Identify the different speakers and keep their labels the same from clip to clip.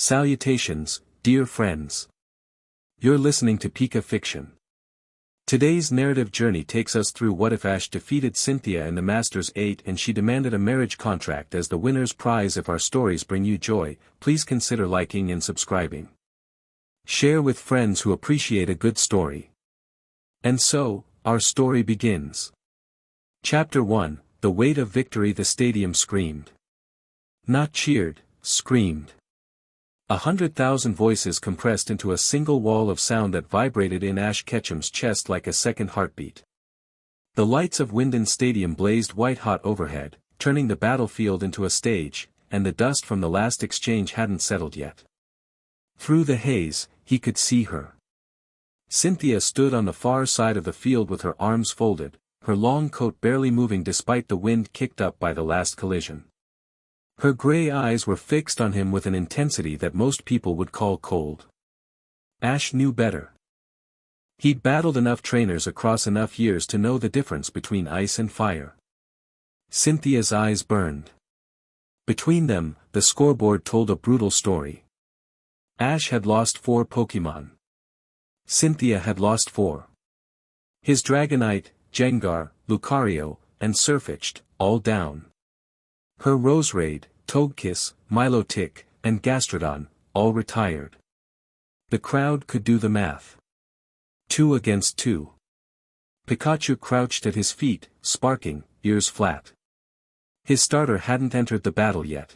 Speaker 1: Salutations, dear friends. You're listening to Pika Fiction. Today's narrative journey takes us through what if Ash defeated Cynthia in the Masters 8 and she demanded a marriage contract as the winner's prize. If our stories bring you joy, please consider liking and subscribing. Share with friends who appreciate a good story. And so, our story begins. Chapter 1, The Weight of Victory. The stadium screamed. Not cheered, screamed. 100,000 voices compressed into a single wall of sound that vibrated in Ash Ketchum's chest like a second heartbeat. The lights of Winden Stadium blazed white-hot overhead, turning the battlefield into a stage, and the dust from the last exchange hadn't settled yet. Through the haze, he could see her. Cynthia stood on the far side of the field with her arms folded, her long coat barely moving despite the wind kicked up by the last collision. Her gray eyes were fixed on him with an intensity that most people would call cold. Ash knew better. He'd battled enough trainers across enough years to know the difference between ice and fire. Cynthia's eyes burned. Between them, the scoreboard told a brutal story. Ash had lost 4 Pokémon. Cynthia had lost 4. His Dragonite, Gengar, Lucario, and Surfetch'd, all down. Her Roserade, Togekiss, Milotic, and Gastrodon, all retired. The crowd could do the math. 2 against 2. Pikachu crouched at his feet, sparking, ears flat. His starter hadn't entered the battle yet.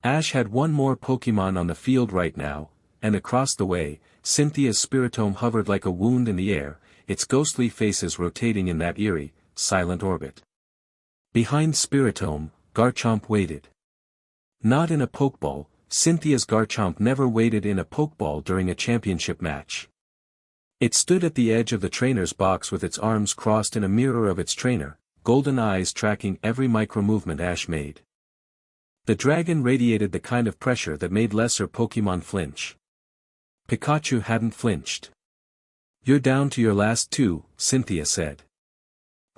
Speaker 1: Ash had one more Pokémon on the field right now, and across the way, Cynthia's Spiritomb hovered like a wound in the air, its ghostly faces rotating in that eerie, silent orbit. Behind Spiritomb, Garchomp waited. Not in a Pokeball, Cynthia's Garchomp never waited in a Pokeball during a championship match. It stood at the edge of the trainer's box with its arms crossed in a mirror of its trainer, golden eyes tracking every micro-movement Ash made. The dragon radiated the kind of pressure that made lesser Pokemon flinch. Pikachu hadn't flinched. "You're down to your last 2, Cynthia said.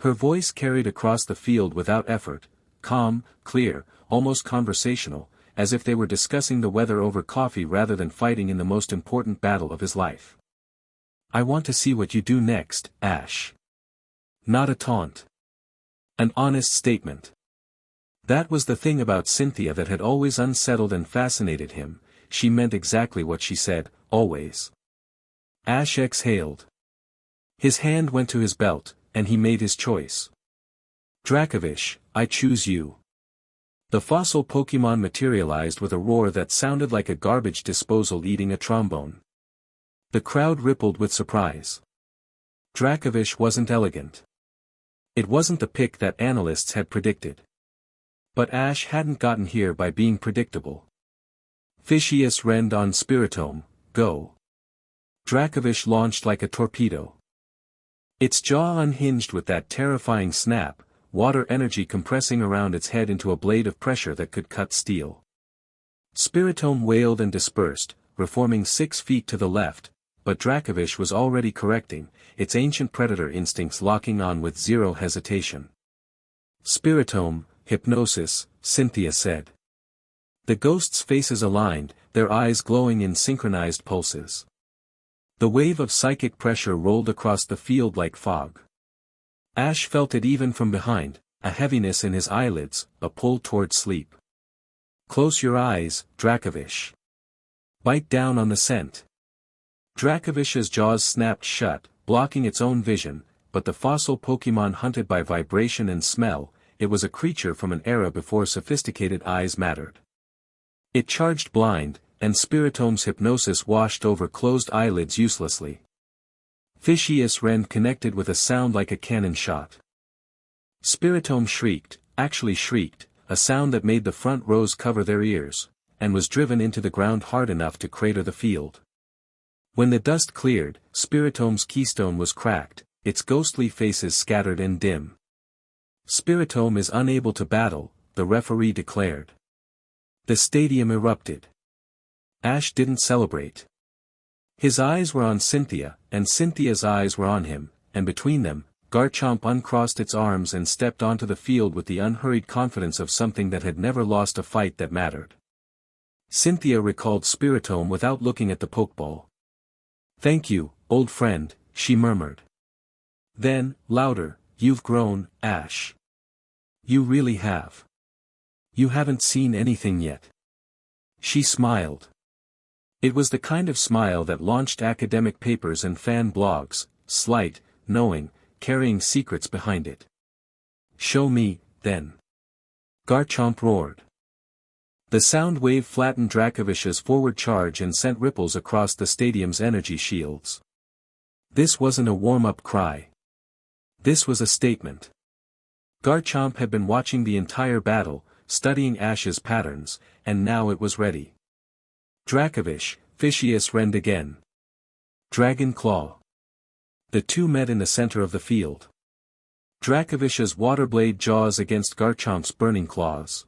Speaker 1: Her voice carried across the field without effort, calm, clear, almost conversational, as if they were discussing the weather over coffee rather than fighting in the most important battle of his life. "I want to see what you do next, Ash." Not a taunt. An honest statement. That was the thing about Cynthia that had always unsettled and fascinated him. She meant exactly what she said, always. Ash exhaled. His hand went to his belt, and he made his choice. "Dracovish, I choose you." The fossil Pokémon materialized with a roar that sounded like a garbage disposal eating a trombone. The crowd rippled with surprise. Dracovish wasn't elegant. It wasn't the pick that analysts had predicted. But Ash hadn't gotten here by being predictable. Fishious rend on Spiritomb, go. Dracovish launched like a torpedo. Its jaw unhinged with that terrifying snap, water energy compressing around its head into a blade of pressure that could cut steel. Spiritomb wailed and dispersed, reforming 6 feet to the left, but Dracovish was already correcting, its ancient predator instincts locking on with zero hesitation. "Spiritomb, hypnosis," Cynthia said. The ghosts' faces aligned, their eyes glowing in synchronized pulses. The wave of psychic pressure rolled across the field like fog. Ash felt it even from behind, a heaviness in his eyelids, a pull toward sleep. "Close your eyes, Dracovish. Bite down on the scent." Dracovish's jaws snapped shut, blocking its own vision, but the fossil Pokémon hunted by vibration and smell, it was a creature from an era before sophisticated eyes mattered. It charged blind, and Spiritomb's hypnosis washed over closed eyelids uselessly. Fishious rend connected with a sound like a cannon shot. Spiritomb shrieked, actually shrieked, a sound that made the front rows cover their ears, and was driven into the ground hard enough to crater the field. When the dust cleared, Spiritomb's keystone was cracked, its ghostly faces scattered and dim. "Spiritomb is unable to battle," the referee declared. The stadium erupted. Ash didn't celebrate. His eyes were on Cynthia, and Cynthia's eyes were on him, and between them, Garchomp uncrossed its arms and stepped onto the field with the unhurried confidence of something that had never lost a fight that mattered. Cynthia recalled Spiritome without looking at the Pokeball. "Thank you, old friend," she murmured. Then, louder, "You've grown, Ash. You really have. You haven't seen anything yet." She smiled. It was the kind of smile that launched academic papers and fan blogs, slight, knowing, carrying secrets behind it. "Show me, then." Garchomp roared. The sound wave flattened Dracovish's forward charge and sent ripples across the stadium's energy shields. This wasn't a warm-up cry. This was a statement. Garchomp had been watching the entire battle, studying Ash's patterns, and now it was ready. Dracovish, Fishious rend again. Dragon Claw. The two met in the center of the field. Dracovish's waterblade jaws against Garchomp's burning claws.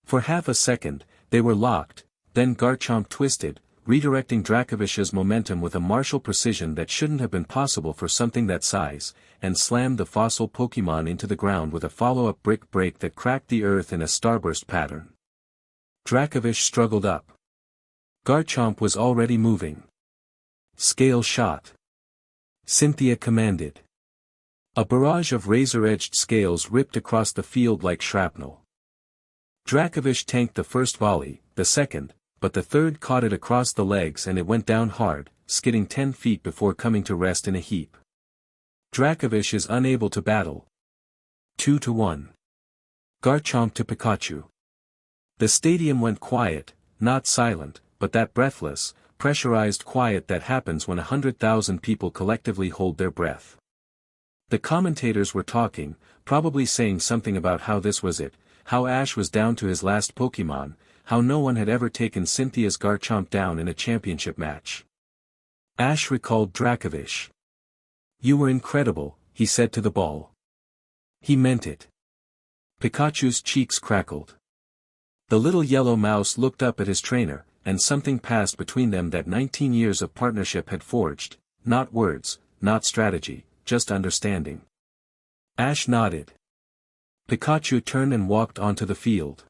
Speaker 1: For half a second, they were locked, then Garchomp twisted, redirecting Dracovish's momentum with a martial precision that shouldn't have been possible for something that size, and slammed the fossil Pokémon into the ground with a follow-up brick break that cracked the earth in a starburst pattern. Dracovish struggled up. Garchomp was already moving. Scale shot. Cynthia commanded. A barrage of razor-edged scales ripped across the field like shrapnel. Dracovish tanked the first volley, the second, but the third caught it across the legs and it went down hard, skidding 10 feet before coming to rest in a heap. Dracovish is unable to battle. 2-1. Garchomp to Pikachu. The stadium went quiet, not silent, but that breathless, pressurized quiet that happens when 100,000 people collectively hold their breath. The commentators were talking, probably saying something about how this was it, how Ash was down to his last Pokémon, how no one had ever taken Cynthia's Garchomp down in a championship match. Ash recalled Dracovish. "You were incredible," he said to the ball. He meant it. Pikachu's cheeks crackled. The little yellow mouse looked up at his trainer, and something passed between them that 19 years of partnership had forged, not words, not strategy, just understanding. Ash nodded. Pikachu turned and walked onto the field.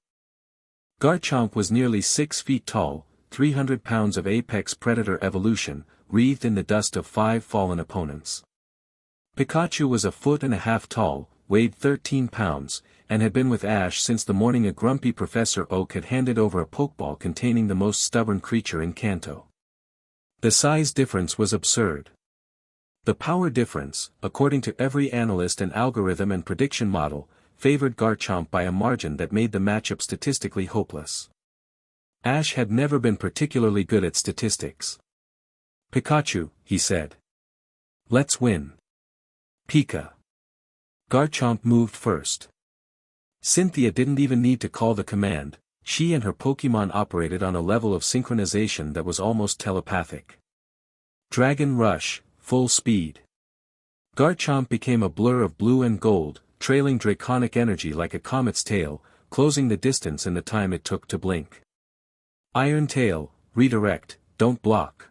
Speaker 1: Garchomp was nearly 6 feet tall, 300 pounds of apex predator evolution, wreathed in the dust of 5 fallen opponents. Pikachu was 1.5 feet tall, weighed 13 pounds, and had been with Ash since the morning a grumpy Professor Oak had handed over a Pokeball containing the most stubborn creature in Kanto. The size difference was absurd. The power difference, according to every analyst and algorithm and prediction model, favored Garchomp by a margin that made the matchup statistically hopeless. Ash had never been particularly good at statistics. "Pikachu," he said. "Let's win." Pika. Garchomp moved first. Cynthia didn't even need to call the command, she and her Pokémon operated on a level of synchronization that was almost telepathic. Dragon Rush, full speed. Garchomp became a blur of blue and gold, trailing draconic energy like a comet's tail, closing the distance in the time it took to blink. Iron Tail, redirect, don't block.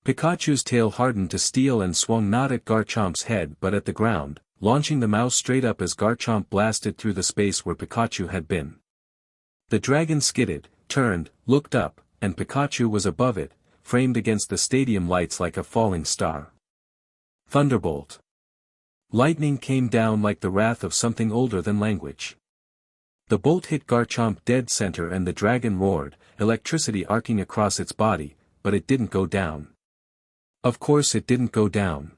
Speaker 1: Pikachu's tail hardened to steel and swung not at Garchomp's head but at the ground, launching the mouse straight up as Garchomp blasted through the space where Pikachu had been. The dragon skidded, turned, looked up, and Pikachu was above it, framed against the stadium lights like a falling star. Thunderbolt. Lightning came down like the wrath of something older than language. The bolt hit Garchomp dead center and the dragon roared, electricity arcing across its body, but it didn't go down. Of course it didn't go down.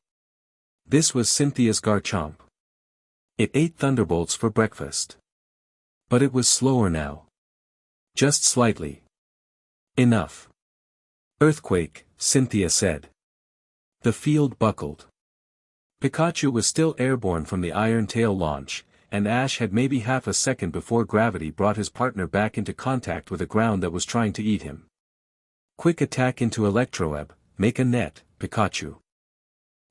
Speaker 1: This was Cynthia's Garchomp. It ate thunderbolts for breakfast. But it was slower now. Just slightly. Enough. Earthquake, Cynthia said. The field buckled. Pikachu was still airborne from the Iron Tail launch, and Ash had maybe half a second before gravity brought his partner back into contact with a ground that was trying to eat him. Quick attack into Electroweb, make a net, Pikachu.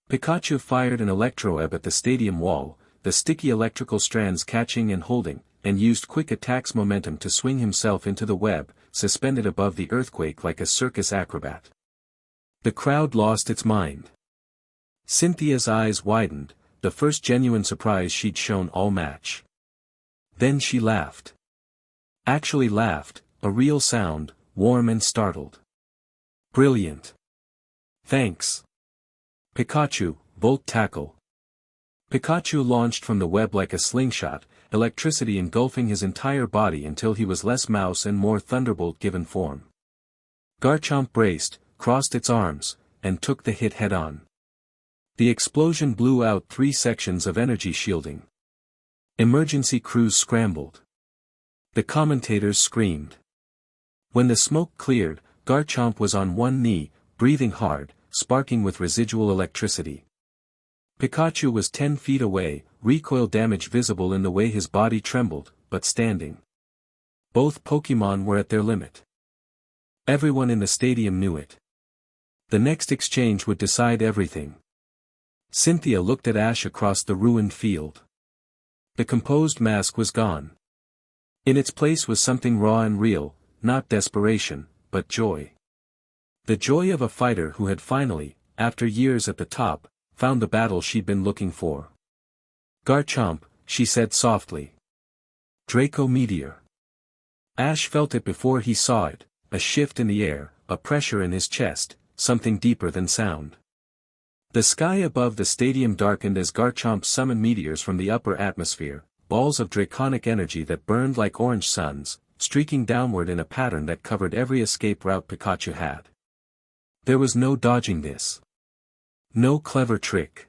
Speaker 1: Pikachu fired an Electroweb at the stadium wall, the sticky electrical strands catching and holding, and used Quick Attack's momentum to swing himself into the web, suspended above the earthquake like a circus acrobat. The crowd lost its mind. Cynthia's eyes widened, the first genuine surprise she'd shown all match. Then she laughed. Actually laughed, a real sound, warm and startled. Brilliant. Thanks. Pikachu, Volt Tackle. Pikachu launched from the web like a slingshot, electricity engulfing his entire body until he was less mouse and more thunderbolt-given form. Garchomp braced, crossed its arms, and took the hit head-on. The explosion blew out 3 sections of energy shielding. Emergency crews scrambled. The commentators screamed. When the smoke cleared, Garchomp was on one knee, breathing hard, sparking with residual electricity. Pikachu was 10 feet away, recoil damage visible in the way his body trembled, but standing. Both Pokémon were at their limit. Everyone in the stadium knew it. The next exchange would decide everything. Cynthia looked at Ash across the ruined field. The composed mask was gone. In its place was something raw and real, not desperation, but joy. The joy of a fighter who had finally, after years at the top, found the battle she'd been looking for. Garchomp, she said softly. Draco Meteor. Ash felt it before he saw it, a shift in the air, a pressure in his chest, something deeper than sound. The sky above the stadium darkened as Garchomp summoned meteors from the upper atmosphere, balls of draconic energy that burned like orange suns, streaking downward in a pattern that covered every escape route Pikachu had. There was no dodging this. No clever trick.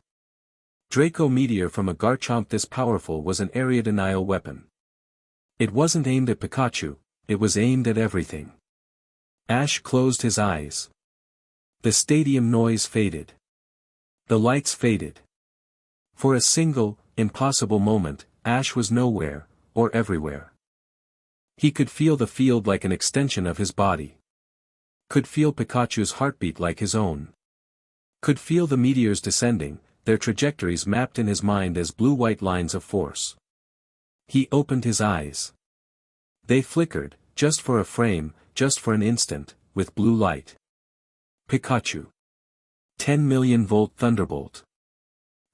Speaker 1: Draco Meteor from a Garchomp this powerful was an area denial weapon. It wasn't aimed at Pikachu, it was aimed at everything. Ash closed his eyes. The stadium noise faded. The lights faded. For a single, impossible moment, Ash was nowhere, or everywhere. He could feel the field like an extension of his body. Could feel Pikachu's heartbeat like his own. Could feel the meteors descending, their trajectories mapped in his mind as blue-white lines of force. He opened his eyes. They flickered, just for a frame, just for an instant, with blue light. Pikachu. 10 million volt thunderbolt.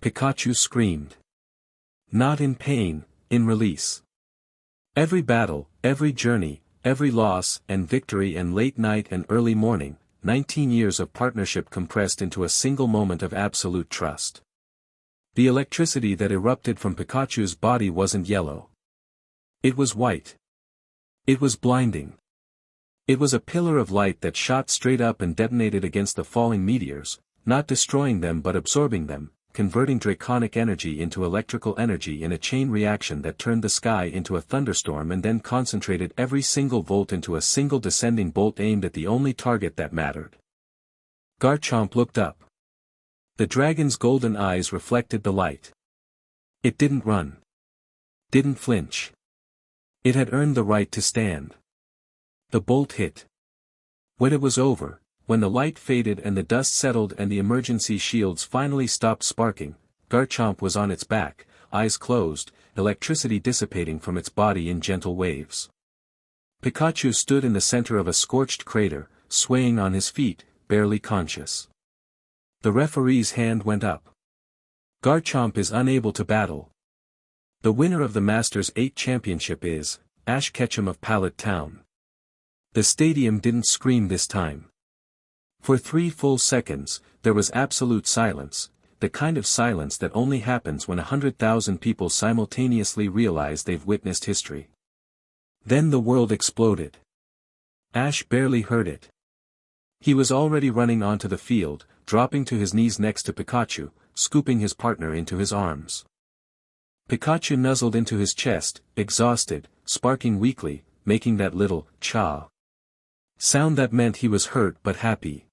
Speaker 1: Pikachu screamed. Not in pain, in release. Every battle, every journey, every loss and victory and late night and early morning, 19 years of partnership compressed into a single moment of absolute trust. The electricity that erupted from Pikachu's body wasn't yellow. It was white. It was blinding. It was a pillar of light that shot straight up and detonated against the falling meteors, not destroying them but absorbing them, converting draconic energy into electrical energy in a chain reaction that turned the sky into a thunderstorm and then concentrated every single volt into a single descending bolt aimed at the only target that mattered. Garchomp looked up. The dragon's golden eyes reflected the light. It didn't run. Didn't flinch. It had earned the right to stand. The bolt hit. When it was over, when the light faded and the dust settled and the emergency shields finally stopped sparking, Garchomp was on its back, eyes closed, electricity dissipating from its body in gentle waves. Pikachu stood in the center of a scorched crater, swaying on his feet, barely conscious. The referee's hand went up. Garchomp is unable to battle. The winner of the Masters 8 championship is Ash Ketchum of Pallet Town. The stadium didn't scream this time. For 3 full seconds, there was absolute silence, the kind of silence that only happens when 100,000 people simultaneously realize they've witnessed history. Then the world exploded. Ash barely heard it. He was already running onto the field, dropping to his knees next to Pikachu, scooping his partner into his arms. Pikachu nuzzled into his chest, exhausted, sparking weakly, making that little cha sound that meant he was hurt but happy.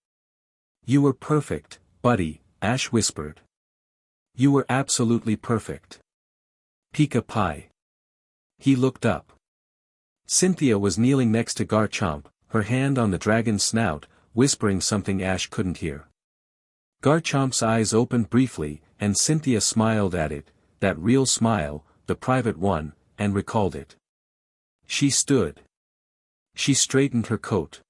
Speaker 1: You were perfect, buddy, Ash whispered. You were absolutely perfect. Pika Pie. He looked up. Cynthia was kneeling next to Garchomp, her hand on the dragon's snout, whispering something Ash couldn't hear. Garchomp's eyes opened briefly, and Cynthia smiled at it, that real smile, the private one, and recalled it. She stood. She straightened her coat.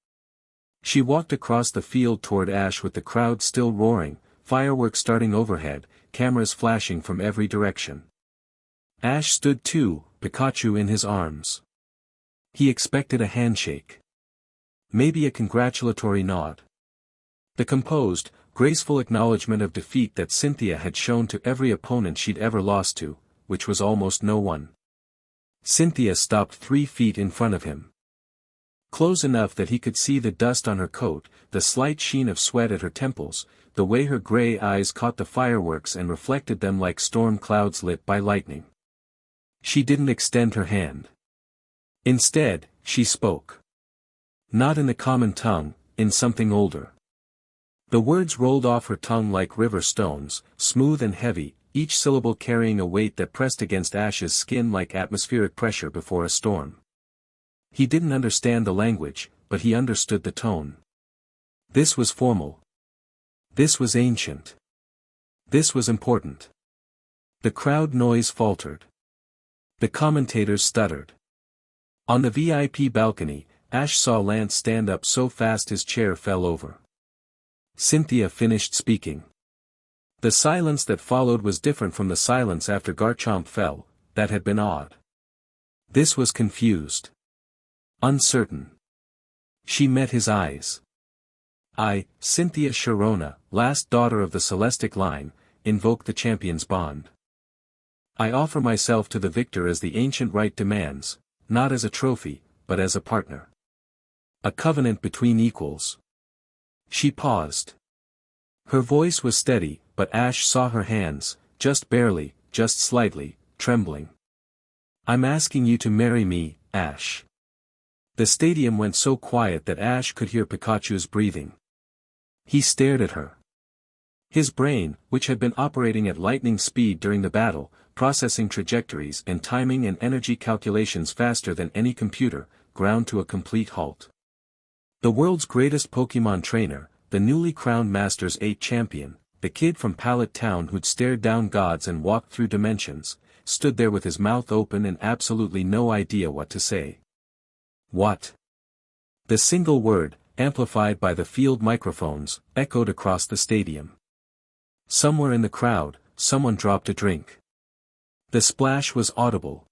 Speaker 1: She walked across the field toward Ash with the crowd still roaring, fireworks starting overhead, cameras flashing from every direction. Ash stood too, Pikachu in his arms. He expected a handshake. Maybe a congratulatory nod. The composed, graceful acknowledgement of defeat that Cynthia had shown to every opponent she'd ever lost to, which was almost no one. Cynthia stopped 3 feet in front of him. Close enough that he could see the dust on her coat, the slight sheen of sweat at her temples, the way her gray eyes caught the fireworks and reflected them like storm clouds lit by lightning. She didn't extend her hand. Instead, she spoke. Not in the common tongue, in something older. The words rolled off her tongue like river stones, smooth and heavy, each syllable carrying a weight that pressed against Ash's skin like atmospheric pressure before a storm. He didn't understand the language, but he understood the tone. This was formal. This was ancient. This was important. The crowd noise faltered. The commentators stuttered. On the VIP balcony, Ash saw Lance stand up so fast his chair fell over. Cynthia finished speaking. The silence that followed was different from the silence after Garchomp fell, that had been odd. This was confused. Uncertain. She met his eyes. I, Cynthia Sharona, last daughter of the Celestic line, invoke the champion's bond. I offer myself to the victor as the ancient rite demands, not as a trophy, but as a partner. A covenant between equals. She paused. Her voice was steady, but Ash saw her hands, just barely, just slightly, trembling. I'm asking you to marry me, Ash. The stadium went so quiet that Ash could hear Pikachu's breathing. He stared at her. His brain, which had been operating at lightning speed during the battle, processing trajectories and timing and energy calculations faster than any computer, ground to a complete halt. The world's greatest Pokémon trainer, the newly crowned Masters 8 champion, the kid from Pallet Town who'd stared down gods and walked through dimensions, stood there with his mouth open and absolutely no idea what to say. What? The single word, amplified by the field microphones, echoed across the stadium. Somewhere in the crowd, someone dropped a drink. The splash was audible.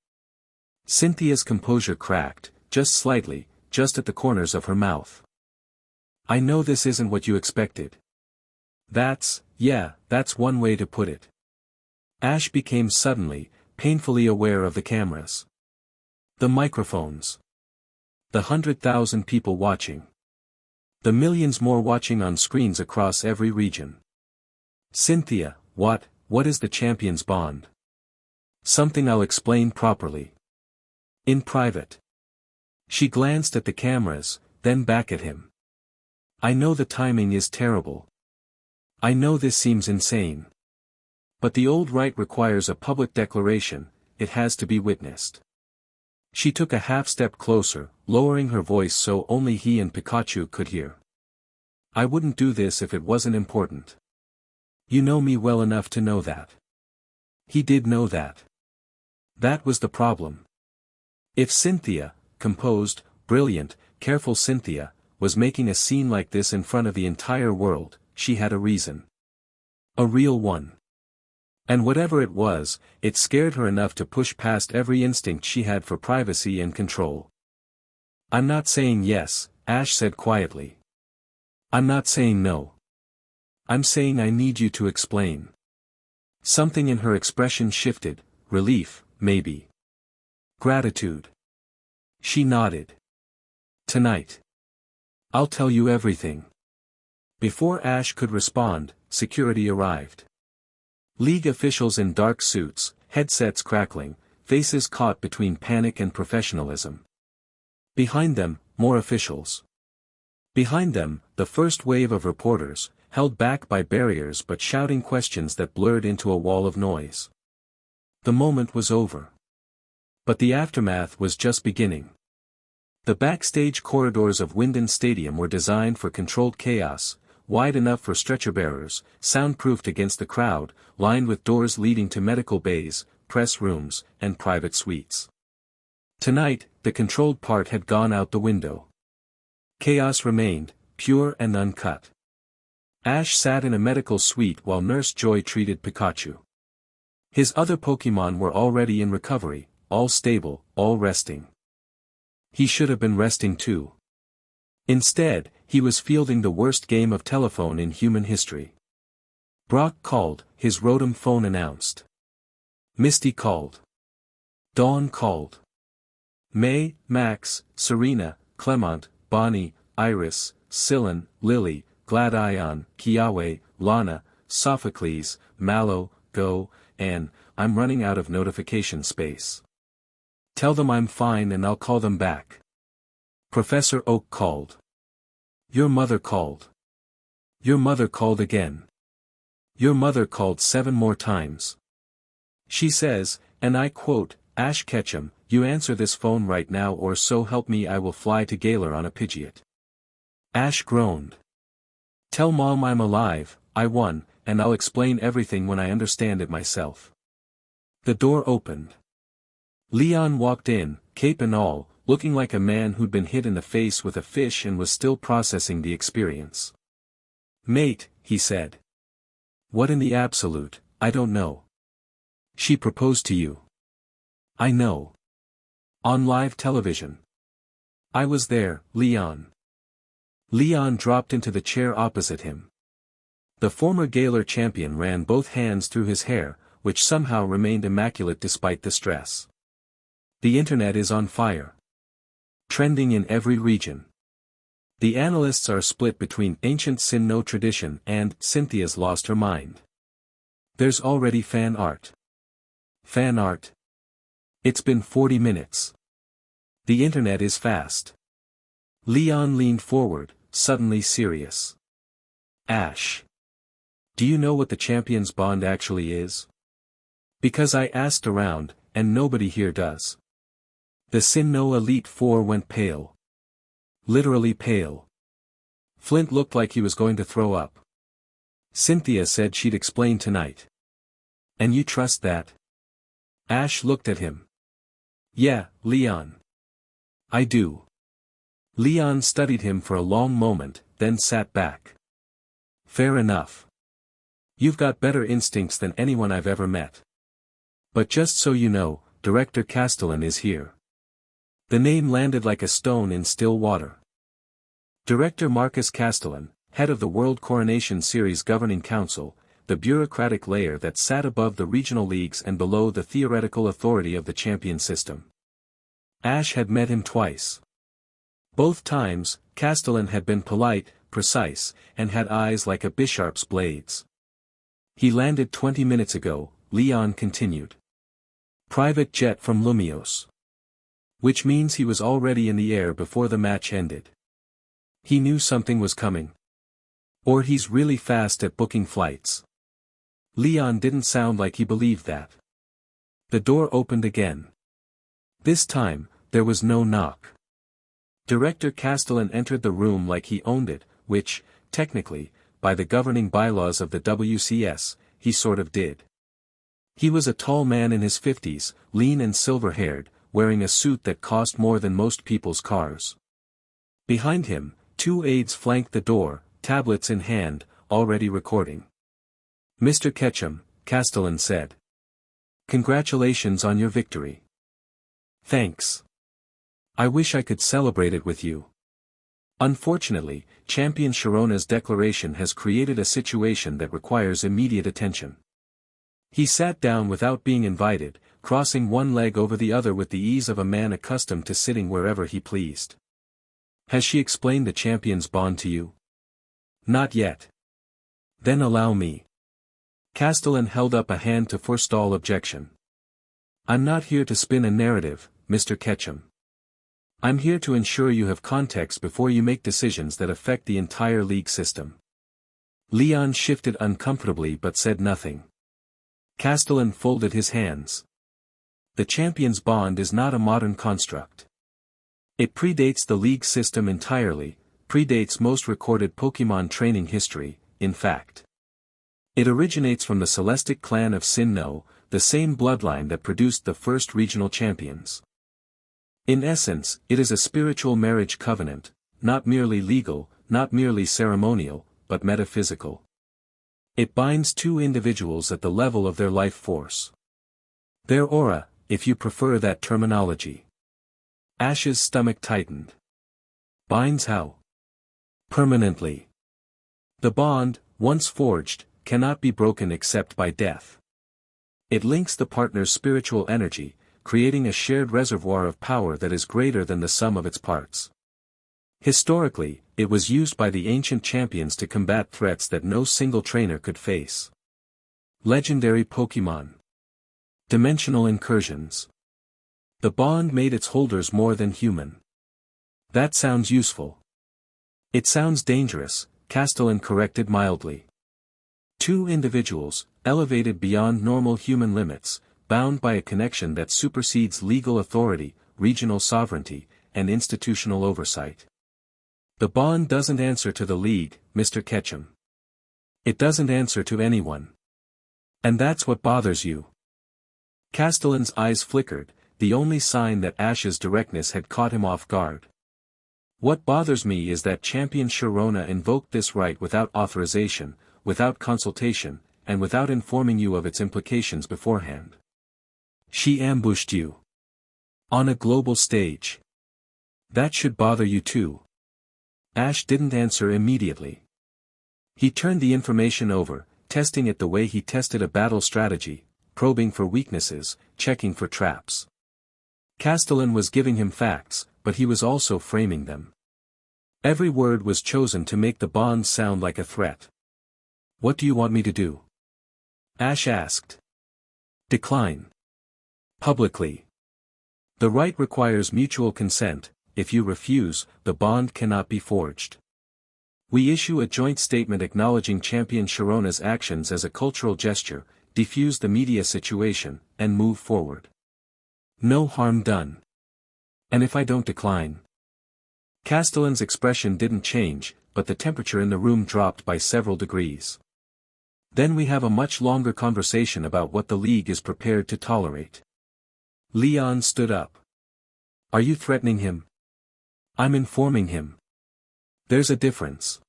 Speaker 1: Cynthia's composure cracked, just slightly, just at the corners of her mouth. I know this isn't what you expected. That's one way to put it. Ash became suddenly, painfully aware of the cameras. The microphones. The 100,000 people watching. The millions more watching on screens across every region. Cynthia, what is the champion's bond? Something I'll explain properly. In private. She glanced at the cameras, then back at him. I know the timing is terrible. I know this seems insane. But the old rite requires a public declaration, it has to be witnessed. She took a half-step closer, lowering her voice so only he and Pikachu could hear. I wouldn't do this if it wasn't important. You know me well enough to know that. He did know that. That was the problem. If Cynthia, composed, brilliant, careful Cynthia, was making a scene like this in front of the entire world, she had a reason. A real one. And whatever it was, it scared her enough to push past every instinct she had for privacy and control. I'm not saying yes, Ash said quietly. I'm not saying no. I'm saying I need you to explain. Something in her expression shifted, relief, maybe. Gratitude. She nodded. Tonight. I'll tell you everything. Before Ash could respond, security arrived. League officials in dark suits, headsets crackling, faces caught between panic and professionalism. Behind them, more officials. Behind them, the first wave of reporters, held back by barriers but shouting questions that blurred into a wall of noise. The moment was over. But the aftermath was just beginning. The backstage corridors of Winden Stadium were designed for controlled chaos, wide enough for stretcher-bearers, soundproofed against the crowd, lined with doors leading to medical bays, press rooms, and private suites. Tonight, the controlled part had gone out the window. Chaos remained, pure and uncut. Ash sat in a medical suite while Nurse Joy treated Pikachu. His other Pokémon were already in recovery, all stable, all resting. He should have been resting too. Instead, he was fielding the worst game of telephone in human history. Brock called, his Rotom phone announced. Misty called. Dawn called. May, Max, Serena, Clement, Bonnie, Iris, Scyllin, Lily, Gladion, Kiawe, Lana, Sophocles, Mallow, Go, and, I'm running out of notification space. Tell them I'm fine and I'll call them back. Professor Oak called. Your mother called. Your mother called again. Your mother called 7 more times. She says, and I quote, Ash Ketchum, you answer this phone right now or so help me I will fly to Galar on a Pidgeot. Ash groaned. Tell Mom I'm alive, I won, and I'll explain everything when I understand it myself. The door opened. Leon walked in, cape and all, looking like a man who'd been hit in the face with a fish and was still processing the experience. Mate, he said. What in the absolute, I don't know. She proposed to you. I know. On live television. I was there, Leon. Leon dropped into the chair opposite him. The former Galar champion ran both hands through his hair, which somehow remained immaculate despite the stress. The internet is on fire. Trending in every region. The analysts are split between ancient Sinnoh tradition and Cynthia's lost her mind. There's already fan art. Fan art. It's been 40 minutes. The internet is fast. Leon leaned forward, suddenly serious. Ash. Do you know what the Champions Bond actually is? Because I asked around, and nobody here does. The Sinnoh Elite Four went pale. Literally pale. Flint looked like he was going to throw up. Cynthia said she'd explain tonight. And you trust that? Ash looked at him. Yeah, Leon. I do. Leon studied him for a long moment, then sat back. Fair enough. You've got better instincts than anyone I've ever met. But just so you know, Director Castellin is here. The name landed like a stone in still water. Director Marcus Castellin, head of the World Coronation Series Governing Council, the bureaucratic layer that sat above the regional leagues and below the theoretical authority of the champion system. Ash had met him twice. Both times, Castellin had been polite, precise, and had eyes like a bishop's blades. He landed 20 minutes ago, Leon continued. Private jet from Lumios. Which means he was already in the air before the match ended. He knew something was coming. Or he's really fast at booking flights. Leon didn't sound like he believed that. The door opened again. This time, there was no knock. Director Castellin entered the room like he owned it, which, technically, by the governing bylaws of the WCS, he sort of did. He was a tall man in his 50s, lean and silver-haired, wearing a suit that cost more than most people's cars. Behind him, 2 aides flanked the door, tablets in hand, already recording. Mr. Ketchum, Castellin said. Congratulations on your victory. Thanks. I wish I could celebrate it with you. Unfortunately, Champion Sharona's declaration has created a situation that requires immediate attention. He sat down without being invited, crossing one leg over the other with the ease of a man accustomed to sitting wherever he pleased. Has she explained the Champions Bond to you? Not yet. Then allow me. Castellin held up a hand to forestall objection. I'm not here to spin a narrative, Mr. Ketchum. I'm here to ensure you have context before you make decisions that affect the entire league system. Leon shifted uncomfortably but said nothing. Castellin folded his hands. The Champions Bond is not a modern construct. It predates the league system entirely, predates most recorded Pokémon training history, in fact. It originates from the Celestic clan of Sinnoh, the same bloodline that produced the first regional champions. In essence, it is a spiritual marriage covenant, not merely legal, not merely ceremonial, but metaphysical. It binds 2 individuals at the level of their life force. Their aura, if you prefer that terminology. Ash's stomach tightened. Binds how? Permanently. The bond, once forged, cannot be broken except by death. It links the partner's spiritual energy, creating a shared reservoir of power that is greater than the sum of its parts. Historically, it was used by the ancient champions to combat threats that no single trainer could face. Legendary Pokémon. Dimensional incursions. The bond made its holders more than human. That sounds useful. It sounds dangerous, Castellin corrected mildly. Two individuals, elevated beyond normal human limits, bound by a connection that supersedes legal authority, regional sovereignty, and institutional oversight. The bond doesn't answer to the League, Mr. Ketchum. It doesn't answer to anyone. And that's what bothers you. Castellin's eyes flickered, the only sign that Ash's directness had caught him off guard. What bothers me is that Champion Sharona invoked this right without authorization, without consultation, and without informing you of its implications beforehand. She ambushed you. On a global stage. That should bother you too. Ash didn't answer immediately. He turned the information over, testing it the way he tested a battle strategy, probing for weaknesses, checking for traps. Castellin was giving him facts, but he was also framing them. Every word was chosen to make the bond sound like a threat. What do you want me to do? Ash asked. Decline. Publicly. The right requires mutual consent. If you refuse, the bond cannot be forged. We issue a joint statement acknowledging Champion Sharona's actions as a cultural gesture, defuse the media situation, and move forward. No harm done. And if I don't decline? Castellin's expression didn't change, but the temperature in the room dropped by several degrees. Then we have a much longer conversation about what the League is prepared to tolerate. Leon stood up. Are you threatening him? I'm informing him. There's a difference.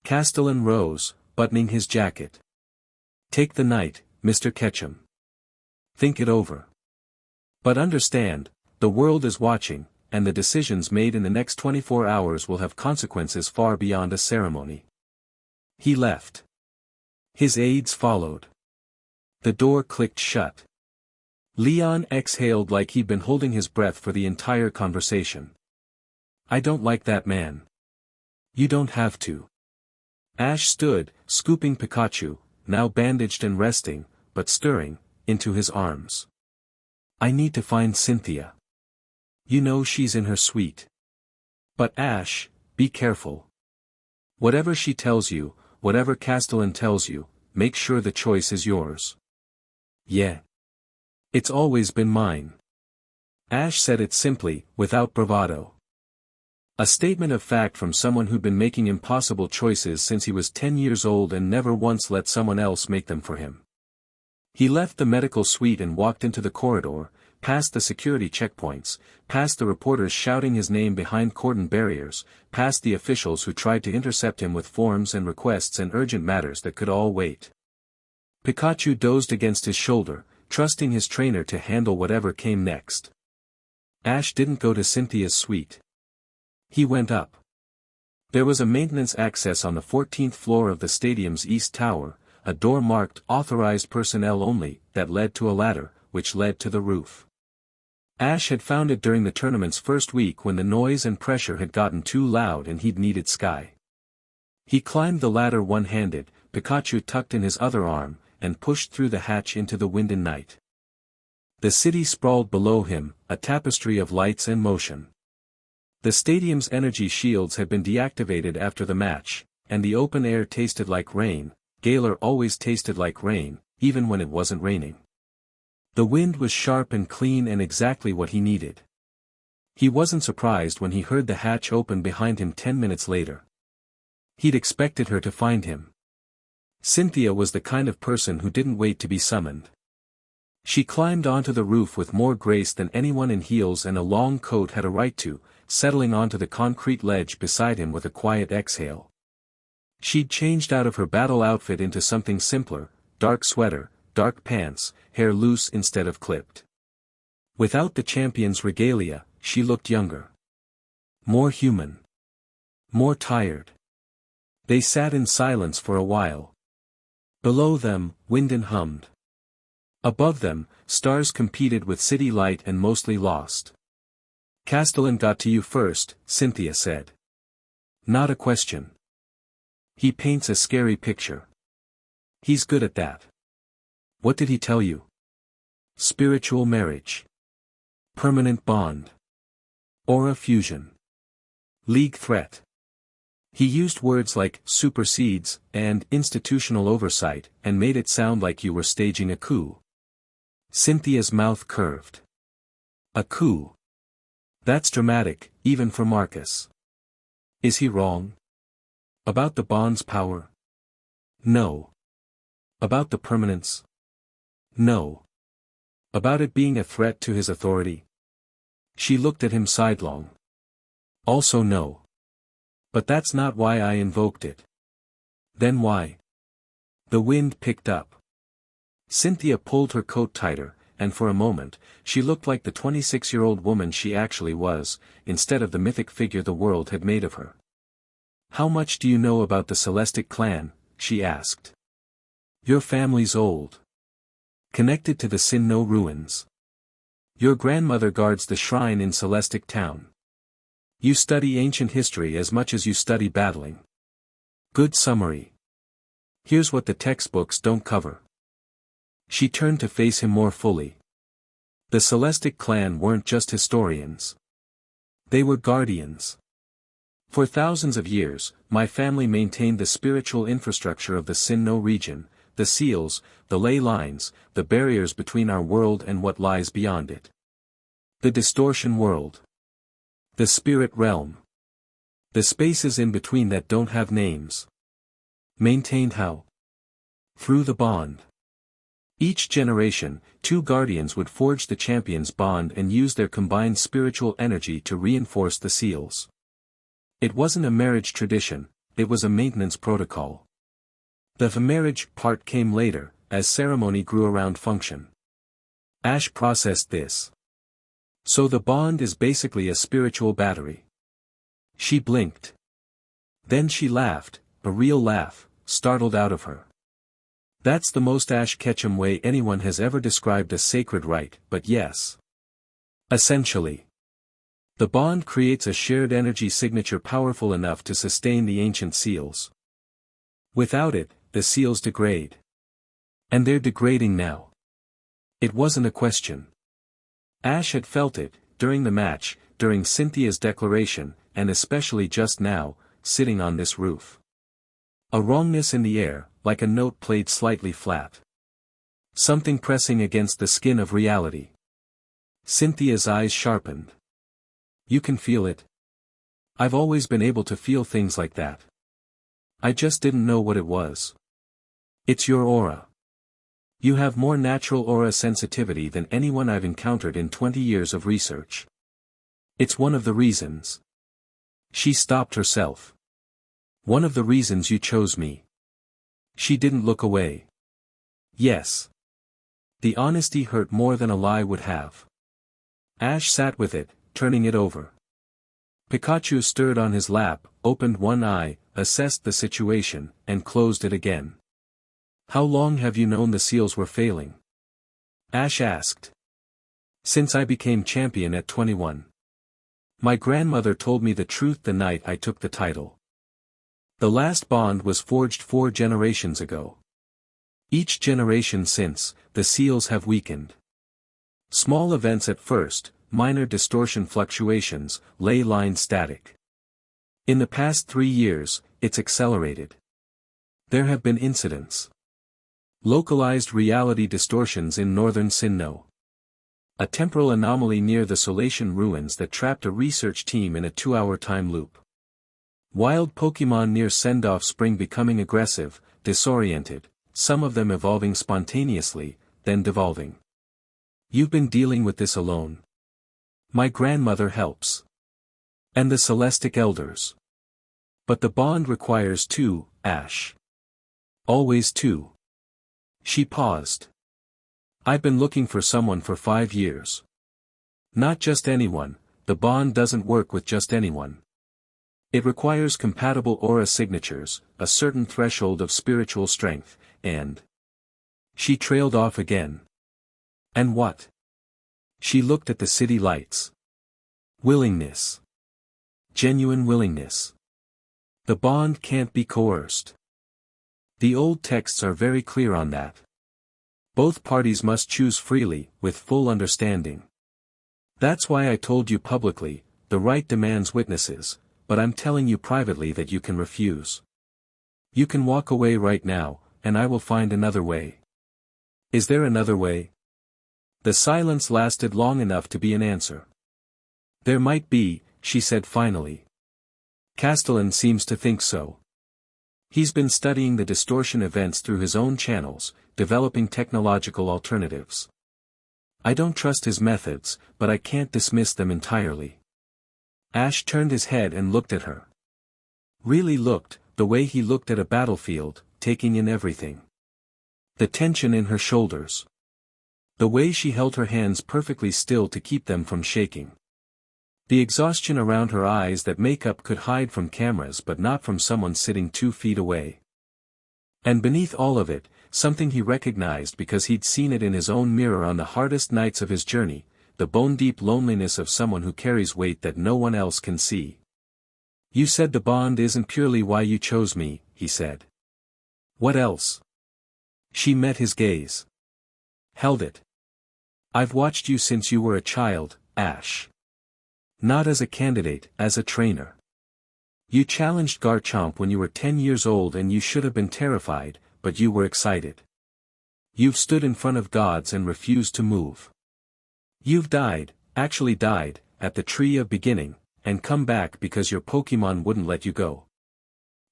Speaker 1: Castellin rose, buttoning his jacket. Take the night, Mr. Ketchum. Think it over. But understand, the world is watching, and the decisions made in the next 24 hours will have consequences far beyond a ceremony. He left. His aides followed. The door clicked shut. Leon exhaled like he'd been holding his breath for the entire conversation. I don't like that man. You don't have to. Ash stood, scooping Pikachu, now bandaged and resting, but stirring, into his arms. I need to find Cynthia. You know she's in her suite. But Ash, be careful. Whatever she tells you, whatever Castellin tells you, make sure the choice is yours. Yeah. It's always been mine. Ash said it simply, without bravado. A statement of fact from someone who'd been making impossible choices since he was 10 years old and never once let someone else make them for him. He left the medical suite and walked into the corridor, past the security checkpoints, past the reporters shouting his name behind cordon barriers, past the officials who tried to intercept him with forms and requests and urgent matters that could all wait. Pikachu dozed against his shoulder, trusting his trainer to handle whatever came next. Ash didn't go to Cynthia's suite. He went up. There was a maintenance access on the 14th floor of the stadium's east tower, a door marked "Authorized Personnel Only," that led to a ladder, which led to the roof. Ash had found it during the tournament's first week when the noise and pressure had gotten too loud and he'd needed Sky. He climbed the ladder one-handed, Pikachu tucked in his other arm, and pushed through the hatch into the wind and night. The city sprawled below him, a tapestry of lights and motion. The stadium's energy shields had been deactivated after the match, and the open air tasted like rain. Galar always tasted like rain, even when it wasn't raining. The wind was sharp and clean and exactly what he needed. He wasn't surprised when he heard the hatch open behind him 10 minutes later. He'd expected her to find him. Cynthia was the kind of person who didn't wait to be summoned. She climbed onto the roof with more grace than anyone in heels and a long coat had a right to, settling onto the concrete ledge beside him with a quiet exhale. She'd changed out of her battle outfit into something simpler, dark sweater, dark pants, hair loose instead of clipped. Without the champion's regalia, she looked younger. More human. More tired. They sat in silence for a while. Below them, wind hummed. Above them, stars competed with city light and mostly lost. Castellin got to you first, Cynthia said. Not a question. He paints a scary picture. He's good at that. What did he tell you? Spiritual marriage. Permanent bond. Aura fusion. League threat. He used words like supersedes and institutional oversight and made it sound like you were staging a coup. Cynthia's mouth curved. A coup. That's dramatic, even for Marcus. Is he wrong? About the bond's power? No. About the permanence? No. About it being a threat to his authority? She looked at him sidelong. Also no. But that's not why I invoked it. Then why? The wind picked up. Cynthia pulled her coat tighter, and for a moment, she looked like the 26-year-old woman she actually was, instead of the mythic figure the world had made of her. How much do you know about the Celestic clan? She asked. Your family's old. Connected to the Sinnoh ruins. Your grandmother guards the shrine in Celestic town. You study ancient history as much as you study battling. Good summary. Here's what the textbooks don't cover. She turned to face him more fully. The Celestic clan weren't just historians. They were guardians. For thousands of years, my family maintained the spiritual infrastructure of the Sinnoh region, the seals, the ley lines, the barriers between our world and what lies beyond it. The distortion world. The spirit realm. The spaces in between that don't have names. Maintained how? Through the bond. Each generation, two guardians would forge the champion's bond and use their combined spiritual energy to reinforce the seals. It wasn't a marriage tradition, it was a maintenance protocol. The marriage part came later, as ceremony grew around function. Ash processed this. So the bond is basically a spiritual battery. She blinked. Then she laughed, a real laugh, startled out of her. That's the most Ash Ketchum way anyone has ever described a sacred rite, but yes. Essentially. The bond creates a shared energy signature powerful enough to sustain the ancient seals. Without it, the seals degrade. And they're degrading now. It wasn't a question. Ash had felt it, during the match, during Cynthia's declaration, and especially just now, sitting on this roof. A wrongness in the air, like a note played slightly flat. Something pressing against the skin of reality. Cynthia's eyes sharpened. You can feel it. I've always been able to feel things like that. I just didn't know what it was. It's your aura. You have more natural aura sensitivity than anyone I've encountered in 20 years of research. It's one of the reasons. She stopped herself. One of the reasons you chose me. She didn't look away. Yes. The honesty hurt more than a lie would have. Ash sat with it, turning it over. Pikachu stirred on his lap, opened one eye, assessed the situation, and closed it again. How long have you known the seals were failing? Ash asked. Since I became champion at 21. My grandmother told me the truth the night I took the title. The last bond was forged 4 generations ago. Each generation since, the seals have weakened. Small events at first, minor distortion fluctuations, ley line static. In the past 3 years, it's accelerated. There have been incidents. Localized reality distortions in northern Sinnoh. A temporal anomaly near the Solation ruins that trapped a research team in a 2-hour time loop. Wild Pokemon near Sendoff Spring becoming aggressive, disoriented, some of them evolving spontaneously, then devolving. You've been dealing with this alone. My grandmother helps. And the Celestic Elders. But the bond requires 2, Ash. Always 2. She paused. I've been looking for someone for 5 years. Not just anyone, the bond doesn't work with just anyone. It requires compatible aura signatures, a certain threshold of spiritual strength, and... She trailed off again. And what? She looked at the city lights. Willingness. Genuine willingness. The bond can't be coerced. The old texts are very clear on that. Both parties must choose freely, with full understanding. That's why I told you publicly, the right demands witnesses, but I'm telling you privately that you can refuse. You can walk away right now, and I will find another way. Is there another way? The silence lasted long enough to be an answer. There might be, she said finally. Castellin seems to think so. He's been studying the distortion events through his own channels, developing technological alternatives. I don't trust his methods, but I can't dismiss them entirely. Ash turned his head and looked at her. Really looked, the way he looked at a battlefield, taking in everything. The tension in her shoulders. The way she held her hands perfectly still to keep them from shaking. The exhaustion around her eyes that makeup could hide from cameras but not from someone sitting 2 feet away. And beneath all of it, something he recognized because he'd seen it in his own mirror on the hardest nights of his journey, the bone-deep loneliness of someone who carries weight that no one else can see. You said the bond isn't purely why you chose me, he said. What else? She met his gaze. Held it. I've watched you since you were a child, Ash. Not as a candidate, as a trainer. You challenged Garchomp when you were 10 years old and you should have been terrified, but you were excited. You've stood in front of gods and refused to move. You've died, actually died, at the tree of beginning, and come back because your Pokemon wouldn't let you go.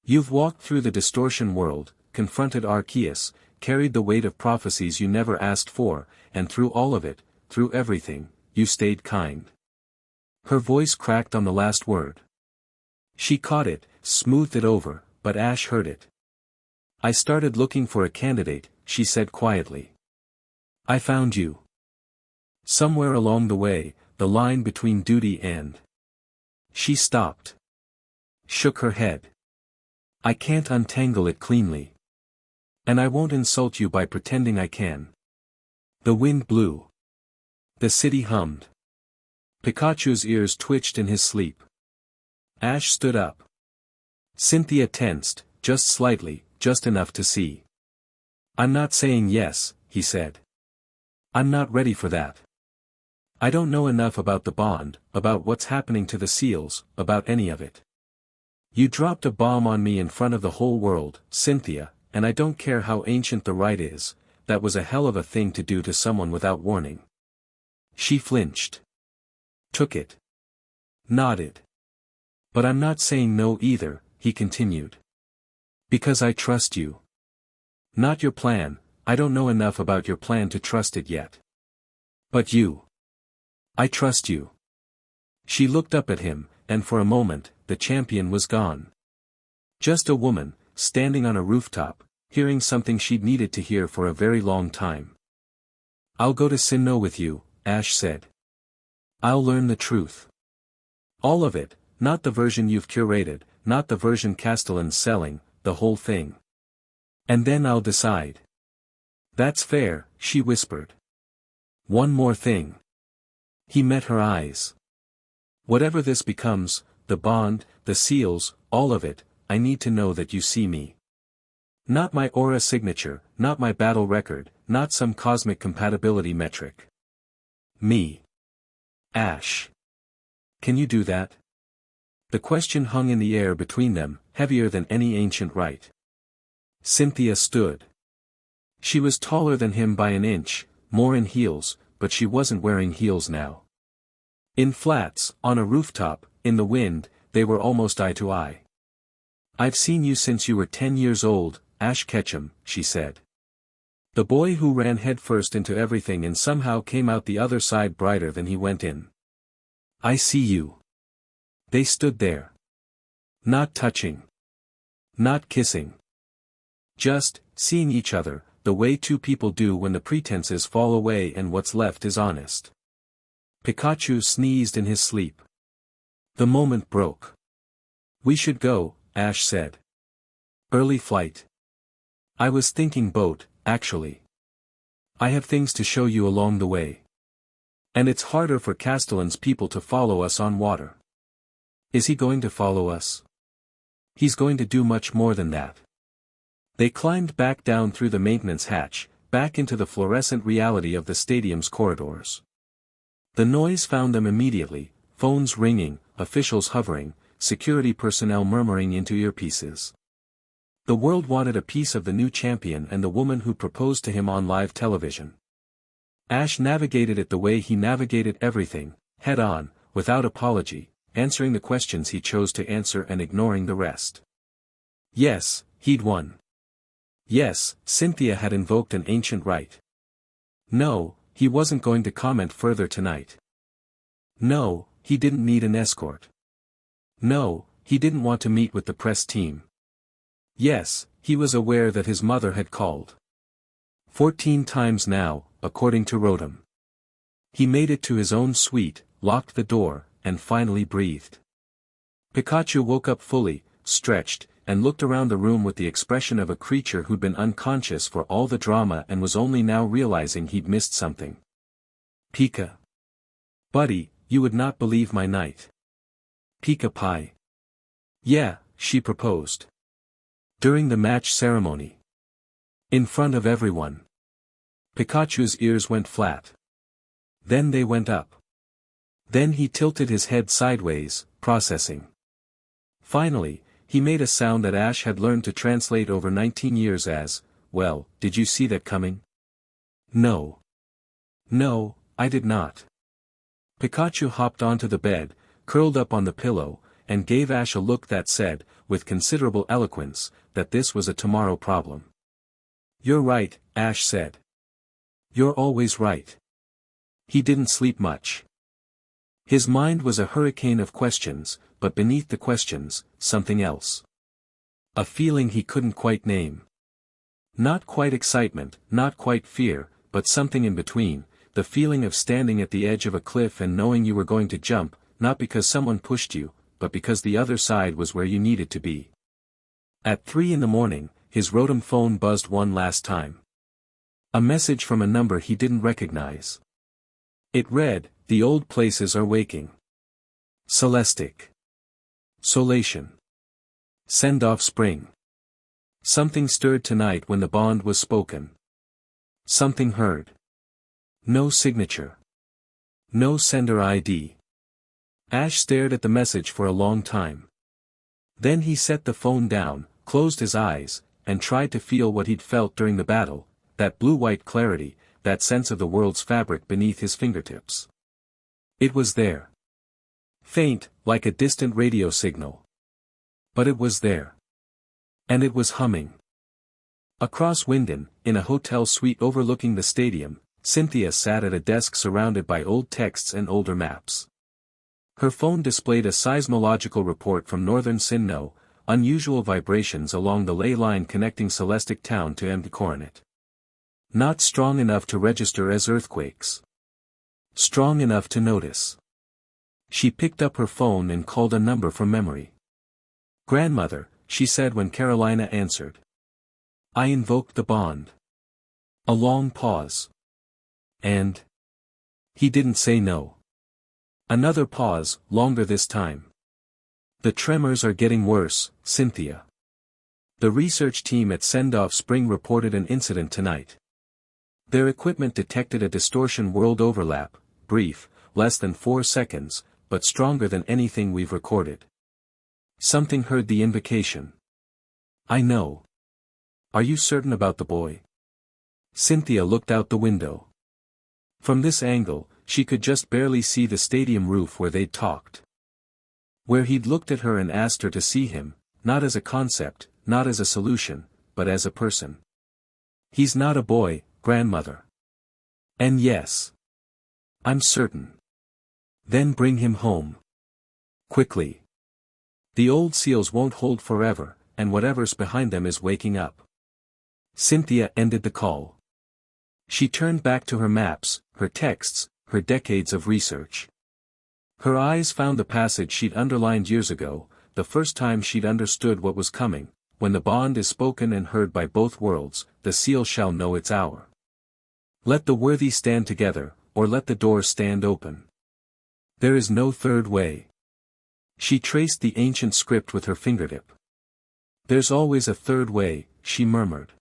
Speaker 1: You've walked through the distortion world, confronted Arceus, carried the weight of prophecies you never asked for, and through all of it, through everything, you stayed kind. Her voice cracked on the last word. She caught it, smoothed it over, but Ash heard it. I started looking for a candidate, she said quietly. I found you. Somewhere along the way, the line between duty and... She stopped. Shook her head. I can't untangle it cleanly. And I won't insult you by pretending I can. The wind blew. The city hummed. Pikachu's ears twitched in his sleep. Ash stood up. Cynthia tensed, just slightly, just enough to see. I'm not saying yes, he said. I'm not ready for that. I don't know enough about the bond, about what's happening to the seals, about any of it. You dropped a bomb on me in front of the whole world, Cynthia, and I don't care how ancient the rite is, that was a hell of a thing to do to someone without warning. She flinched. Took it. Nodded. But I'm not saying no either, he continued. Because I trust you. Not your plan, I don't know enough about your plan to trust it yet. But you. I trust you. She looked up at him, and for a moment, the champion was gone. Just a woman, standing on a rooftop, hearing something she'd needed to hear for a very long time. I'll go to Sinnoh with you, Ash said. I'll learn the truth. All of it, not the version you've curated, not the version Castellin's selling, the whole thing. And then I'll decide. That's fair, she whispered. One more thing. He met her eyes. Whatever this becomes, the bond, the seals, all of it, I need to know that you see me. Not my aura signature, not my battle record, not some cosmic compatibility metric. Me. Ash. Can you do that? The question hung in the air between them, heavier than any ancient rite. Cynthia stood. She was taller than him by an inch, more in heels, but she wasn't wearing heels now. In flats, on a rooftop, in the wind, they were almost eye to eye. I've seen you since you were 10 years old, Ash Ketchum, she said. The boy who ran headfirst into everything and somehow came out the other side brighter than he went in. I see you. They stood there. Not touching. Not kissing. Just, seeing each other, the way two people do when the pretenses fall away and what's left is honest. Pikachu sneezed in his sleep. The moment broke. "We should go," Ash said. "Early flight." "I was thinking boat, actually. I have things to show you along the way. And it's harder for Castellin's people to follow us on water." "Is he going to follow us?" "He's going to do much more than that." They climbed back down through the maintenance hatch, back into the fluorescent reality of the stadium's corridors. The noise found them immediately, phones ringing, officials hovering, security personnel murmuring into earpieces. The world wanted a piece of the new champion and the woman who proposed to him on live television. Ash navigated it the way he navigated everything, head-on, without apology, answering the questions he chose to answer and ignoring the rest. Yes, he'd won. Yes, Cynthia had invoked an ancient right. No, he wasn't going to comment further tonight. No, he didn't need an escort. No, he didn't want to meet with the press team. Yes, he was aware that his mother had called 14 times now, according to Rotom. He made it to his own suite, locked the door, and finally breathed. Pikachu woke up fully, stretched, and looked around the room with the expression of a creature who'd been unconscious for all the drama and was only now realizing he'd missed something. "Pika. Buddy, you would not believe my night." "Pika Pie." "Yeah," she proposed. During the match ceremony. In front of everyone. Pikachu's ears went flat. Then they went up. Then he tilted his head sideways, processing. Finally, he made a sound that Ash had learned to translate over 19 years as, "Well, did you see that coming?" "No. No, I did not." Pikachu hopped onto the bed, curled up on the pillow, and gave Ash a look that said, with considerable eloquence, that this was a tomorrow problem. "You're right," Ash said. "You're always right." He didn't sleep much. His mind was a hurricane of questions, but beneath the questions, something else. A feeling he couldn't quite name. Not quite excitement, not quite fear, but something in between, the feeling of standing at the edge of a cliff and knowing you were going to jump, not because someone pushed you, but because the other side was where you needed to be. At 3 in the morning, his Rotom phone buzzed one last time. A message from a number he didn't recognize. It read, "The old places are waking. Celestic. Solation. Send off spring." Something stirred tonight when the bond was spoken. Something heard. No signature. No sender ID. Ash stared at the message for a long time. Then he set the phone down, closed his eyes, and tried to feel what he'd felt during the battle, that blue-white clarity, that sense of the world's fabric beneath his fingertips. It was there. Faint, like a distant radio signal. But it was there. And it was humming. Across Winden, in a hotel suite overlooking the stadium, Cynthia sat at a desk surrounded by old texts and older maps. Her phone displayed a seismological report from northern Sinnoh, unusual vibrations along the ley line connecting Celestic Town to Coronet. Not strong enough to register as earthquakes. Strong enough to notice. She picked up her phone and called a number from memory. "Grandmother," she said when Carolina answered. "I invoked the bond." A long pause. "And?" He didn't say no. Another pause, longer this time. "The tremors are getting worse, Cynthia. The research team at Send-Off Spring reported an incident tonight. Their equipment detected a distortion world overlap, brief, less than 4 seconds, but stronger than anything we've recorded." Something heard the invocation. "I know. Are you certain about the boy?" Cynthia looked out the window. From this angle, she could just barely see the stadium roof where they'd talked. Where he'd looked at her and asked her to see him, not as a concept, not as a solution, but as a person. "He's not a boy, grandmother." "And yes. I'm certain." "Then bring him home. Quickly. The old seals won't hold forever, and whatever's behind them is waking up." Cynthia ended the call. She turned back to her maps, her texts, her decades of research. Her eyes found the passage she'd underlined years ago, the first time she'd understood what was coming. When the bond is spoken and heard by both worlds, the seal shall know its hour. Let the worthy stand together, or let the door stand open. There is no third way. She traced the ancient script with her fingertip. There's always a third way, she murmured.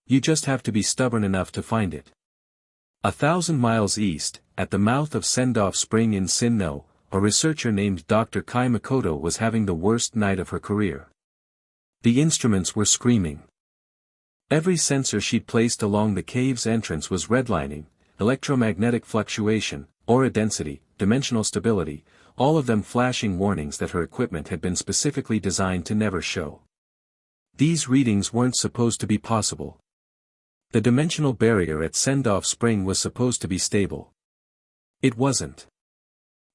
Speaker 1: You just have to be stubborn enough to find it. 1,000 miles east, at the mouth of Sendoff Spring in Sinnoh, a researcher named Dr. Kai Makoto was having the worst night of her career. The instruments were screaming. Every sensor she'd placed along the cave's entrance was redlining: electromagnetic fluctuation, aura density, dimensional stability, all of them flashing warnings that her equipment had been specifically designed to never show. These readings weren't supposed to be possible. The dimensional barrier at Sendoff Spring was supposed to be stable. It wasn't.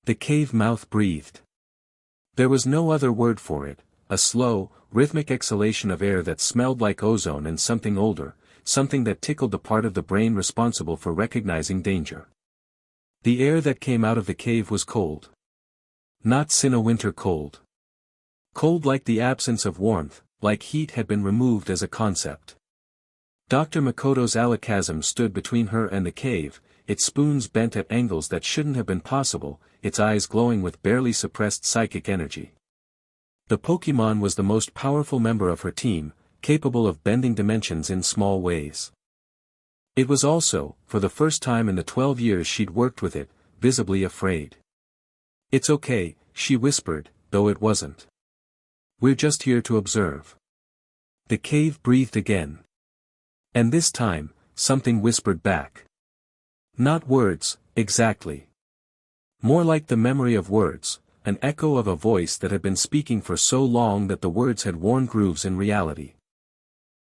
Speaker 1: The cave mouth breathed. There was no other word for it, a slow, rhythmic exhalation of air that smelled like ozone and something older, something that tickled the part of the brain responsible for recognizing danger. The air that came out of the cave was cold. Not Sinnoh winter cold. Cold like the absence of warmth, like heat had been removed as a concept. Dr. Makoto's alakazam stood between her and the cave, its spoons bent at angles that shouldn't have been possible, its eyes glowing with barely suppressed psychic energy. The Pokémon was the most powerful member of her team, capable of bending dimensions in small ways. It was also, for the first time in the 12 years she'd worked with it, visibly afraid. It's okay, she whispered, though it wasn't. We're just here to observe. The cave breathed again. And this time, something whispered back. Not words, exactly. More like the memory of words, an echo of a voice that had been speaking for so long that the words had worn grooves in reality.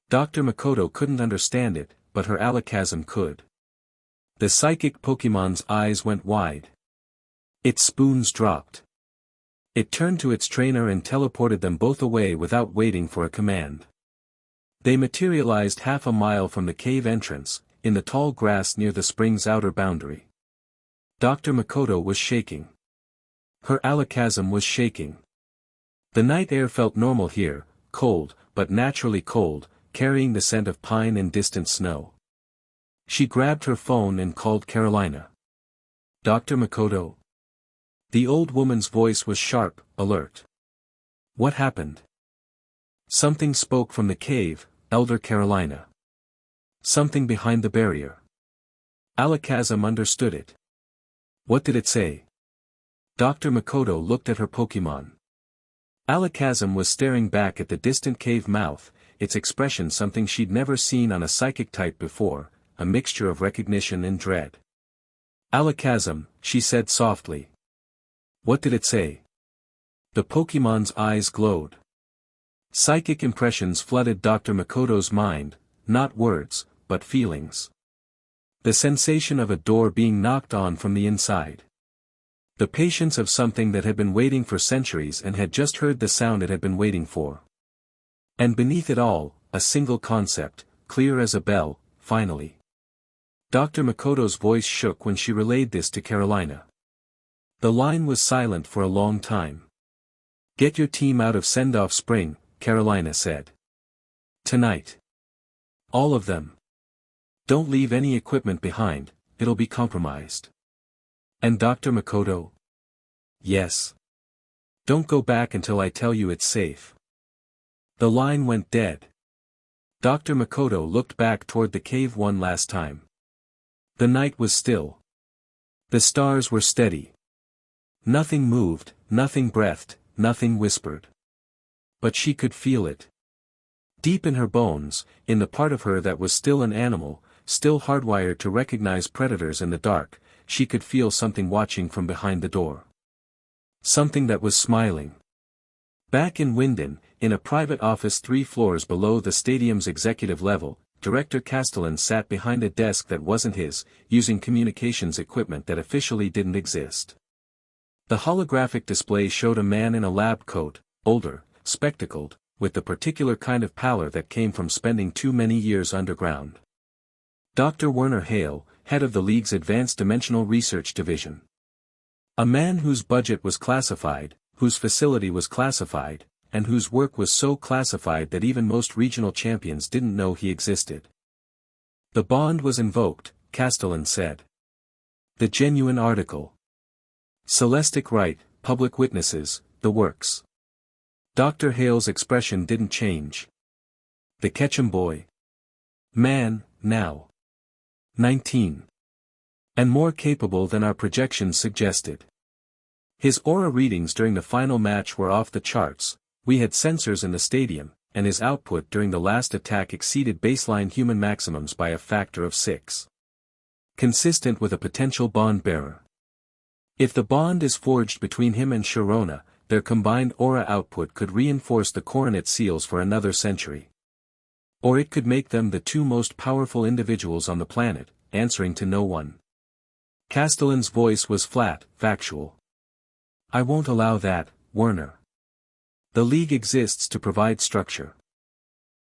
Speaker 1: Dr. Makoto couldn't understand it, but her alakazam could. The psychic Pokémon's eyes went wide. Its spoons dropped. It turned to its trainer and teleported them both away without waiting for a command. They materialized half a mile from the cave entrance, in the tall grass near the spring's outer boundary. Dr. Makoto was shaking. Her alakazam was shaking. The night air felt normal here, cold, but naturally cold, carrying the scent of pine and distant snow. She grabbed her phone and called Carolina. Dr. Makoto? The old woman's voice was sharp, alert. What happened? Something spoke from the cave, Elder Carolina. Something behind the barrier. Alakazam understood it. What did it say? Dr. Makoto looked at her Pokémon. Alakazam was staring back at the distant cave mouth, its expression something she'd never seen on a psychic type before, a mixture of recognition and dread. Alakazam, she said softly. What did it say? The Pokémon's eyes glowed. Psychic impressions flooded Dr. Makoto's mind, not words, but feelings. The sensation of a door being knocked on from the inside. The patience of something that had been waiting for centuries and had just heard the sound it had been waiting for. And beneath it all, a single concept, clear as a bell, finally. Dr. Makoto's voice shook when she relayed this to Carolina. The line was silent for a long time. Get your team out of Sendoff Spring, Carolina said. Tonight. All of them. Don't leave any equipment behind, it'll be compromised. And Dr. Makoto? Yes. Don't go back until I tell you it's safe. The line went dead. Dr. Makoto looked back toward the cave one last time. The night was still. The stars were steady. Nothing moved, nothing breathed, nothing whispered. But she could feel it. Deep in her bones, in the part of her that was still an animal, still hardwired to recognize predators in the dark, she could feel something watching from behind the door. Something that was smiling. Back in Winden, in a private office 3 floors below the stadium's executive level, Director Castellin sat behind a desk that wasn't his, using communications equipment that officially didn't exist. The holographic display showed a man in a lab coat, older, spectacled, with the particular kind of pallor that came from spending too many years underground. Dr. Werner Hale, head of the League's Advanced Dimensional Research Division. A man whose budget was classified, whose facility was classified, and whose work was so classified that even most regional champions didn't know he existed. The bond was invoked, Castellin said. The genuine article. Celestic right, public witnesses, the works. Dr. Hale's expression didn't change. The Ketchum boy. Man, now. 19. And more capable than our projections suggested. His aura readings during the final match were off the charts, we had sensors in the stadium, and his output during the last attack exceeded baseline human maximums by a factor of 6. Consistent with a potential bond bearer. If the bond is forged between him and Sharona, their combined aura output could reinforce the coordinate seals for another century. Or it could make them the two most powerful individuals on the planet, answering to no one. Castellin's voice was flat, factual. I won't allow that, Werner. The League exists to provide structure.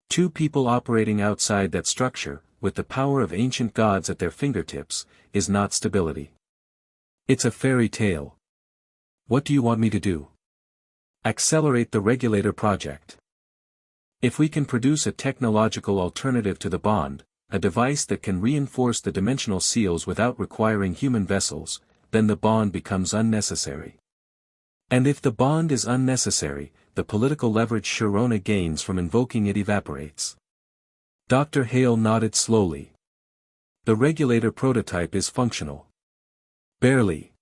Speaker 1: Two people operating outside that structure, with the power of ancient gods at their fingertips, is not stability. It's a fairy tale. What do you want me to do? Accelerate the regulator project. If we can produce a technological alternative to the bond, a device that can reinforce the dimensional seals without requiring human vessels, then the bond becomes unnecessary. And if the bond is unnecessary, the political leverage Sharona gains from invoking it evaporates. Dr. Hale nodded slowly. The regulator prototype is functional. Barely.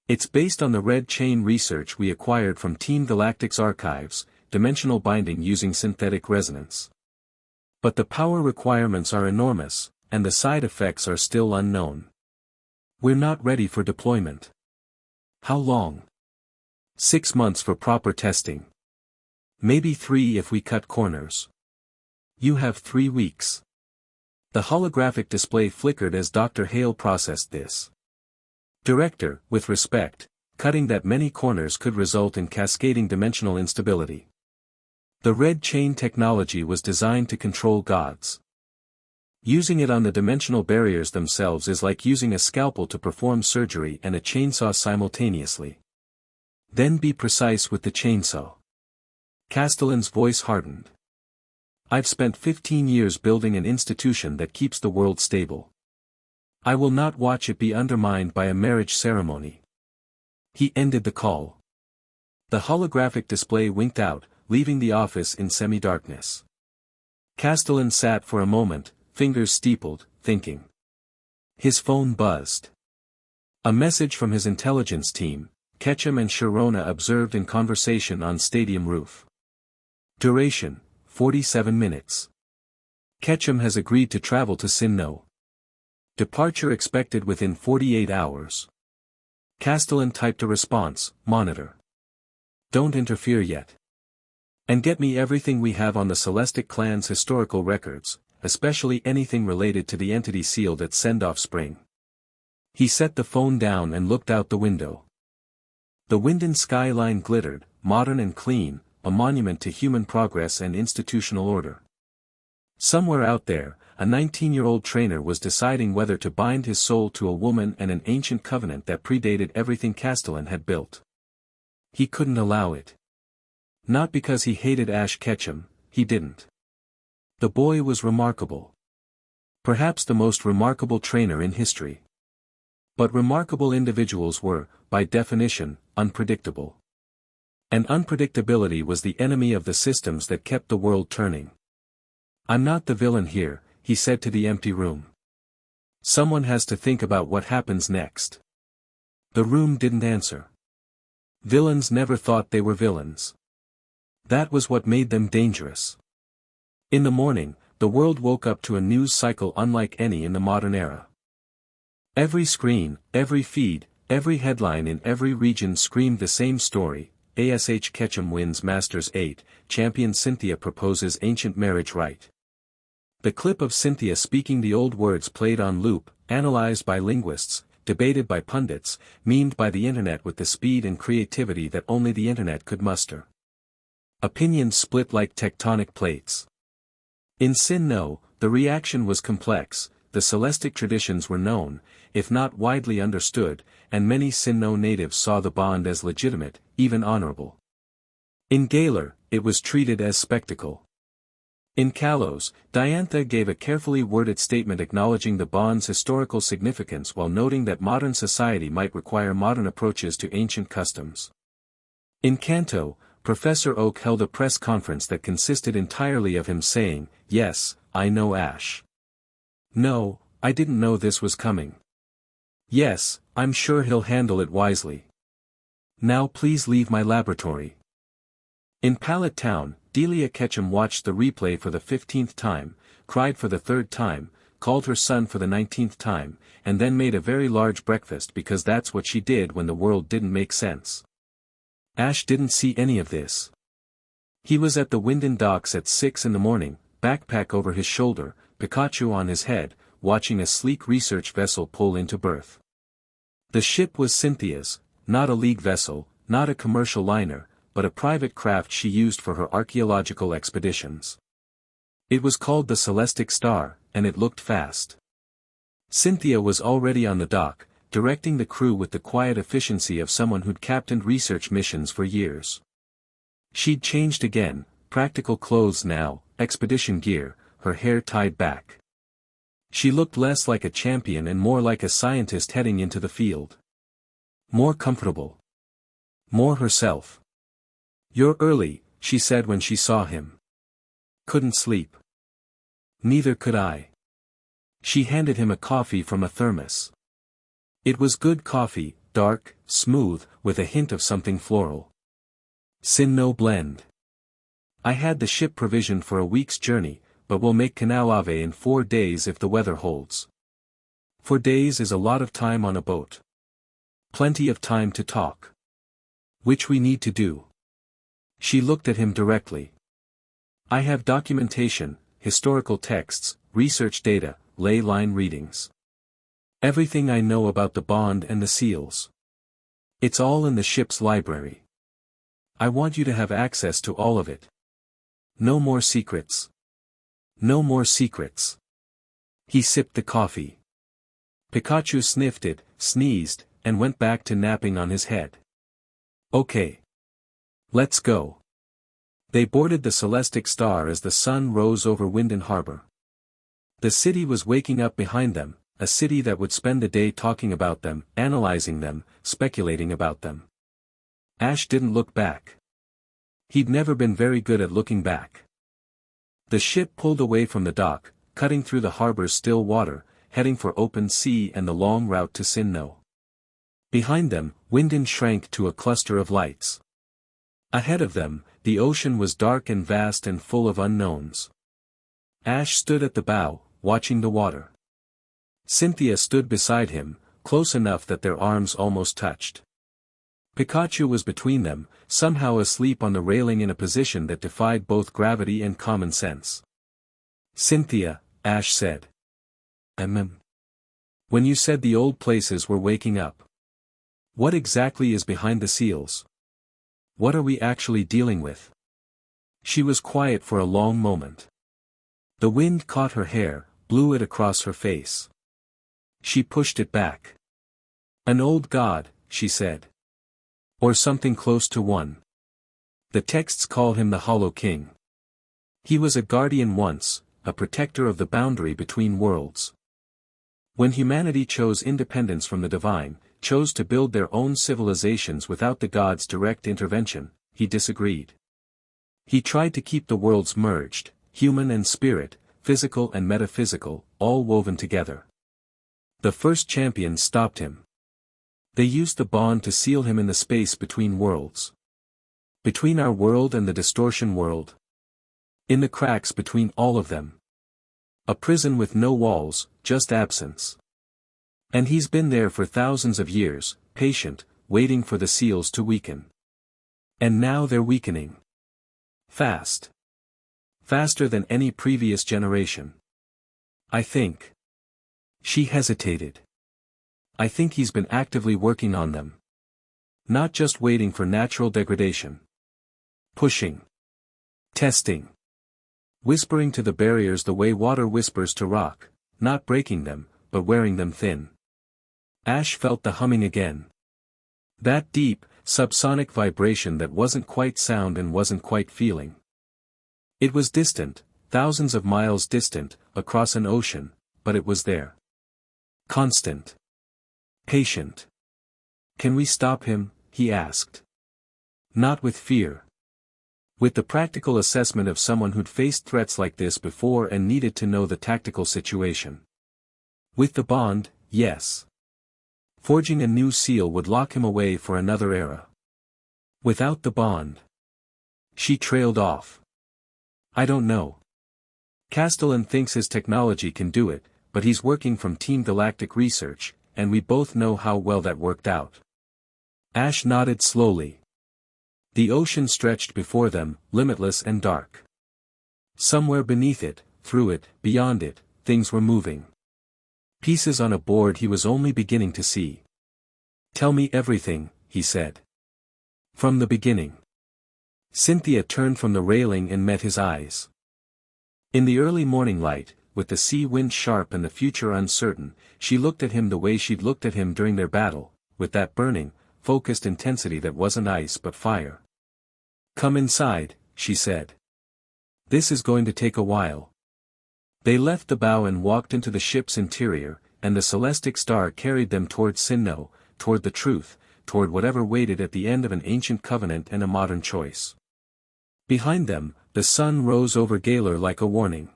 Speaker 1: It's based on the red chain research we acquired from Team Galactic's archives, dimensional binding using synthetic resonance. But the power requirements are enormous, and the side effects are still unknown. We're not ready for deployment. How long? 6 months for proper testing. Maybe 3 if we cut corners. You have 3 weeks. The holographic display flickered as Dr. Hale processed this. Director, with respect, cutting that many corners could result in cascading dimensional instability. The red chain technology was designed to control gods. Using it on the dimensional barriers themselves is like using a scalpel to perform surgery and a chainsaw simultaneously. Then be precise with the chainsaw. Castellin's voice hardened. I've spent 15 years building an institution that keeps the world stable. I will not watch it be undermined by a marriage ceremony. He ended the call. The holographic display winked out, leaving the office in semi-darkness. Castellin sat for a moment, fingers steepled, thinking. His phone buzzed. A message from his intelligence team, Ketchum and Sharona observed in conversation on stadium roof. Duration, 47 minutes. Ketchum has agreed to travel to Sinnoh. Departure expected within 48 hours. Castellin typed a response, monitor. Don't interfere yet. And get me everything we have on the Celestic clan's historical records, especially anything related to the entity sealed at Send-Off Spring. He set the phone down and looked out the window. The Winden skyline glittered, modern and clean, a monument to human progress and institutional order. Somewhere out there, a 19-year-old trainer was deciding whether to bind his soul to a woman and an ancient covenant that predated everything Castellin had built. He couldn't allow it. Not because he hated Ash Ketchum, he didn't. The boy was remarkable. Perhaps the most remarkable trainer in history. But remarkable individuals were, by definition, unpredictable. And unpredictability was the enemy of the systems that kept the world turning. I'm not the villain here, he said to the empty room. Someone has to think about what happens next. The room didn't answer. Villains never thought they were villains. That was what made them dangerous. In the morning, the world woke up to a news cycle unlike any in the modern era. Every screen, every feed, every headline in every region screamed the same story. Ash Ketchum wins Masters 8, champion Cynthia proposes ancient marriage rite. The clip of Cynthia speaking the old words played on loop, analyzed by linguists, debated by pundits, memed by the internet with the speed and creativity that only the internet could muster. Opinions split like tectonic plates. In Sinnoh, the reaction was complex. the Celestic traditions were known, if not widely understood, and many Sinnoh natives saw the bond as legitimate, even honorable. In Galar, it was treated as spectacle. In Kalos, Diantha gave a carefully worded statement acknowledging the bond's historical significance while noting that modern society might require modern approaches to ancient customs. In Kanto, Professor Oak held a press conference that consisted entirely of him saying, "Yes, I know Ash. No, I didn't know this was coming. Yes, I'm sure he'll handle it wisely. Now please leave my laboratory." In Pallet Town, Delia Ketchum watched the replay for the 15th time, cried for the 3rd time, called her son for the 19th time, and then made a very large breakfast because that's what she did when the world didn't make sense. Ash didn't see any of this. He was at the Winden docks at 6 in the morning, backpack over his shoulder, Pikachu on his head, watching a sleek research vessel pull into berth. The ship was Cynthia's, not a League vessel, not a commercial liner, but a private craft she used for her archaeological expeditions. It was called the Celestic Star, and it looked fast. Cynthia was already on the dock, directing the crew with the quiet efficiency of someone who'd captained research missions for years. She'd changed again, practical clothes now, expedition gear, her hair tied back. She looked less like a champion and more like a scientist heading into the field. More comfortable. More herself. "You're early," she said when she saw him. "Couldn't sleep." "Neither could I." She handed him a coffee from a thermos. It was good coffee, dark, smooth, with a hint of something floral. Sinnoh blend. "I had the ship provisioned for a week's journey, but we'll make Canal Ave in 4 days if the weather holds." 4 days is a lot of time on a boat. Plenty of time to talk. "Which we need to do." She looked at him directly. "I have documentation, historical texts, research data, ley line readings. Everything I know about the bond and the seals. It's all in the ship's library. I want you to have access to all of it. No more secrets. No more secrets." He sipped the coffee. Pikachu sniffed it, sneezed, and went back to napping on his head. "Okay. Let's go." They boarded the Celestic Star as the sun rose over Winden Harbor. The city was waking up behind them, a city that would spend the day talking about them, analyzing them, speculating about them. Ash didn't look back. He'd never been very good at looking back. The ship pulled away from the dock, cutting through the harbor's still water, heading for open sea and the long route to Sinnoh. Behind them, Winden shrank to a cluster of lights. Ahead of them, the ocean was dark and vast and full of unknowns. Ash stood at the bow, watching the water. Cynthia stood beside him, close enough that their arms almost touched. Pikachu was between them, somehow asleep on the railing in a position that defied both gravity and common sense. "Cynthia," Ash said. When you said the old places were waking up. What exactly is behind the seals? What are we actually dealing with?" She was quiet for a long moment. The wind caught her hair, blew it across her face. She pushed it back. "An old god," she said. "Or something close to one. The texts call him the Hollow King. He was a guardian once, a protector of the boundary between worlds. When humanity chose independence from the divine, chose to build their own civilizations without the gods' direct intervention, he disagreed. He tried to keep the worlds merged, human and spirit, physical and metaphysical, all woven together. The first champions stopped him. They used the bond to seal him in the space between worlds. Between our world and the distortion world. In the cracks between all of them. A prison with no walls, just absence. And he's been there for thousands of years, patient, waiting for the seals to weaken. And now they're weakening. Fast. Faster than any previous generation. I think." She hesitated. "I think he's been actively working on them. Not just waiting for natural degradation. Pushing. Testing. Whispering to the barriers the way water whispers to rock, not breaking them, but wearing them thin. Ash felt the humming again. That deep, subsonic vibration that wasn't quite sound and wasn't quite feeling. It was distant, thousands of miles distant, across an ocean, but it was there. Constant. Patient. "Can we stop him?" he asked. Not with fear. With the practical assessment of someone who'd faced threats like this before and needed to know the tactical situation. With the bond, yes. Forging a new seal would lock him away for another era. Without the bond. She trailed off. "I don't know. Castellin thinks his technology can do it, but he's working from Team Galactic Research, and we both know how well that worked out." Ash nodded slowly. The ocean stretched before them, limitless and dark. Somewhere beneath it, through it, beyond it, things were moving. Pieces on a board he was only beginning to see. "Tell me everything," he said. "From the beginning." Cynthia turned from the railing and met his eyes. In the early morning light, with the sea wind sharp and the future uncertain, she looked at him the way she'd looked at him during their battle, with that burning, focused intensity that wasn't ice but fire. "Come inside," she said. "This is going to take a while." They left the bow and walked into the ship's interior, and the celestic star carried them toward Sinnoh, toward the truth, toward whatever waited at the end of an ancient covenant and a modern choice. Behind them, the sun rose over Galar like a warning.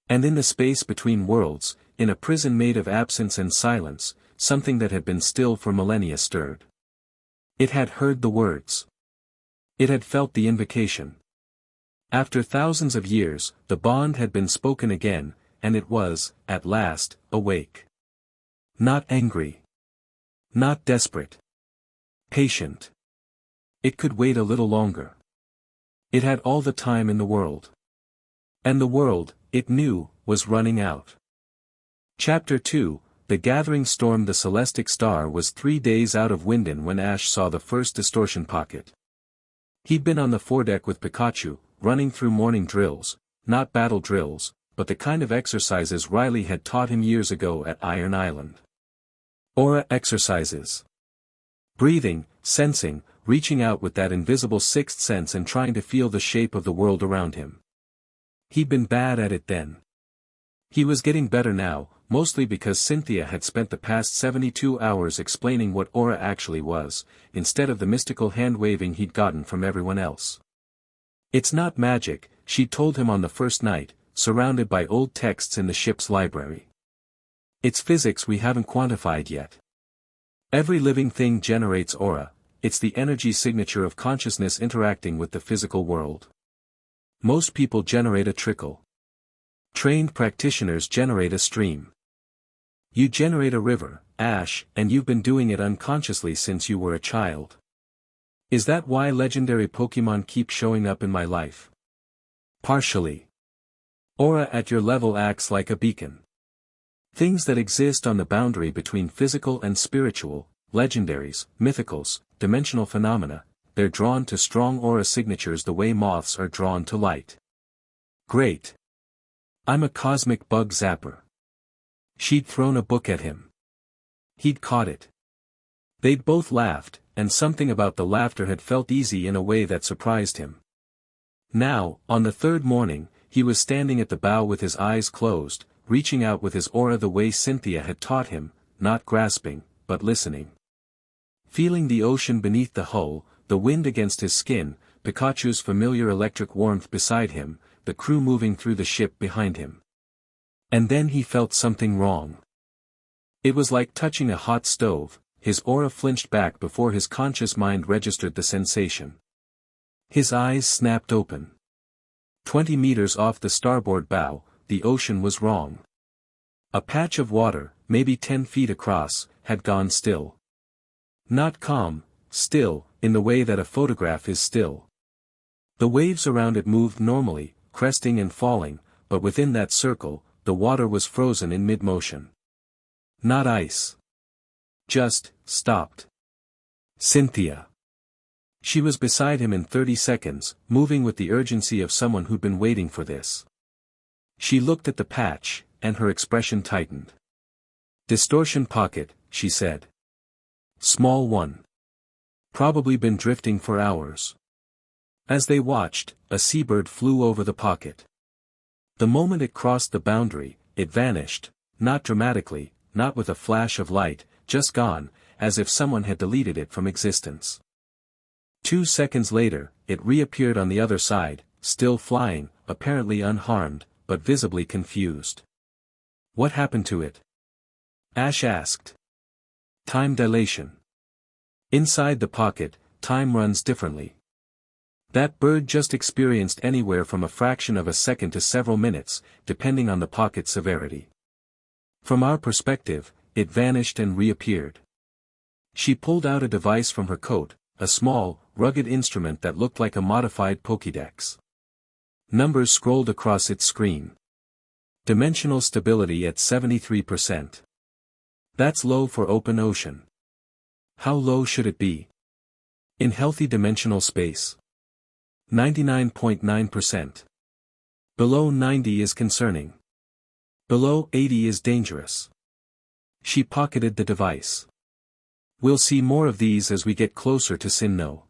Speaker 1: And in the space between worlds, in a prison made of absence and silence, something that had been still for millennia stirred. It had heard the words. It had felt the invocation. After thousands of years, the bond had been spoken again, and it was, at last, awake. Not angry. Not desperate. Patient. It could wait a little longer. It had all the time in the world. And the world, it knew, was running out. Chapter 2, The Gathering Storm. The celestic star was 3 days out of Winden when Ash saw the first distortion pocket. He'd been on the foredeck with Pikachu, running through morning drills, not battle drills, but the kind of exercises Riley had taught him years ago at Iron Island. Aura exercises. Breathing, sensing, reaching out with that invisible sixth sense and trying to feel the shape of the world around him. He'd been bad at it then. He was getting better now, mostly because Cynthia had spent the past 72 hours explaining what aura actually was, instead of the mystical hand-waving he'd gotten from everyone else. "It's not magic," she told him on the first night, surrounded by old texts in the ship's library. "It's physics we haven't quantified yet. Every living thing generates aura, it's the energy signature of consciousness interacting with the physical world. Most people generate a trickle. Trained practitioners generate a stream. You generate a river, Ash, and you've been doing it unconsciously since you were a child. Is that why legendary Pokemon keep showing up in my life? Partially. Aura at your level acts like a beacon. Things that exist on the boundary between physical and spiritual, legendaries, mythicals, dimensional phenomena, they're drawn to strong aura signatures the way moths are drawn to light. Great. I'm a cosmic bug zapper." She'd thrown a book at him. He'd caught it. They'd both laughed, and something about the laughter had felt easy in a way that surprised him. Now, on the third morning, he was standing at the bow with his eyes closed, reaching out with his aura the way Cynthia had taught him, not grasping, but listening. Feeling the ocean beneath the hull, the wind against his skin, Pikachu's familiar electric warmth beside him, the crew moving through the ship behind him. And then he felt something wrong. It was like touching a hot stove. His aura flinched back before his conscious mind registered the sensation. His eyes snapped open. 20 meters off the starboard bow, the ocean was wrong. A patch of water, maybe 10 feet across, had gone still. Not calm, still, in the way that a photograph is still. The waves around it moved normally, cresting and falling, but within that circle, the water was frozen in mid-motion. Not ice. Just, stopped. Cynthia. She was beside him in 30 seconds, moving with the urgency of someone who'd been waiting for this. She looked at the patch, and her expression tightened. "Distortion pocket," she said. "Small one. Probably been drifting for hours." As they watched, a seabird flew over the pocket. The moment it crossed the boundary, it vanished, not dramatically, not with a flash of light, just gone, as if someone had deleted it from existence. 2 seconds later, it reappeared on the other side, still flying, apparently unharmed, but visibly confused. "What happened to it?" Ash asked. "Time dilation. Inside the pocket, time runs differently. That bird just experienced anywhere from a fraction of a second to several minutes, depending on the pocket's severity. From our perspective, it vanished and reappeared." She pulled out a device from her coat, a small, rugged instrument that looked like a modified Pokédex. Numbers scrolled across its screen. Dimensional stability at 73%. That's low for open ocean. How low should it be? In healthy dimensional space. 99.9%. Below 90 is concerning. Below 80 is dangerous. She pocketed the device. "We'll see more of these as we get closer to Sinnoh.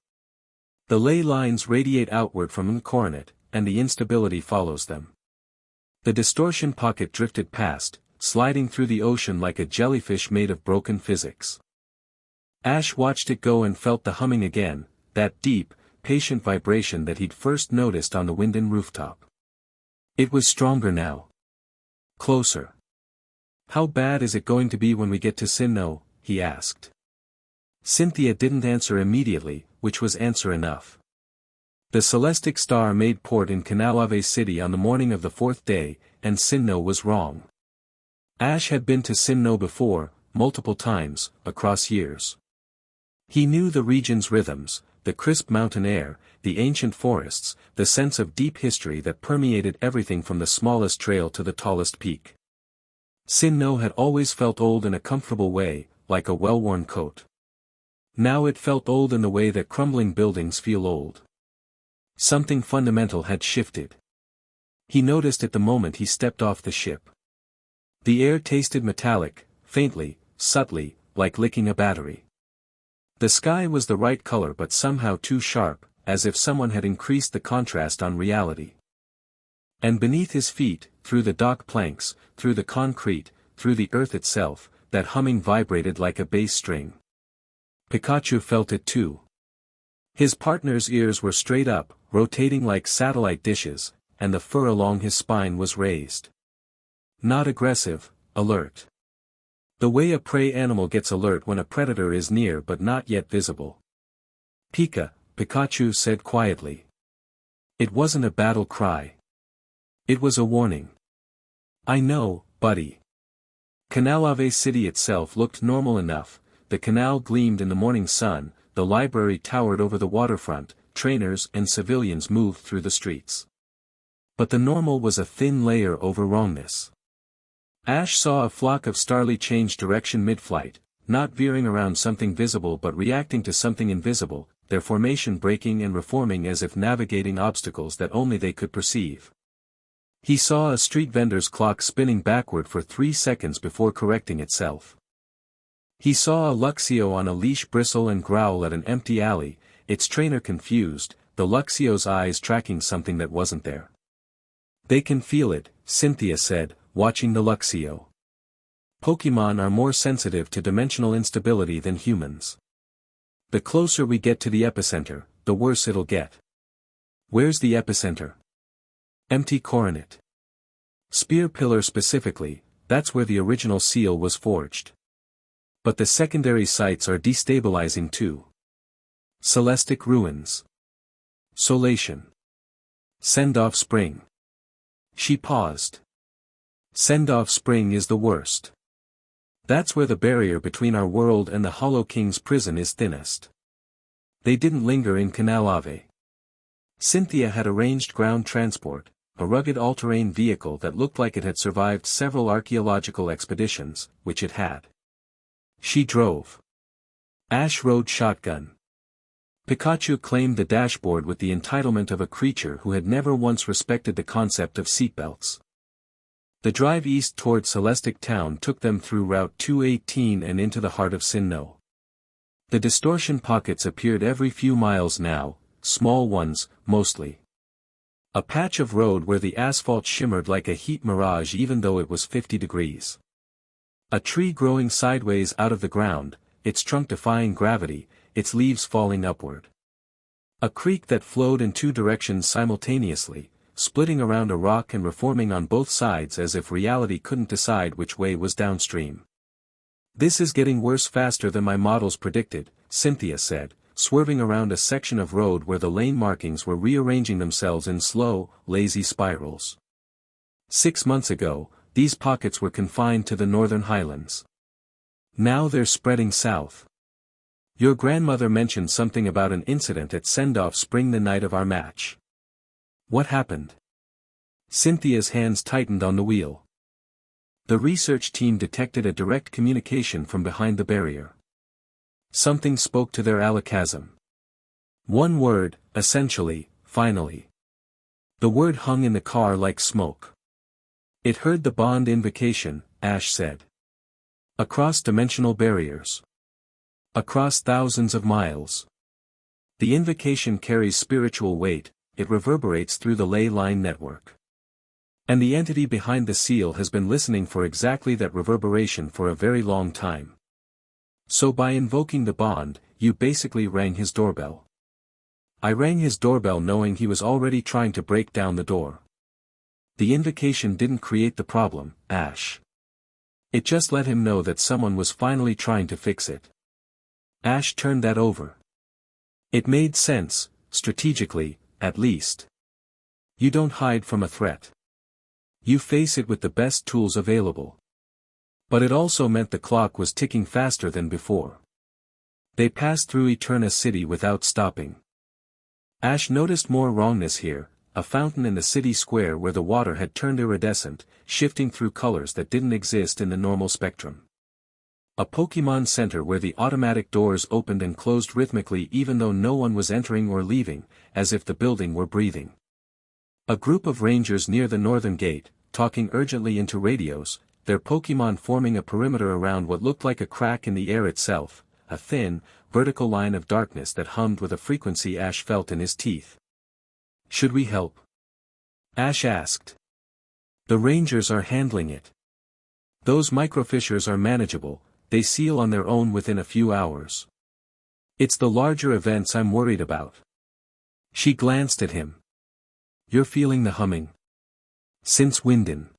Speaker 1: The ley lines radiate outward from the coronet, and the instability follows them." The distortion pocket drifted past, sliding through the ocean like a jellyfish made of broken physics. Ash watched it go and felt the humming again, that deep, patient vibration that he'd first noticed on the Winden rooftop. It was stronger now. Closer. "How bad is it going to be when we get to Sinnoh?" he asked. Cynthia didn't answer immediately, which was answer enough. The Celestic Star made port in Canalave City on the morning of the 4th day, and Sinnoh was wrong. Ash had been to Sinnoh before, multiple times, across years. He knew the region's rhythms, the crisp mountain air, the ancient forests, the sense of deep history that permeated everything from the smallest trail to the tallest peak. Sinnoh had always felt old in a comfortable way, like a well-worn coat. Now it felt old in the way that crumbling buildings feel old. Something fundamental had shifted. He noticed it the moment he stepped off the ship. The air tasted metallic, faintly, subtly, like licking a battery. The sky was the right color but somehow too sharp, as if someone had increased the contrast on reality. And beneath his feet, through the dock planks, through the concrete, through the earth itself, that humming vibrated like a bass string. Pikachu felt it too. His partner's ears were straight up, rotating like satellite dishes, and the fur along his spine was raised. Not aggressive, alert. The way a prey animal gets alert when a predator is near but not yet visible. Pikachu said quietly. It wasn't a battle cry. It was a warning. "I know, buddy." Canalave City itself looked normal enough, the canal gleamed in the morning sun, the library towered over the waterfront, trainers and civilians moved through the streets. But the normal was a thin layer over wrongness. Ash saw a flock of starly change direction mid-flight, not veering around something visible but reacting to something invisible, their formation breaking and reforming as if navigating obstacles that only they could perceive. He saw a street vendor's clock spinning backward for 3 seconds before correcting itself. He saw a Luxio on a leash bristle and growl at an empty alley, its trainer confused, the Luxio's eyes tracking something that wasn't there. "They can feel it," Cynthia said, watching the Luxio. "Pokemon are more sensitive to dimensional instability than humans. The closer we get to the epicenter, the worse it'll get." "Where's the epicenter?" "Empty coronet. Spear pillar specifically, that's where the original seal was forged. But the secondary sites are destabilizing too. Celestic ruins. Solation. Send-off spring." She paused. Send-off spring is the worst. That's where the barrier between our world and the Hollow King's prison is thinnest. They didn't linger in Canalave. Cynthia had arranged ground transport, a rugged all-terrain vehicle that looked like it had survived several archaeological expeditions, which it had. She drove. Ash rode shotgun. Pikachu claimed the dashboard with the entitlement of a creature who had never once respected the concept of seatbelts. The drive east toward Celestic Town took them through Route 218 and into the heart of Sinnoh. The distortion pockets appeared every few miles now, small ones, mostly. A patch of road where the asphalt shimmered like a heat mirage even though it was 50 degrees. A tree growing sideways out of the ground, its trunk defying gravity, its leaves falling upward. A creek that flowed in two directions simultaneously, splitting around a rock and reforming on both sides as if reality couldn't decide which way was downstream. "This is getting worse faster than my models predicted," Cynthia said, swerving around a section of road where the lane markings were rearranging themselves in slow, lazy spirals. 6 months ago, these pockets were confined to the northern highlands. Now they're spreading south. Your grandmother mentioned something about an incident at send-off spring the night of our match. What happened? Cynthia's hands tightened on the wheel. The research team detected a direct communication from behind the barrier. Something spoke to their alakazam. One word, essentially, finally. The word hung in the car like smoke. It heard the bond invocation, Ash said. Across dimensional barriers. Across thousands of miles. The invocation carries spiritual weight, it reverberates through the ley line network. And the entity behind the seal has been listening for exactly that reverberation for a very long time. So by invoking the bond, you basically rang his doorbell. I rang his doorbell knowing he was already trying to break down the door. The invocation didn't create the problem, Ash. It just let him know that someone was finally trying to fix it. Ash turned that over. It made sense, strategically, at least. You don't hide from a threat. You face it with the best tools available. But it also meant the clock was ticking faster than before. They passed through Eterna City without stopping. Ash noticed more wrongness here, a fountain in the city square where the water had turned iridescent, shifting through colors that didn't exist in the normal spectrum. A Pokémon Center where the automatic doors opened and closed rhythmically even though no one was entering or leaving, as if the building were breathing. A group of rangers near the northern gate, talking urgently into radios, their Pokémon forming a perimeter around what looked like a crack in the air itself, a thin, vertical line of darkness that hummed with a frequency Ash felt in his teeth. "Should we help?" Ash asked. "The rangers are handling it. Those microfissures are manageable, they seal on their own within a few hours. It's the larger events I'm worried about." She glanced at him. "You're feeling the humming? Since Winden.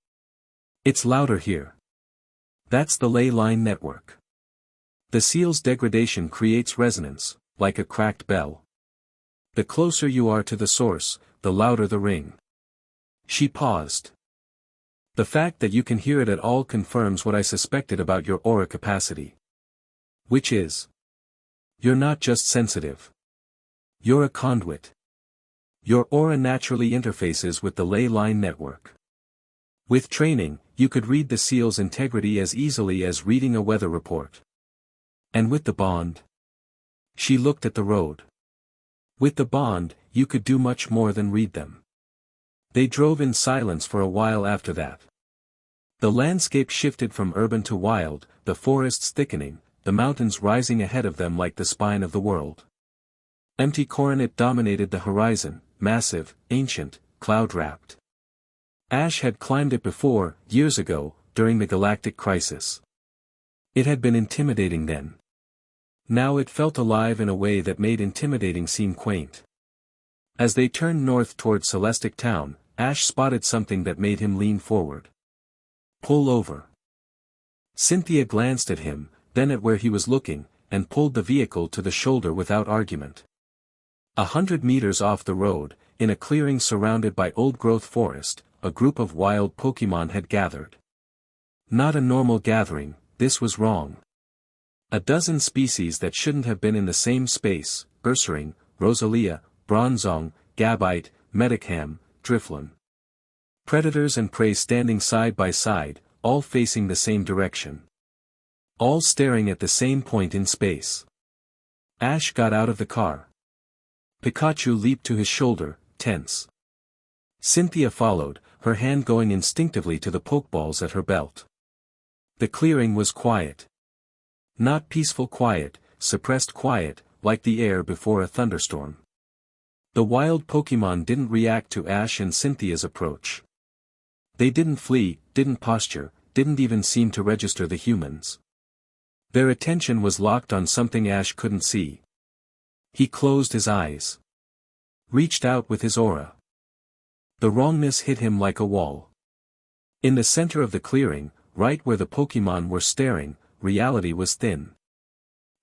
Speaker 1: It's louder here. That's the ley line network. The seal's degradation creates resonance, like a cracked bell. The closer you are to the source, the louder the ring." She paused. "The fact that you can hear it at all confirms what I suspected about your aura capacity. Which is? You're not just sensitive. You're a conduit. Your aura naturally interfaces with the ley line network. With training, you could read the seal's integrity as easily as reading a weather report. And with the bond?" She looked at the road. "With the bond, you could do much more than read them." They drove in silence for a while after that. The landscape shifted from urban to wild, the forests thickening, the mountains rising ahead of them like the spine of the world. Empty coronet dominated the horizon, massive, ancient, cloud-wrapped. Ash had climbed it before, years ago, during the galactic crisis. It had been intimidating then. Now it felt alive in a way that made intimidating seem quaint. As they turned north toward Celestic Town, Ash spotted something that made him lean forward. "Pull over." Cynthia glanced at him, then at where he was looking, and pulled the vehicle to the shoulder without argument. 100 meters off the road, in a clearing surrounded by old-growth forest, a group of wild Pokémon had gathered. Not a normal gathering, this was wrong. A dozen species that shouldn't have been in the same space: Ursaring, Rosalia, Bronzong, Gabite, Metacam, Driflon. Predators and prey standing side by side, all facing the same direction. All staring at the same point in space. Ash got out of the car. Pikachu leaped to his shoulder, tense. Cynthia followed, her hand going instinctively to the pokeballs at her belt. The clearing was quiet. Not peaceful quiet, suppressed quiet, like the air before a thunderstorm. The wild Pokémon didn't react to Ash and Cynthia's approach. They didn't flee, didn't posture, didn't even seem to register the humans. Their attention was locked on something Ash couldn't see. He closed his eyes. Reached out with his aura. The wrongness hit him like a wall. In the center of the clearing, right where the Pokémon were staring, reality was thin.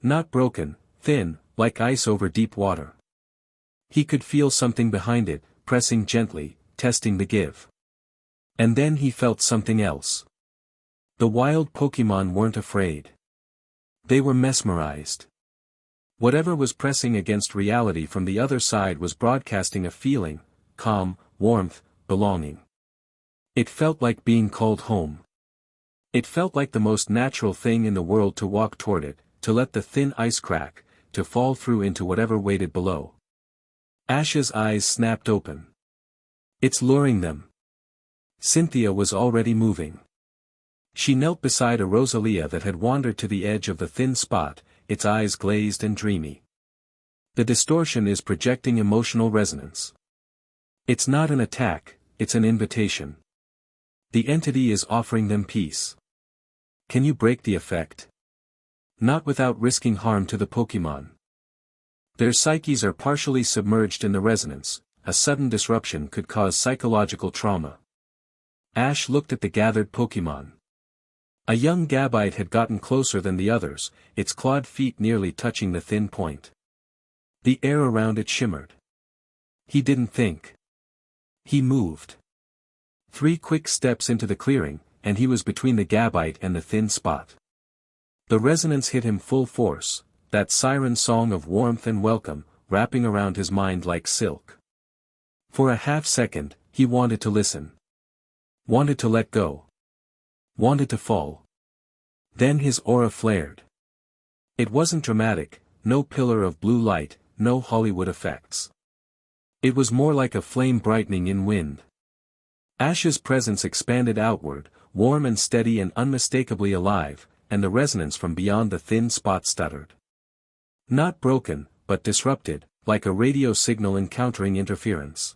Speaker 1: Not broken, thin, like ice over deep water. He could feel something behind it, pressing gently, testing the give. And then he felt something else. The wild Pokémon weren't afraid. They were mesmerized. Whatever was pressing against reality from the other side was broadcasting a feeling, calm, warmth, belonging. It felt like being called home. It felt like the most natural thing in the world to walk toward it, to let the thin ice crack, to fall through into whatever waited below. Ash's eyes snapped open. It's luring them. Cynthia was already moving. She knelt beside a Rosalia that had wandered to the edge of the thin spot, its eyes glazed and dreamy. The distortion is projecting emotional resonance. It's not an attack, it's an invitation. The entity is offering them peace. Can you break the effect? Not without risking harm to the Pokémon. Their psyches are partially submerged in the resonance, a sudden disruption could cause psychological trauma. Ash looked at the gathered Pokémon. A young Gabite had gotten closer than the others, its clawed feet nearly touching the thin point. The air around it shimmered. He didn't think. He moved. 3 quick steps into the clearing, and he was between the Gabite and the thin spot. The resonance hit him full force, that siren song of warmth and welcome, wrapping around his mind like silk. For a half second, he wanted to listen. Wanted to let go. Wanted to fall. Then his aura flared. It wasn't dramatic, no pillar of blue light, no Hollywood effects. It was more like a flame brightening in wind. Ash's presence expanded outward, warm and steady and unmistakably alive, and the resonance from beyond the thin spot stuttered. Not broken, but disrupted, like a radio signal encountering interference.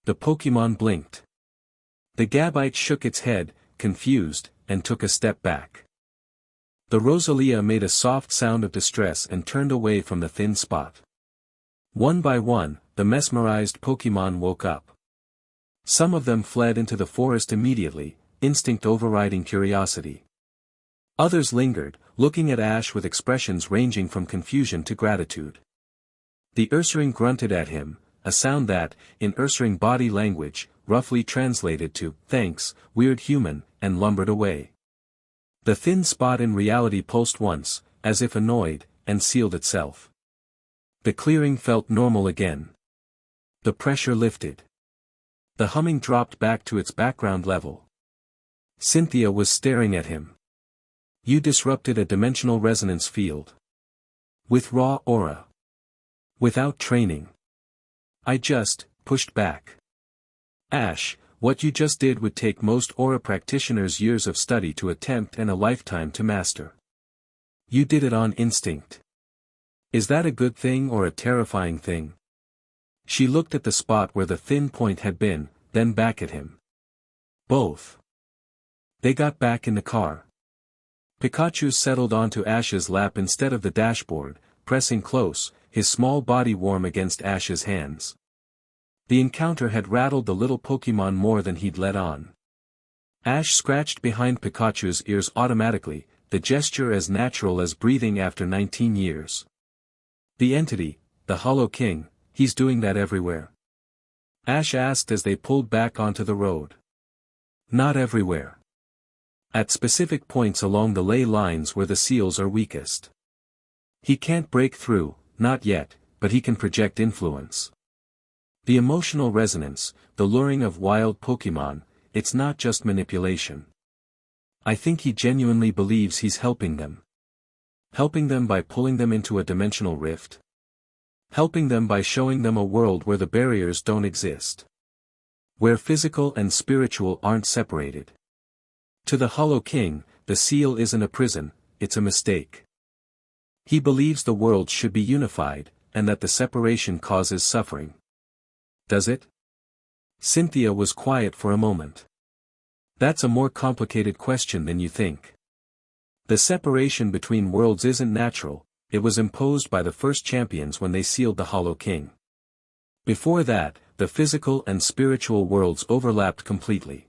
Speaker 1: The Pokémon blinked. The Gabite shook its head, confused, and took a step back. The Rosalia made a soft sound of distress and turned away from the thin spot. One by one, the mesmerized Pokémon woke up. Some of them fled into the forest immediately, instinct overriding curiosity. Others lingered, looking at Ash with expressions ranging from confusion to gratitude. The Ursaring grunted at him, a sound that, in Ursaring body language, roughly translated to, "Thanks, weird human," and lumbered away. The thin spot in reality pulsed once, as if annoyed, and sealed itself. The clearing felt normal again. The pressure lifted. The humming dropped back to its background level. Cynthia was staring at him. You disrupted a dimensional resonance field. With raw aura. Without training. I just pushed back. Ash, what you just did would take most aura practitioners years of study to attempt and a lifetime to master. You did it on instinct. Is that a good thing or a terrifying thing? She looked at the spot where the thin point had been, then back at him. Both. They got back in the car. Pikachu settled onto Ash's lap instead of the dashboard, pressing close, his small body warm against Ash's hands. The encounter had rattled the little Pokémon more than he'd let on. Ash scratched behind Pikachu's ears automatically, the gesture as natural as breathing after 19 years. The entity, the Hollow King, he's doing that everywhere? Ash asked as they pulled back onto the road. Not everywhere. At specific points along the ley lines where the seals are weakest. He can't break through, not yet, but he can project influence. The emotional resonance, the luring of wild Pokémon, it's not just manipulation. I think he genuinely believes he's helping them. Helping them by pulling them into a dimensional rift. Helping them by showing them a world where the barriers don't exist. Where physical and spiritual aren't separated. To the Hollow King, the seal isn't a prison, it's a mistake. He believes the world should be unified, and that the separation causes suffering. Does it? Cynthia was quiet for a moment. That's a more complicated question than you think. The separation between worlds isn't natural, it was imposed by the first champions when they sealed the Hollow King. Before that, the physical and spiritual worlds overlapped completely.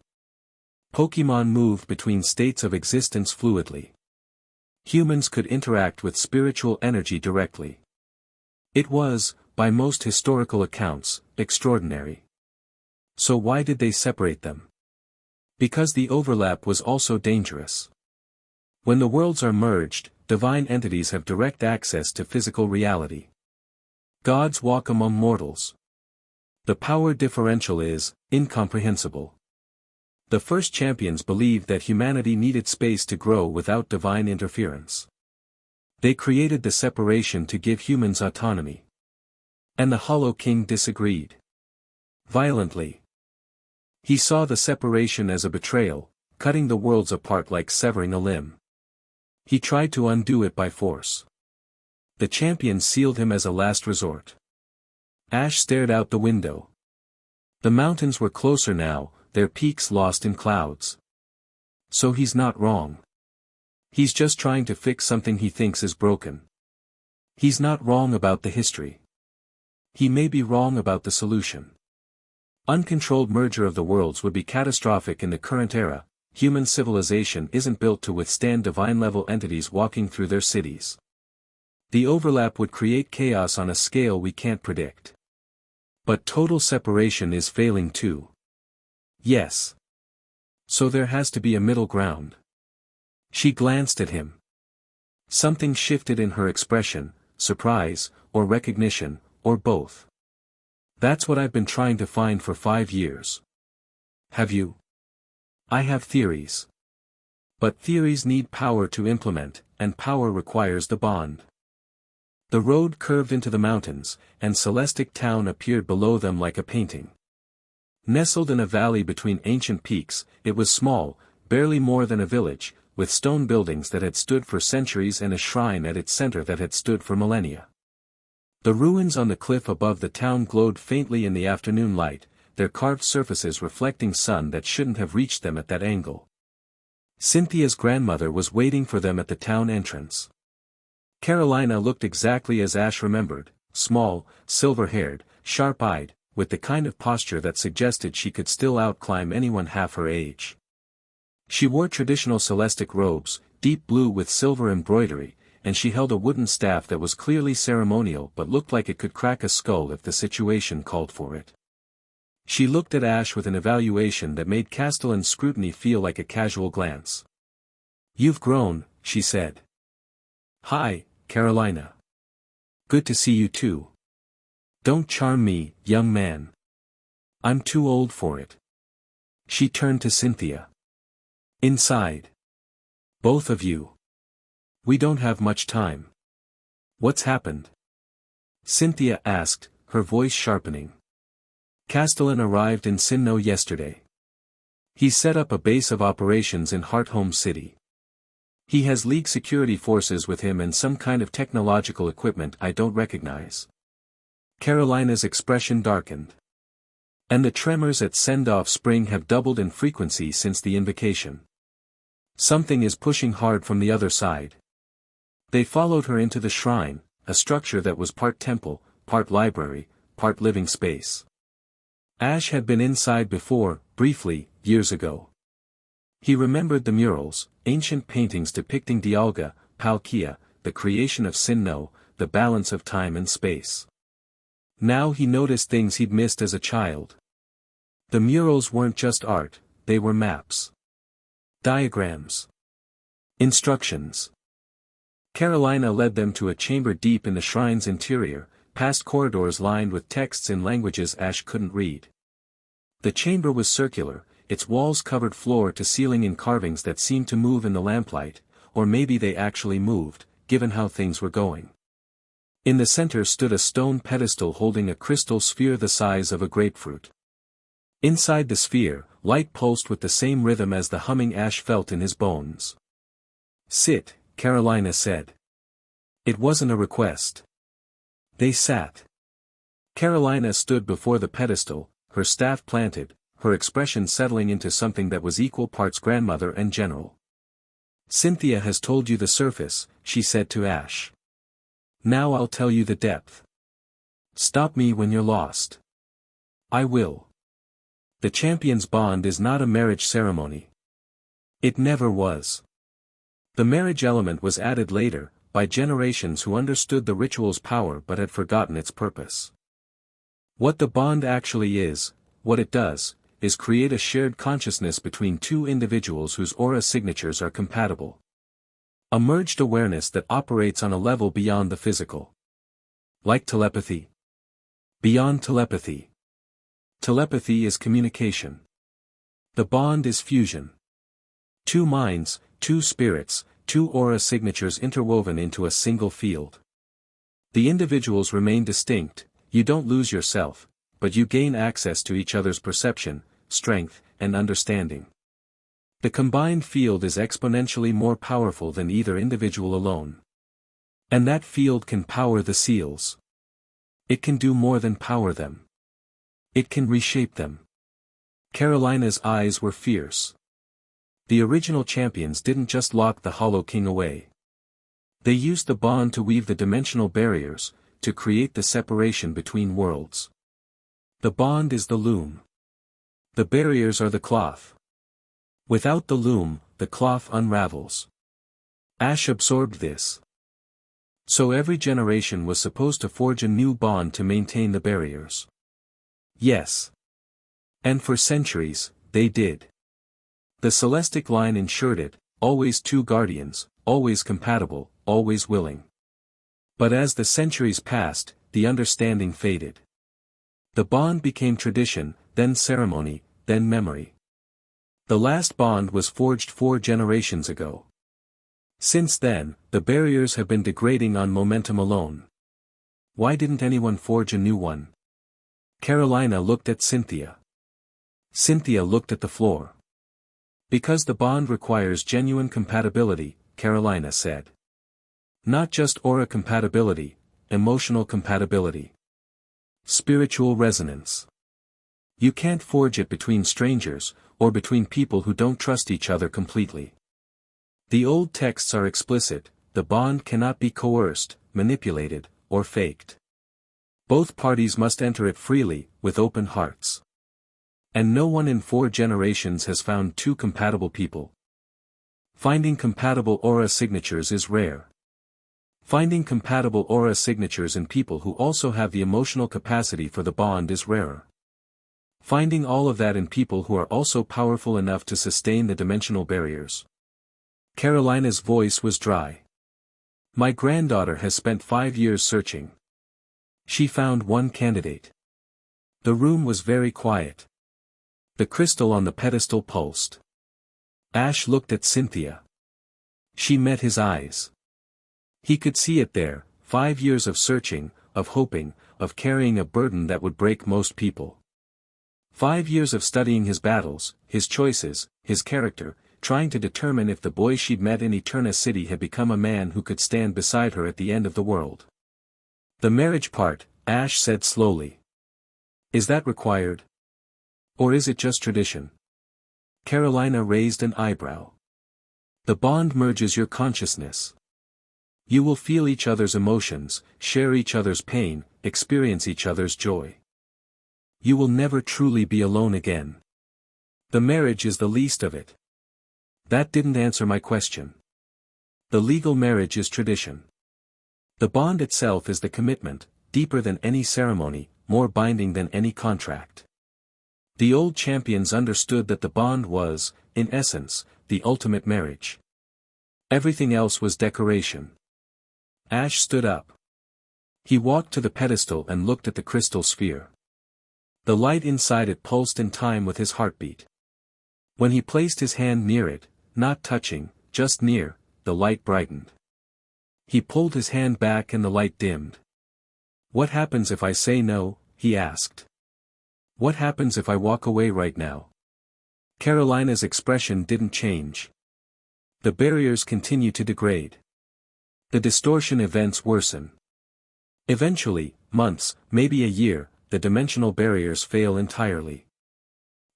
Speaker 1: Pokémon moved between states of existence fluidly. Humans could interact with spiritual energy directly. It was, by most historical accounts, extraordinary. So why did they separate them? Because the overlap was also dangerous. When the worlds are merged, divine entities have direct access to physical reality. Gods walk among mortals. The power differential is incomprehensible. The first champions believed that humanity needed space to grow without divine interference. They created the separation to give humans autonomy. And the Hollow King disagreed. Violently. He saw the separation as a betrayal, cutting the worlds apart like severing a limb. He tried to undo it by force. The champions sealed him as a last resort. Ash stared out the window. The mountains were closer now, their peaks lost in clouds. So he's not wrong. He's just trying to fix something he thinks is broken. He's not wrong about the history. He may be wrong about the solution. Uncontrolled merger of the worlds would be catastrophic in the current era. Human civilization isn't built to withstand divine-level entities walking through their cities. The overlap would create chaos on a scale we can't predict. But total separation is failing too. Yes. So there has to be a middle ground. She glanced at him. Something shifted in her expression, surprise, or recognition, or both. That's what I've been trying to find for 5 years. Have you? I have theories. But theories need power to implement, and power requires the bond. The road curved into the mountains, and Celestic Town appeared below them like a painting. Nestled in a valley between ancient peaks, it was small, barely more than a village, with stone buildings that had stood for centuries and a shrine at its center that had stood for millennia. The ruins on the cliff above the town glowed faintly in the afternoon light, their carved surfaces reflecting sun that shouldn't have reached them at that angle. Cynthia's grandmother was waiting for them at the town entrance. Carolina looked exactly as Ash remembered, small, silver-haired, sharp-eyed, with the kind of posture that suggested she could still outclimb anyone half her age. She wore traditional Celestic robes, deep blue with silver embroidery, and she held a wooden staff that was clearly ceremonial but looked like it could crack a skull if the situation called for it. She looked at Ash with an evaluation that made Castellin's scrutiny feel like a casual glance. "You've grown," she said. "Hi, Carolina. Good to see you too. Don't charm me, young man. I'm too old for it." She turned to Cynthia. "Inside. Both of you. We don't have much time." "What's happened?" Cynthia asked, her voice sharpening. "Castellin arrived in Sinnoh yesterday. He set up a base of operations in Hearthome City. He has League security forces with him and some kind of technological equipment I don't recognize." Carolina's expression darkened. "And the tremors at Send-Off Spring have doubled in frequency since the invocation. Something is pushing hard from the other side." They followed her into the shrine, a structure that was part temple, part library, part living space. Ash had been inside before, briefly, years ago. He remembered the murals, ancient paintings depicting Dialga, Palkia, the creation of Sinnoh, the balance of time and space. Now he noticed things he'd missed as a child. The murals weren't just art, they were maps. Diagrams. Instructions. Carolina led them to a chamber deep in the shrine's interior, past corridors lined with texts in languages Ash couldn't read. The chamber was circular, its walls covered floor to ceiling in carvings that seemed to move in the lamplight, or maybe they actually moved, given how things were going. In the center stood a stone pedestal holding a crystal sphere the size of a grapefruit. Inside the sphere, light pulsed with the same rhythm as the humming Ash felt in his bones. "Sit," Carolina said. It wasn't a request. They sat. Carolina stood before the pedestal, her staff planted, her expression settling into something that was equal parts grandmother and general. "Cynthia has told you the surface," she said to Ash. "Now I'll tell you the depth. Stop me when you're lost." "I will." The champion's bond is not a marriage ceremony. It never was. The marriage element was added later, by generations who understood the ritual's power but had forgotten its purpose. What the bond actually is, what it does, is create a shared consciousness between two individuals whose aura signatures are compatible. A merged awareness that operates on a level beyond the physical. Like telepathy. Beyond telepathy. Telepathy is communication. The bond is fusion. Two minds, two spirits, two aura signatures interwoven into a single field. The individuals remain distinct, you don't lose yourself, but you gain access to each other's perception, strength, and understanding. The combined field is exponentially more powerful than either individual alone. And that field can power the seals. It can do more than power them. It can reshape them. Carolina's eyes were fierce. The original champions didn't just lock the Hollow King away. They used the bond to weave the dimensional barriers, to create the separation between worlds. The bond is the loom. The barriers are the cloth. Without the loom, the cloth unravels. Ash absorbed this. So every generation was supposed to forge a new bond to maintain the barriers. Yes. And for centuries, they did. The Celestic line ensured it, always two guardians, always compatible, always willing. But as the centuries passed, the understanding faded. The bond became tradition, then ceremony, then memory. The last bond was forged 4 generations ago. Since then, the barriers have been degrading on momentum alone. Why didn't anyone forge a new one? Carolina looked at Cynthia. Cynthia looked at the floor. Because the bond requires genuine compatibility, Carolina said. Not just aura compatibility, emotional compatibility. Spiritual resonance. You can't forge it between strangers, or between people who don't trust each other completely. The old texts are explicit, the bond cannot be coerced, manipulated, or faked. Both parties must enter it freely, with open hearts. And no one in 4 generations has found 2 compatible people. Finding compatible aura signatures is rare. Finding compatible aura signatures in people who also have the emotional capacity for the bond is rarer. Finding all of that in people who are also powerful enough to sustain the dimensional barriers. Carolina's voice was dry. My granddaughter has spent 5 years searching. She found one candidate. The room was very quiet. The crystal on the pedestal pulsed. Ash looked at Cynthia. She met his eyes. He could see it there, 5 years of searching, of hoping, of carrying a burden that would break most people. 5 years of studying his battles, his choices, his character, trying to determine if the boy she'd met in Eterna City had become a man who could stand beside her at the end of the world. The marriage part, Ash said slowly. Is that required? Or is it just tradition? Carolina raised an eyebrow. The bond merges your consciousness. You will feel each other's emotions, share each other's pain, experience each other's joy. You will never truly be alone again. The marriage is the least of it. That didn't answer my question. The legal marriage is tradition. The bond itself is the commitment, deeper than any ceremony, more binding than any contract. The old champions understood that the bond was, in essence, the ultimate marriage. Everything else was decoration. Ash stood up. He walked to the pedestal and looked at the crystal sphere. The light inside it pulsed in time with his heartbeat. When he placed his hand near it, not touching, just near, the light brightened. He pulled his hand back and the light dimmed. What happens if I say no? He asked. What happens if I walk away right now? Carolina's expression didn't change. The barriers continue to degrade. The distortion events worsen. Eventually, months, maybe a year, the dimensional barriers fail entirely.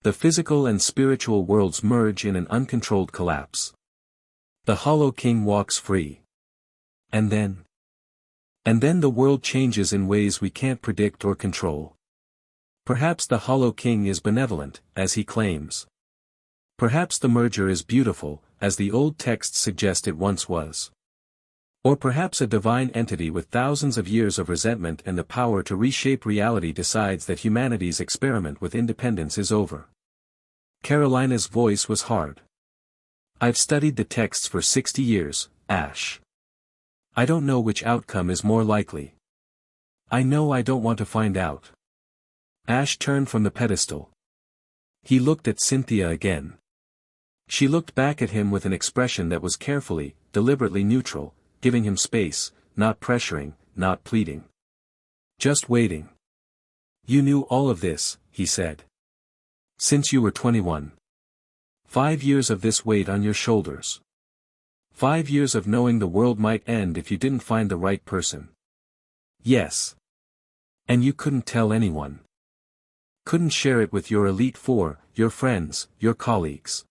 Speaker 1: The physical and spiritual worlds merge in an uncontrolled collapse. The Hollow King walks free. And then the world changes in ways we can't predict or control. Perhaps the Hollow King is benevolent, as he claims. Perhaps the merger is beautiful, as the old texts suggest it once was. Or perhaps a divine entity with thousands of years of resentment and the power to reshape reality decides that humanity's experiment with independence is over. Carolina's voice was hard. I've studied the texts for 60 years, Ash. I don't know which outcome is more likely. I know I don't want to find out. Ash turned from the pedestal. He looked at Cynthia again. She looked back at him with an expression that was carefully, deliberately neutral, giving him space, not pressuring, not pleading. Just waiting. You knew all of this, he said. Since you were 21. 5 years of this weight on your shoulders. 5 years of knowing the world might end if you didn't find the right person. Yes. And you couldn't tell anyone. Couldn't share it with your Elite Four, your friends, your colleagues.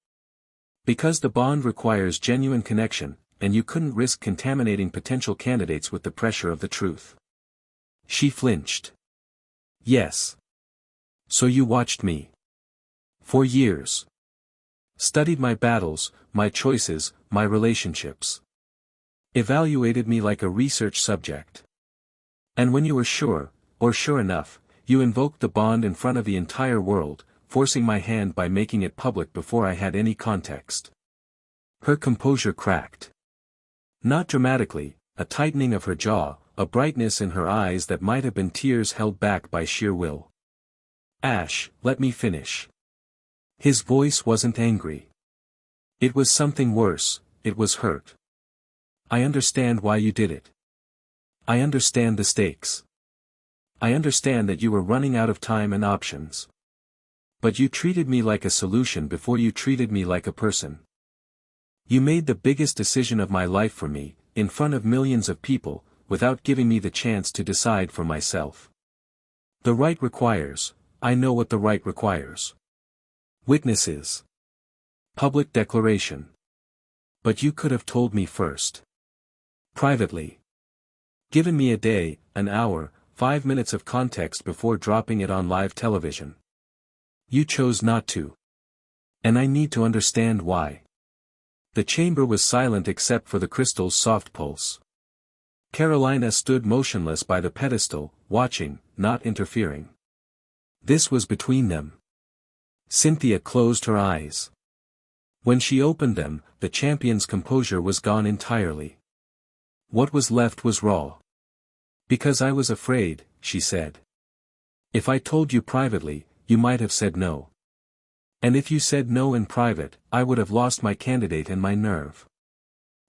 Speaker 1: Because the bond requires genuine connection, and you couldn't risk contaminating potential candidates with the pressure of the truth. She flinched. Yes. So you watched me. For years. Studied my battles, my choices, my relationships. Evaluated me like a research subject. And when you were sure, or sure enough, you invoked the bond in front of the entire world, forcing my hand by making it public before I had any context. Her composure cracked. Not dramatically, a tightening of her jaw, a brightness in her eyes that might have been tears held back by sheer will. Ash, let me finish. His voice wasn't angry. It was something worse, it was hurt. I understand why you did it. I understand the stakes. I understand that you were running out of time and options. But you treated me like a solution before you treated me like a person. You made the biggest decision of my life for me, in front of millions of people, without giving me the chance to decide for myself. The right requires, I know what the right requires. Witnesses. Public declaration. But you could have told me first. Privately. Given me a day, an hour, 5 minutes of context before dropping it on live television. You chose not to. And I need to understand why. The chamber was silent except for the crystal's soft pulse. Carolina stood motionless by the pedestal, watching, not interfering. This was between them. Cynthia closed her eyes. When she opened them, the champion's composure was gone entirely. What was left was raw. Because I was afraid, she said. If I told you privately, you might have said no. And if you said no in private, I would have lost my candidate and my nerve.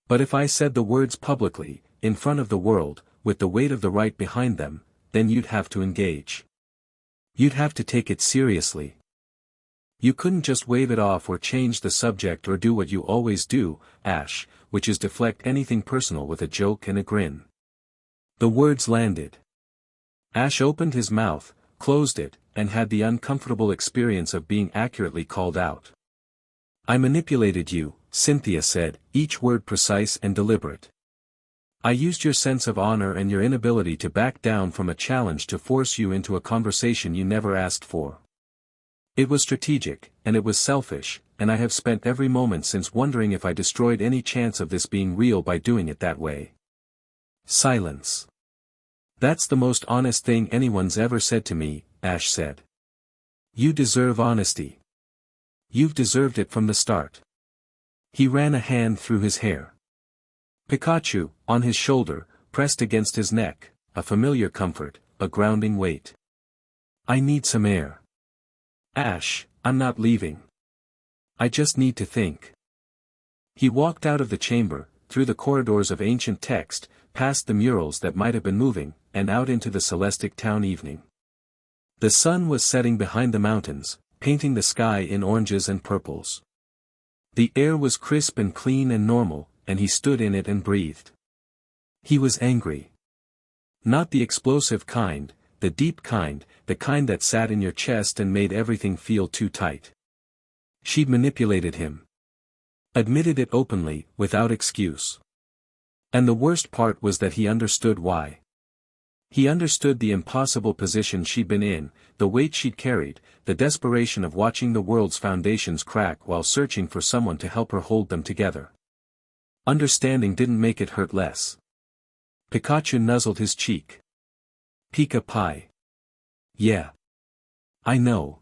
Speaker 1: But if I said the words publicly, in front of the world, with the weight of the right behind them, then you'd have to engage. You'd have to take it seriously. You couldn't just wave it off or change the subject or do what you always do, Ash, which is deflect anything personal with a joke and a grin. The words landed. Ash opened his mouth, closed it, and had the uncomfortable experience of being accurately called out. I manipulated you, Cynthia said, each word precise and deliberate. I used your sense of honor and your inability to back down from a challenge to force you into a conversation you never asked for. It was strategic, and it was selfish, and I have spent every moment since wondering if I destroyed any chance of this being real by doing it that way. Silence. That's the most honest thing anyone's ever said to me, Ash said. You deserve honesty. You've deserved it from the start. He ran a hand through his hair. Pikachu, on his shoulder, pressed against his neck, a familiar comfort, a grounding weight. I need some air. Ash, I'm not leaving. I just need to think. He walked out of the chamber, through the corridors of ancient text, past the murals that might have been moving, and out into the celestic town evening. The sun was setting behind the mountains, painting the sky in oranges and purples. The air was crisp and clean and normal, and he stood in it and breathed. He was angry. Not the explosive kind, the deep kind, the kind that sat in your chest and made everything feel too tight. She'd manipulated him. Admitted it openly, without excuse. And the worst part was that he understood why. He understood the impossible position she'd been in, the weight she'd carried, the desperation of watching the world's foundations crack while searching for someone to help her hold them together. Understanding didn't make it hurt less. Pikachu nuzzled his cheek. Pika Pie. Yeah. I know.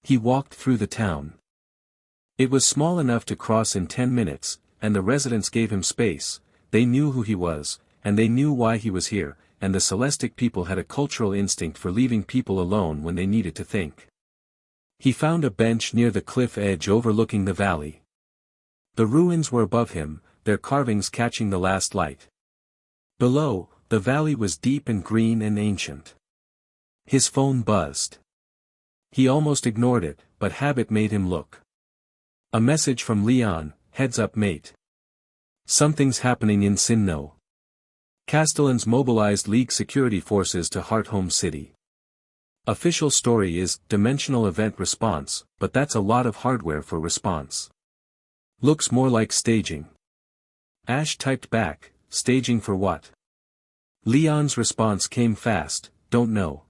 Speaker 1: He walked through the town. It was small enough to cross in 10 minutes, and the residents gave him space. They knew who he was, and they knew why he was here, and the Celestic people had a cultural instinct for leaving people alone when they needed to think. He found a bench near the cliff edge overlooking the valley. The ruins were above him, their carvings catching the last light. Below, the valley was deep and green and ancient. His phone buzzed. He almost ignored it, but habit made him look. A message from Leon, "Heads up mate. Something's happening in Sinnoh. Castellin's mobilized League security forces to Hearthome City. Official story is dimensional event response, but that's a lot of hardware for response. Looks more like staging." Ash typed back, "Staging for what?" Leon's response came fast, "Don't know.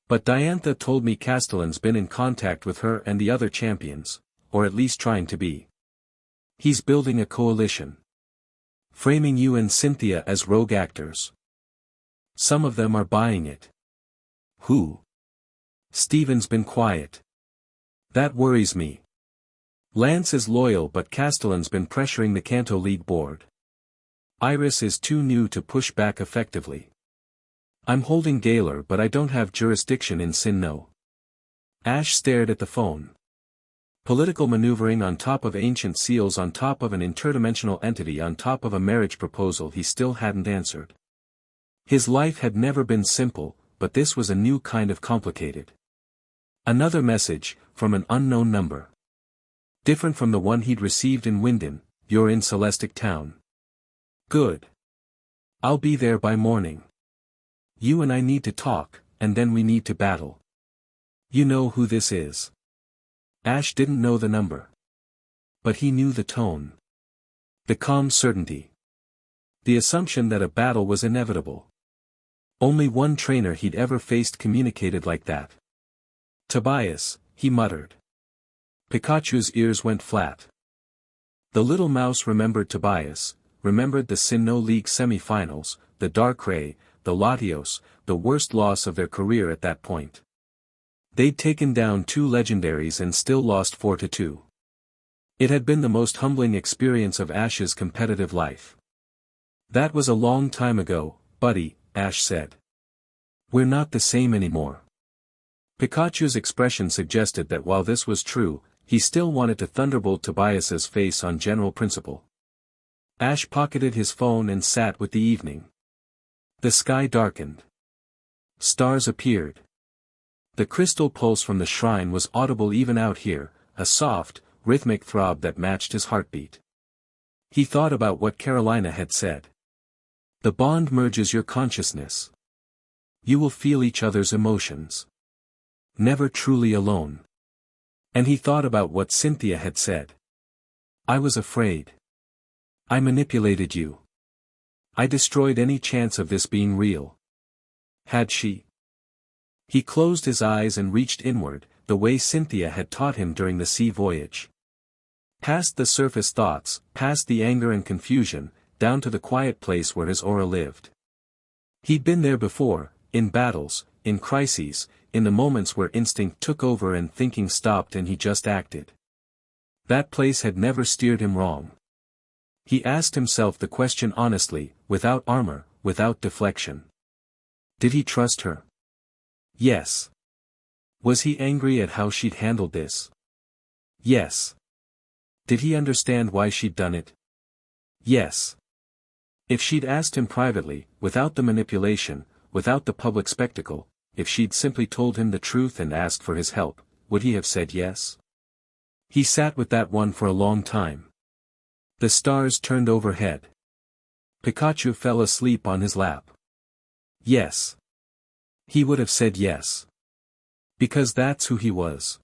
Speaker 1: But Diantha told me Castellin's been in contact with her and the other champions, or at least trying to be. He's building a coalition. Framing you and Cynthia as rogue actors. Some of them are buying it." "Who?" "Steven's been quiet. That worries me. Lance is loyal but Castellin's been pressuring the Kanto League board. Iris is too new to push back effectively. I'm holding Galar but I don't have jurisdiction in Sinnoh." Ash stared at the phone. Political maneuvering on top of ancient seals on top of an interdimensional entity on top of a marriage proposal he still hadn't answered. His life had never been simple, but this was a new kind of complicated. Another message, from an unknown number. Different from the one he'd received in Winden, "You're in Celestic Town." "Good. I'll be there by morning. You and I need to talk, and then we need to battle. You know who this is." Ash didn't know the number. But he knew the tone. The calm certainty. The assumption that a battle was inevitable. Only one trainer he'd ever faced communicated like that. "Tobias," he muttered. Pikachu's ears went flat. The little mouse remembered Tobias, remembered the Sinnoh League semi-finals, the Darkrai, the Latios, the worst loss of their career at that point. They'd taken down 2 legendaries and still lost 4-2. It had been the most humbling experience of Ash's competitive life. "That was a long time ago, buddy," Ash said. "We're not the same anymore." Pikachu's expression suggested that while this was true, he still wanted to thunderbolt Tobias's face on general principle. Ash pocketed his phone and sat with the evening. The sky darkened. Stars appeared. The crystal pulse from the shrine was audible even out here, a soft, rhythmic throb that matched his heartbeat. He thought about what Carolina had said. The bond merges your consciousness. You will feel each other's emotions. Never truly alone. And he thought about what Cynthia had said. "I was afraid. I manipulated you. I destroyed any chance of this being real." Had she? He closed his eyes and reached inward, the way Cynthia had taught him during the sea voyage. Past the surface thoughts, past the anger and confusion, down to the quiet place where his aura lived. He'd been there before, in battles, in crises, in the moments where instinct took over and thinking stopped and he just acted. That place had never steered him wrong. He asked himself the question honestly, without armor, without deflection. Did he trust her? Yes. Was he angry at how she'd handled this? Yes. Did he understand why she'd done it? Yes. If she'd asked him privately, without the manipulation, without the public spectacle, if she'd simply told him the truth and asked for his help, would he have said yes? He sat with that one for a long time. The stars turned overhead. Pikachu fell asleep on his lap. Yes. He would have said yes. Because that's who he was.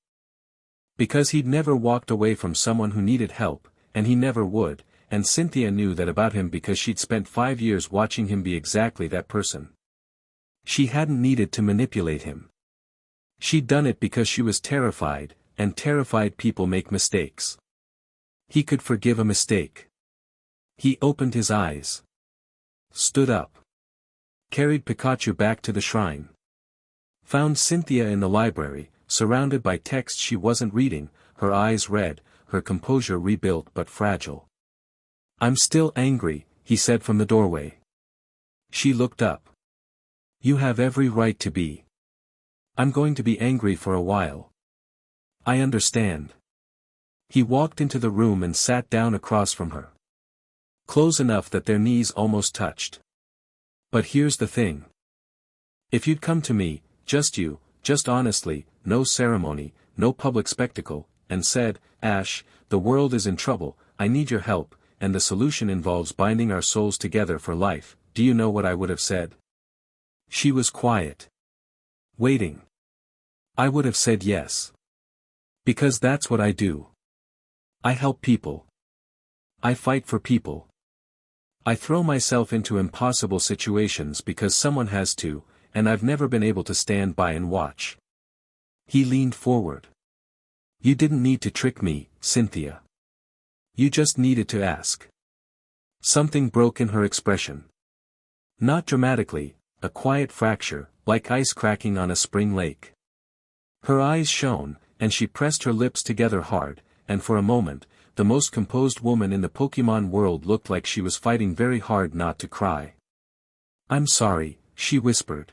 Speaker 1: Because he'd never walked away from someone who needed help, and he never would, and Cynthia knew that about him because she'd spent 5 years watching him be exactly that person. She hadn't needed to manipulate him. She'd done it because she was terrified, and terrified people make mistakes. He could forgive a mistake. He opened his eyes. Stood up. Carried Pikachu back to the shrine. Found Cynthia in the library, surrounded by texts she wasn't reading, her eyes red, her composure rebuilt but fragile. "I'm still angry," he said from the doorway. She looked up. "You have every right to be. I'm going to be angry for a while. I understand." He walked into the room and sat down across from her. Close enough that their knees almost touched. "But here's the thing. If you'd come to me, just you, just honestly, no ceremony, no public spectacle, and said, 'Ash, the world is in trouble, I need your help, and the solution involves binding our souls together for life,' do you know what I would have said?" She was quiet. Waiting. "I would have said yes. Because that's what I do. I help people. I fight for people. I throw myself into impossible situations because someone has to, and I've never been able to stand by and watch." He leaned forward. "You didn't need to trick me, Cynthia. You just needed to ask." Something broke in her expression. Not dramatically, a quiet fracture, like ice cracking on a spring lake. Her eyes shone, and she pressed her lips together hard, and for a moment, the most composed woman in the Pokémon world looked like she was fighting very hard not to cry. "I'm sorry," she whispered.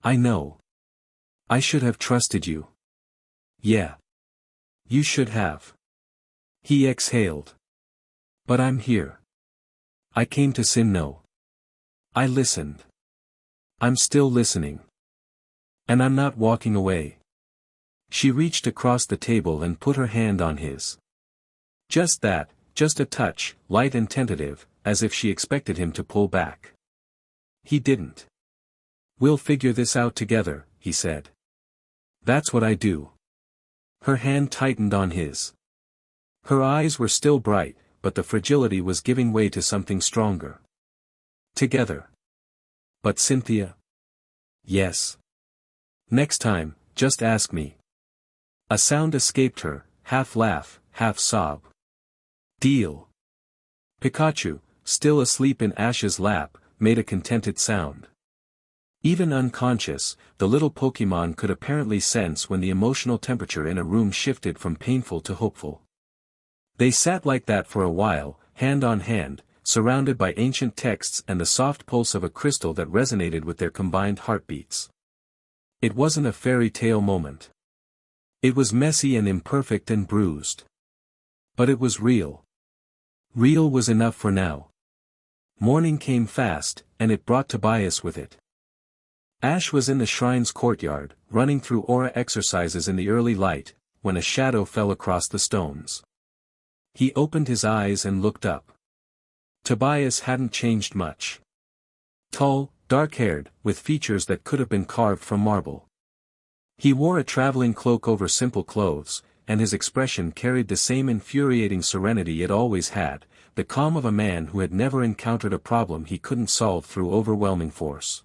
Speaker 1: "I know. I should have trusted you." "Yeah. You should have." He exhaled. "But I'm here. I came to Sinnoh. I listened. I'm still listening. And I'm not walking away." She reached across the table and put her hand on his. Just that, just a touch, light and tentative, as if she expected him to pull back. He didn't. "We'll figure this out together," he said. "That's what I do." Her hand tightened on his. Her eyes were still bright, but the fragility was giving way to something stronger. "Together." "But Cynthia?" "Yes. Next time, just ask me." A sound escaped her, half laugh, half sob. "Deal." Pikachu, still asleep in Ash's lap, made a contented sound. Even unconscious, the little Pokémon could apparently sense when the emotional temperature in a room shifted from painful to hopeful. They sat like that for a while, hand on hand, surrounded by ancient texts and the soft pulse of a crystal that resonated with their combined heartbeats. It wasn't a fairy tale moment. It was messy and imperfect and bruised. But it was real. Real was enough for now. Morning came fast, and it brought Tobias with it. Ash was in the shrine's courtyard, running through aura exercises in the early light, when a shadow fell across the stones. He opened his eyes and looked up. Tobias hadn't changed much. Tall, dark-haired, with features that could have been carved from marble. He wore a traveling cloak over simple clothes, and his expression carried the same infuriating serenity it always had, the calm of a man who had never encountered a problem he couldn't solve through overwhelming force.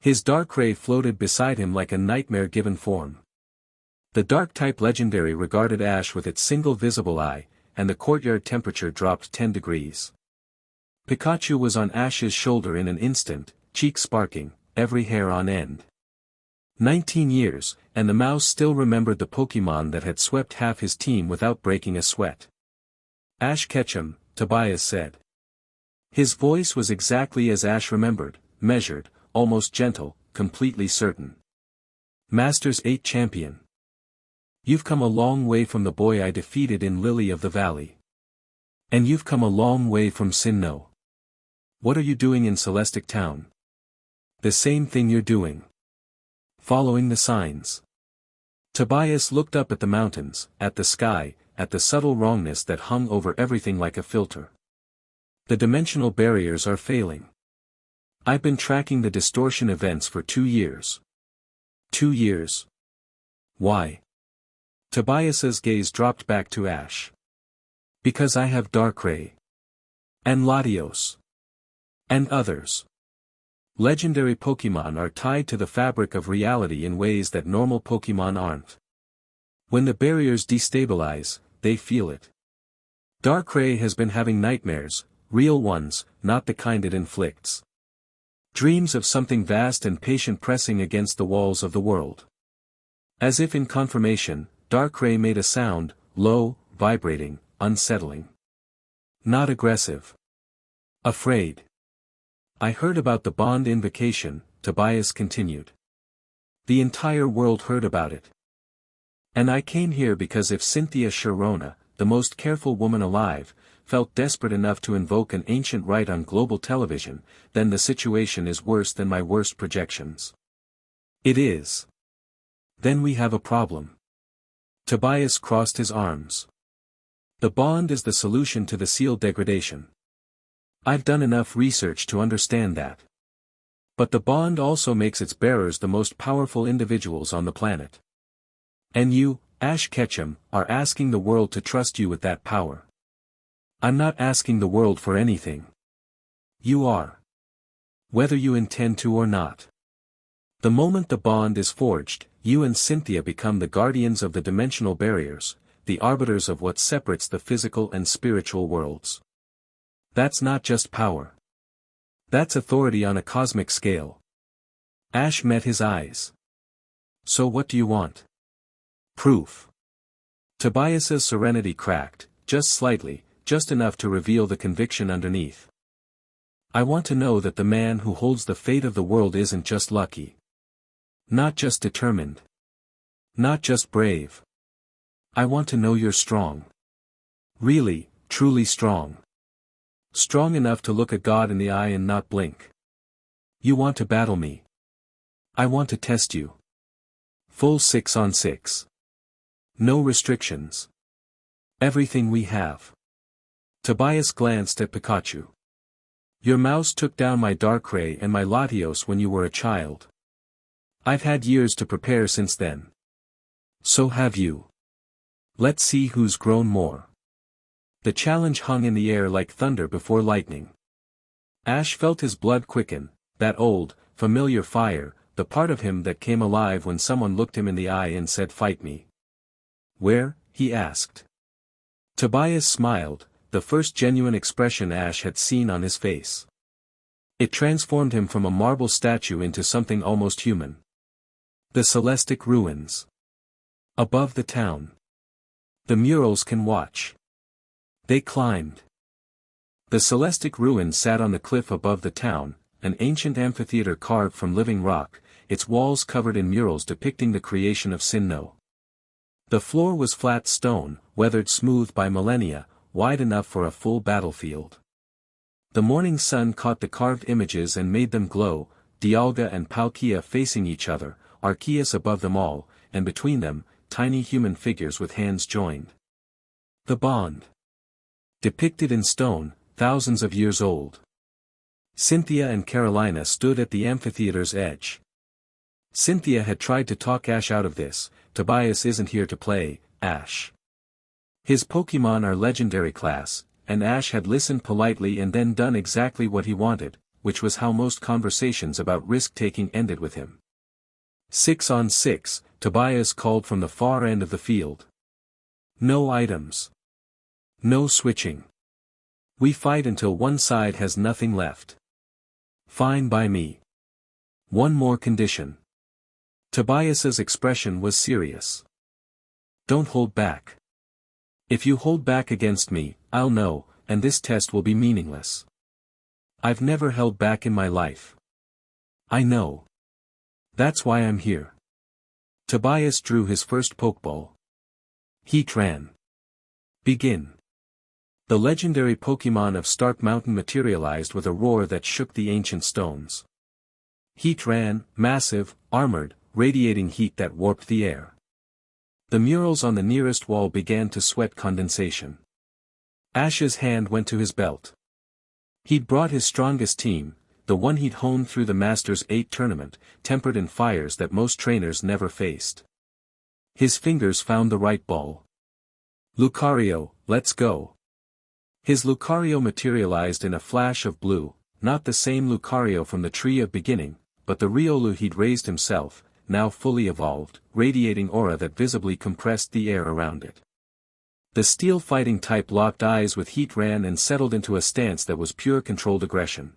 Speaker 1: His dark ray floated beside him like a nightmare-given form. The Dark-type legendary regarded Ash with its single visible eye, and the courtyard temperature dropped 10 degrees. Pikachu was on Ash's shoulder in an instant, cheeks sparking, every hair on end. 19 years, and the mouse still remembered the Pokémon that had swept half his team without breaking a sweat. "Ash Ketchum," Tobias said. His voice was exactly as Ash remembered, measured, almost gentle, completely certain. "Masters 8 champion. You've come a long way from the boy I defeated in Lily of the Valley. And you've come a long way from Sinnoh. What are you doing in Celestic Town?" "The same thing you're doing. Following the signs. Tobias looked up at the mountains, at the sky, at the subtle wrongness that hung over everything like a filter. The dimensional barriers are failing. I've been tracking the distortion events for 2 years. 2 years. Why? Tobias's gaze dropped back to Ash. Because I have Darkrai. And Latios. And others. Legendary Pokémon are tied to the fabric of reality in ways that normal Pokémon aren't. When the barriers destabilize, they feel it. Darkrai has been having nightmares, real ones, not the kind it inflicts. Dreams of something vast and patient pressing against the walls of the world. As if in confirmation, Darkrai made a sound, low, vibrating, unsettling. Not aggressive. Afraid. I heard about the bond invocation, Tobias continued. The entire world heard about it. And I came here because if Cynthia Sharona, the most careful woman alive, felt desperate enough to invoke an ancient rite on global television, then the situation is worse than my worst projections. It is. Then we have a problem. Tobias crossed his arms. The bond is the solution to the seal degradation. I've done enough research to understand that. But the bond also makes its bearers the most powerful individuals on the planet. And you, Ash Ketchum, are asking the world to trust you with that power. I'm not asking the world for anything. You are. Whether you intend to or not. The moment the bond is forged, you and Cynthia become the guardians of the dimensional barriers, the arbiters of what separates the physical and spiritual worlds. That's not just power. That's authority on a cosmic scale. Ash met his eyes. So what do you want? Proof. Tobias's serenity cracked, just slightly, just enough to reveal the conviction underneath. I want to know that the man who holds the fate of the world isn't just lucky. Not just determined. Not just brave. I want to know you're strong. Really, truly strong. Strong enough to look at God in the eye and not blink. You want to battle me. I want to test you. Full 6-on-6. No restrictions. Everything we have. Tobias glanced at Pikachu. Your mouse took down my Darkrai and my Latios when you were a child. I've had years to prepare since then. So have you. Let's see who's grown more. The challenge hung in the air like thunder before lightning. Ash felt his blood quicken, that old, familiar fire, the part of him that came alive when someone looked him in the eye and said fight me. Where? He asked. Tobias smiled, the first genuine expression Ash had seen on his face. It transformed him from a marble statue into something almost human. The Celestic Ruins. Above the town. The murals can watch. They climbed. The Celestic Ruins sat on the cliff above the town, an ancient amphitheater carved from living rock, its walls covered in murals depicting the creation of Sinnoh. The floor was flat stone, weathered smooth by millennia, wide enough for a full battlefield. The morning sun caught the carved images and made them glow, Dialga and Palkia facing each other, Arceus above them all, and between them, tiny human figures with hands joined. The bond. Depicted in stone, thousands of years old. Cynthia and Carolina stood at the amphitheater's edge. Cynthia had tried to talk Ash out of this. Tobias isn't here to play, Ash. His Pokémon are legendary class, and Ash had listened politely and then done exactly what he wanted, which was how most conversations about risk-taking ended with him. 6-on-6, Tobias called from the far end of the field. No items. No switching. We fight until one side has nothing left. Fine by me. One more condition. Tobias's expression was serious. Don't hold back. If you hold back against me, I'll know, and this test will be meaningless. I've never held back in my life. I know. That's why I'm here. Tobias drew his first Pokeball. Heatran. Begin. The legendary Pokémon of Stark Mountain materialized with a roar that shook the ancient stones. Heatran, massive, armored, radiating heat that warped the air. The murals on the nearest wall began to sweat condensation. Ash's hand went to his belt. He'd brought his strongest team, the one he'd honed through the Masters 8 tournament, tempered in fires that most trainers never faced. His fingers found the right ball. Lucario, let's go. His Lucario materialized in a flash of blue, not the same Lucario from the Tree of Beginning, but the Riolu he'd raised himself, now fully evolved, radiating aura that visibly compressed the air around it. The steel fighting type locked eyes with Heatran and settled into a stance that was pure controlled aggression.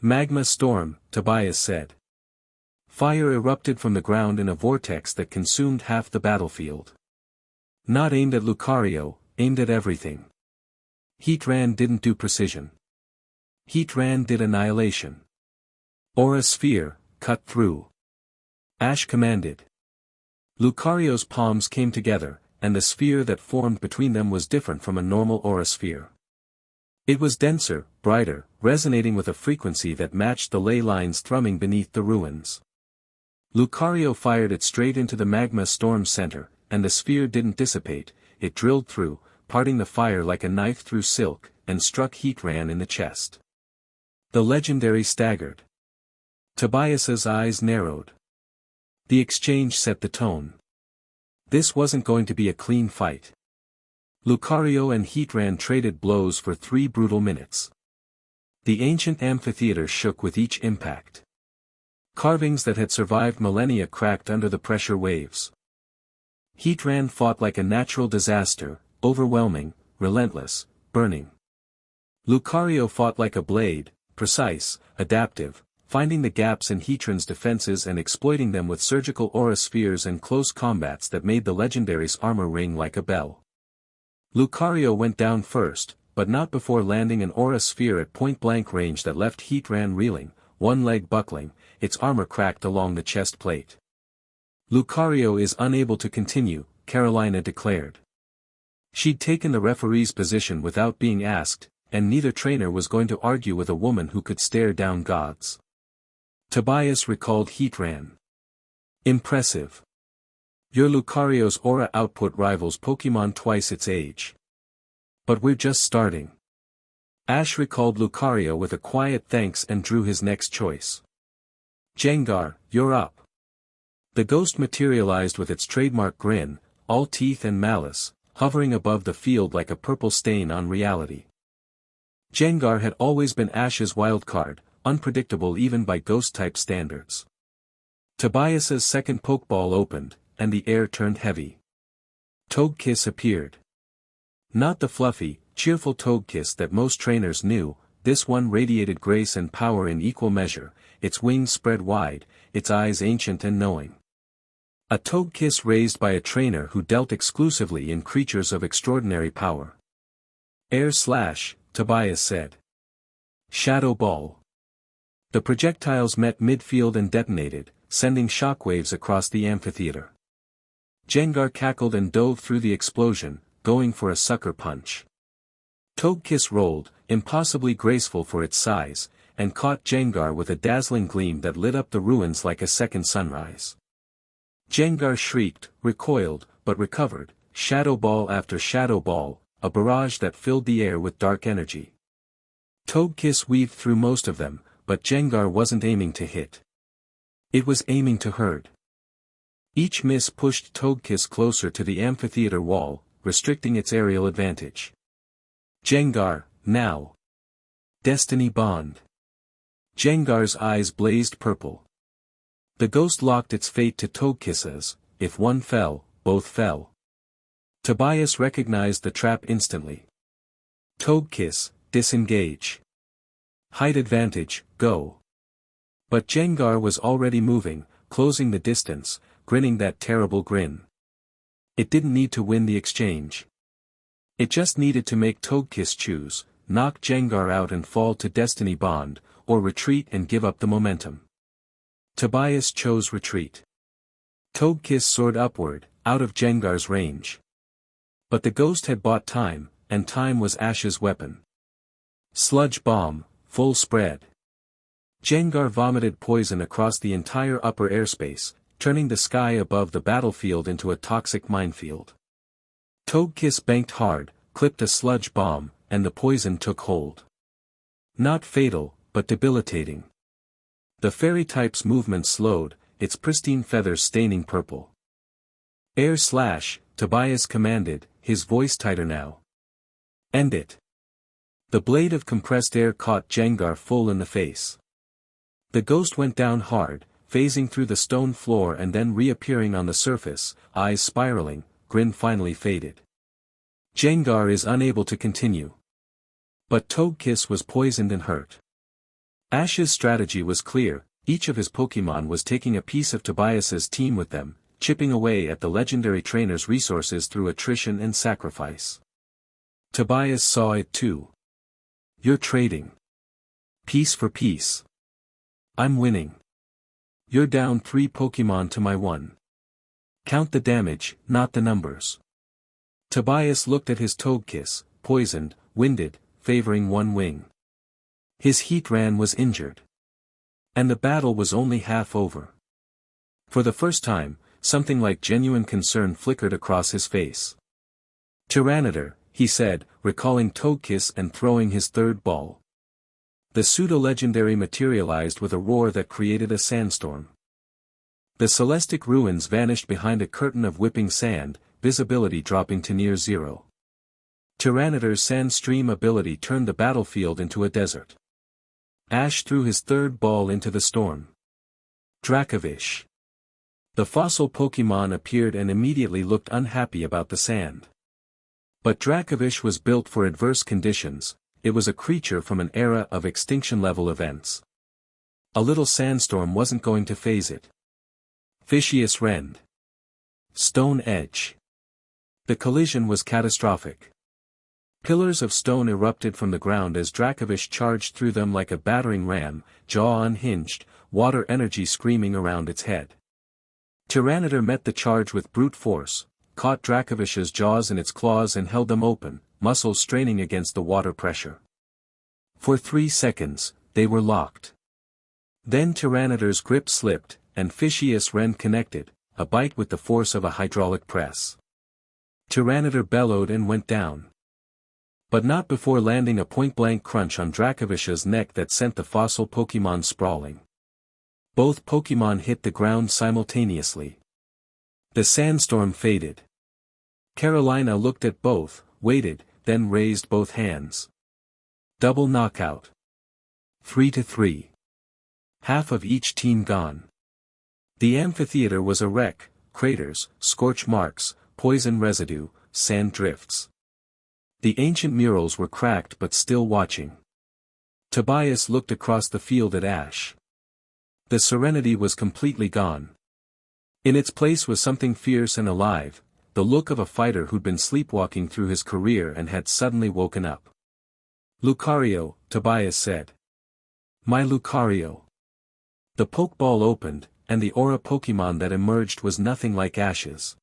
Speaker 1: Magma storm, Tobias said. Fire erupted from the ground in a vortex that consumed half the battlefield. Not aimed at Lucario, aimed at everything. Heatran didn't do precision. Heatran did annihilation. Aura sphere, cut through. Ash commanded. Lucario's palms came together, and the sphere that formed between them was different from a normal aura sphere. It was denser, brighter, resonating with a frequency that matched the ley lines thrumming beneath the ruins. Lucario fired it straight into the magma storm center, and the sphere didn't dissipate, it drilled through, parting the fire like a knife through silk, and struck Heatran in the chest. The legendary staggered. Tobias's eyes narrowed. The exchange set the tone. This wasn't going to be a clean fight. Lucario and Heatran traded blows for 3 brutal minutes. The ancient amphitheater shook with each impact. Carvings that had survived millennia cracked under the pressure waves. Heatran fought like a natural disaster, overwhelming, relentless, burning. Lucario fought like a blade, precise, adaptive, finding the gaps in Heatran's defenses and exploiting them with surgical aura spheres and close combats that made the legendary's armor ring like a bell. Lucario went down first, but not before landing an aura sphere at point-blank range that left Heatran reeling, one leg buckling, its armor cracked along the chest plate. Lucario is unable to continue, Carolina declared. She'd taken the referee's position without being asked, and neither trainer was going to argue with a woman who could stare down gods. Tobias recalled Heatran. Impressive. Your Lucario's aura output rivals Pokemon twice its age. But we're just starting. Ash recalled Lucario with a quiet thanks and drew his next choice. Gengar, you're up. The ghost materialized with its trademark grin, all teeth and malice, hovering above the field like a purple stain on reality. Gengar had always been Ash's wildcard, unpredictable even by ghost-type standards. Tobias's second Pokeball opened, and the air turned heavy. Togekiss appeared. Not the fluffy, cheerful Togekiss that most trainers knew, this one radiated grace and power in equal measure, its wings spread wide, its eyes ancient and knowing. A Togekiss raised by a trainer who dealt exclusively in creatures of extraordinary power. Air slash, Tobias said. Shadow Ball. The projectiles met midfield and detonated, sending shockwaves across the amphitheater. Gengar cackled and dove through the explosion, going for a sucker punch. Togekiss rolled, impossibly graceful for its size, and caught Gengar with a dazzling gleam that lit up the ruins like a second sunrise. Gengar shrieked, recoiled, but recovered, shadow ball after shadow ball, a barrage that filled the air with dark energy. Togekiss weaved through most of them, but Gengar wasn't aiming to hit. It was aiming to herd. Each miss pushed Togekiss closer to the amphitheater wall, restricting its aerial advantage. Gengar, now. Destiny Bond. Gengar's eyes blazed purple. The ghost locked its fate to Togekiss's, if one fell, both fell. Tobias recognized the trap instantly. Togekiss, disengage. Height advantage, go. But Gengar was already moving, closing the distance, grinning that terrible grin. It didn't need to win the exchange. It just needed to make Togekiss choose, knock Gengar out and fall to Destiny Bond, or retreat and give up the momentum. Tobias chose retreat. Togekiss soared upward, out of Gengar's range. But the ghost had bought time, and time was Ash's weapon. Sludge Bomb, full spread. Gengar vomited poison across the entire upper airspace, turning the sky above the battlefield into a toxic minefield. Togekiss banked hard, clipped a sludge bomb, and the poison took hold. Not fatal, but debilitating. The fairy type's movement slowed, its pristine feathers staining purple. Air slash, Tobias commanded, his voice tighter now. End it. The blade of compressed air caught Gengar full in the face. The ghost went down hard, phasing through the stone floor and then reappearing on the surface, eyes spiraling, grin finally faded. Gengar is unable to continue. But Togekiss was poisoned and hurt. Ash's strategy was clear, each of his Pokémon was taking a piece of Tobias's team with them, chipping away at the legendary trainer's resources through attrition and sacrifice. Tobias saw it too. You're trading. Piece for piece. I'm winning. You're down 3 Pokémon to my 1. Count the damage, not the numbers. Tobias looked at his Togekiss, poisoned, winded, favoring one wing. His Heatran was injured. And the battle was only half over. For the first time, something like genuine concern flickered across his face. Tyranitar, he said, recalling Togekiss and throwing his third ball. The pseudo-legendary materialized with a roar that created a sandstorm. The Celestic ruins vanished behind a curtain of whipping sand, visibility dropping to near zero. Tyranitar's Sandstream ability turned the battlefield into a desert. Ash threw his third ball into the storm. Dracovish. The fossil Pokémon appeared and immediately looked unhappy about the sand. But Dracovish was built for adverse conditions, it was a creature from an era of extinction-level events. A little sandstorm wasn't going to phase it. Fishious Rend. Stone Edge. The collision was catastrophic. Pillars of stone erupted from the ground as Dracovish charged through them like a battering ram, jaw unhinged, water energy screaming around its head. Tyranitar met the charge with brute force, caught Dracovish's jaws in its claws and held them open, muscles straining against the water pressure. For 3 seconds, they were locked. Then Tyranitar's grip slipped, and Fishious Rend connected, a bite with the force of a hydraulic press. Tyranitar bellowed and went down. But not before landing a point-blank crunch on Dracovish's neck that sent the fossil Pokémon sprawling. Both Pokémon hit the ground simultaneously. The sandstorm faded. Carolina looked at both, waited, then raised both hands. Double knockout. 3-3. Half of each team gone. The amphitheater was a wreck, craters, scorch marks, poison residue, sand drifts. The ancient murals were cracked but still watching. Tobias looked across the field at Ash. The serenity was completely gone. In its place was something fierce and alive, the look of a fighter who'd been sleepwalking through his career and had suddenly woken up. Lucario, Tobias said. My Lucario. The Pokeball opened, and the aura Pokémon that emerged was nothing like Ash's.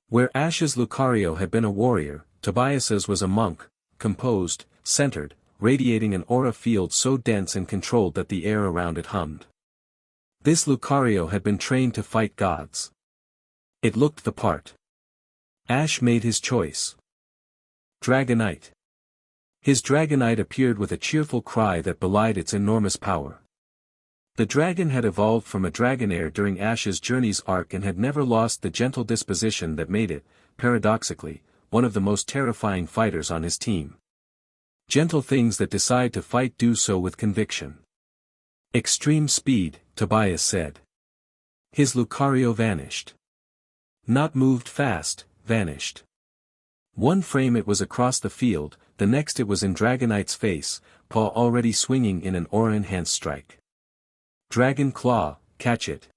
Speaker 1: Where Ash's Lucario had been a warrior, Tobias's was a monk, composed, centered, radiating an aura field so dense and controlled that the air around it hummed. This Lucario had been trained to fight gods. It looked the part. Ash made his choice. Dragonite. His Dragonite appeared with a cheerful cry that belied its enormous power. The dragon had evolved from a Dragonair during Ash's journey's arc and had never lost the gentle disposition that made it, paradoxically, one of the most terrifying fighters on his team. Gentle things that decide to fight do so with conviction. Extreme speed, Tobias said. His Lucario vanished. Not moved fast, vanished. One frame it was across the field, the next it was in Dragonite's face, paw already swinging in an aura-enhanced strike. Dragon Claw, catch it.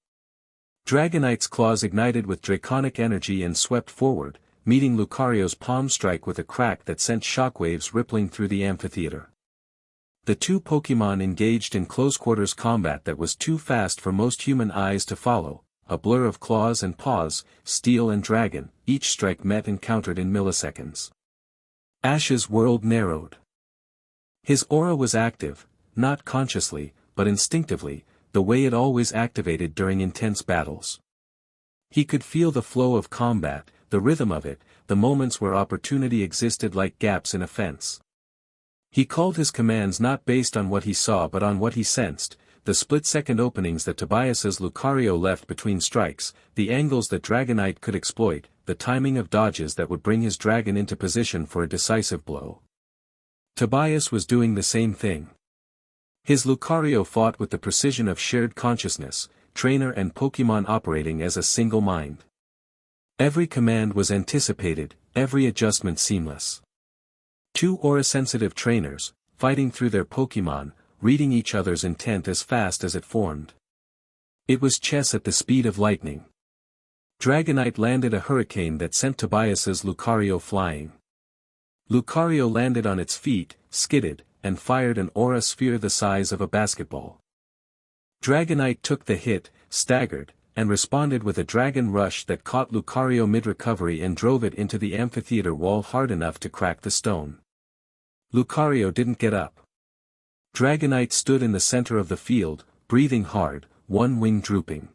Speaker 1: Dragonite's claws ignited with draconic energy and swept forward, meeting Lucario's palm strike with a crack that sent shockwaves rippling through the amphitheater. The two Pokémon engaged in close-quarters combat that was too fast for most human eyes to follow, a blur of claws and paws, steel and dragon, each strike met and countered in milliseconds. Ash's world narrowed. His aura was active, not consciously, but instinctively, the way it always activated during intense battles. He could feel the flow of combat, the rhythm of it, the moments where opportunity existed like gaps in a fence. He called his commands not based on what he saw but on what he sensed, the split-second openings that Tobias's Lucario left between strikes, the angles that Dragonite could exploit, the timing of dodges that would bring his dragon into position for a decisive blow. Tobias was doing the same thing. His Lucario fought with the precision of shared consciousness, trainer and Pokémon operating as a single mind. Every command was anticipated, every adjustment seamless. Two aura-sensitive trainers, fighting through their Pokémon, reading each other's intent as fast as it formed. It was chess at the speed of lightning. Dragonite landed a hurricane that sent Tobias's Lucario flying. Lucario landed on its feet, skidded, and fired an aura sphere the size of a basketball. Dragonite took the hit, staggered, and responded with a dragon rush that caught Lucario mid-recovery and drove it into the amphitheater wall hard enough to crack the stone. Lucario didn't get up. Dragonite stood in the center of the field, breathing hard, one wing drooping.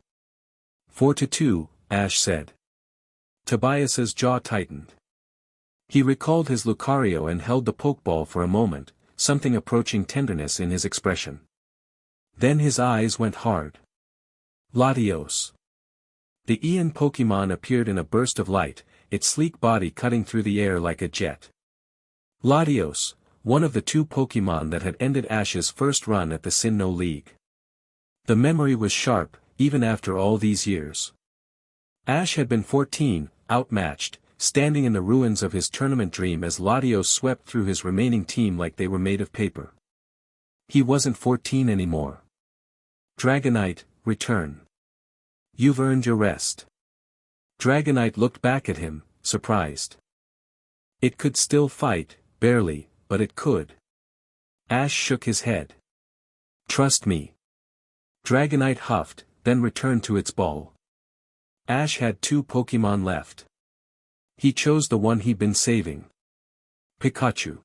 Speaker 1: 4-2, Ash said. Tobias's jaw tightened. He recalled his Lucario and held the Pokeball for a moment, something approaching tenderness in his expression. Then his eyes went hard. Latios. The Ian Pokémon appeared in a burst of light, its sleek body cutting through the air like a jet. Latios, one of the two Pokémon that had ended Ash's first run at the Sinnoh League. The memory was sharp, even after all these years. Ash had been 14, outmatched, standing in the ruins of his tournament dream as Latios swept through his remaining team like they were made of paper. He wasn't 14 anymore. Dragonite, return. You've earned your rest. Dragonite looked back at him, surprised. It could still fight, barely, but it could. Ash shook his head. Trust me. Dragonite huffed, then returned to its ball. Ash had two Pokémon left. He chose the one he'd been saving. Pikachu.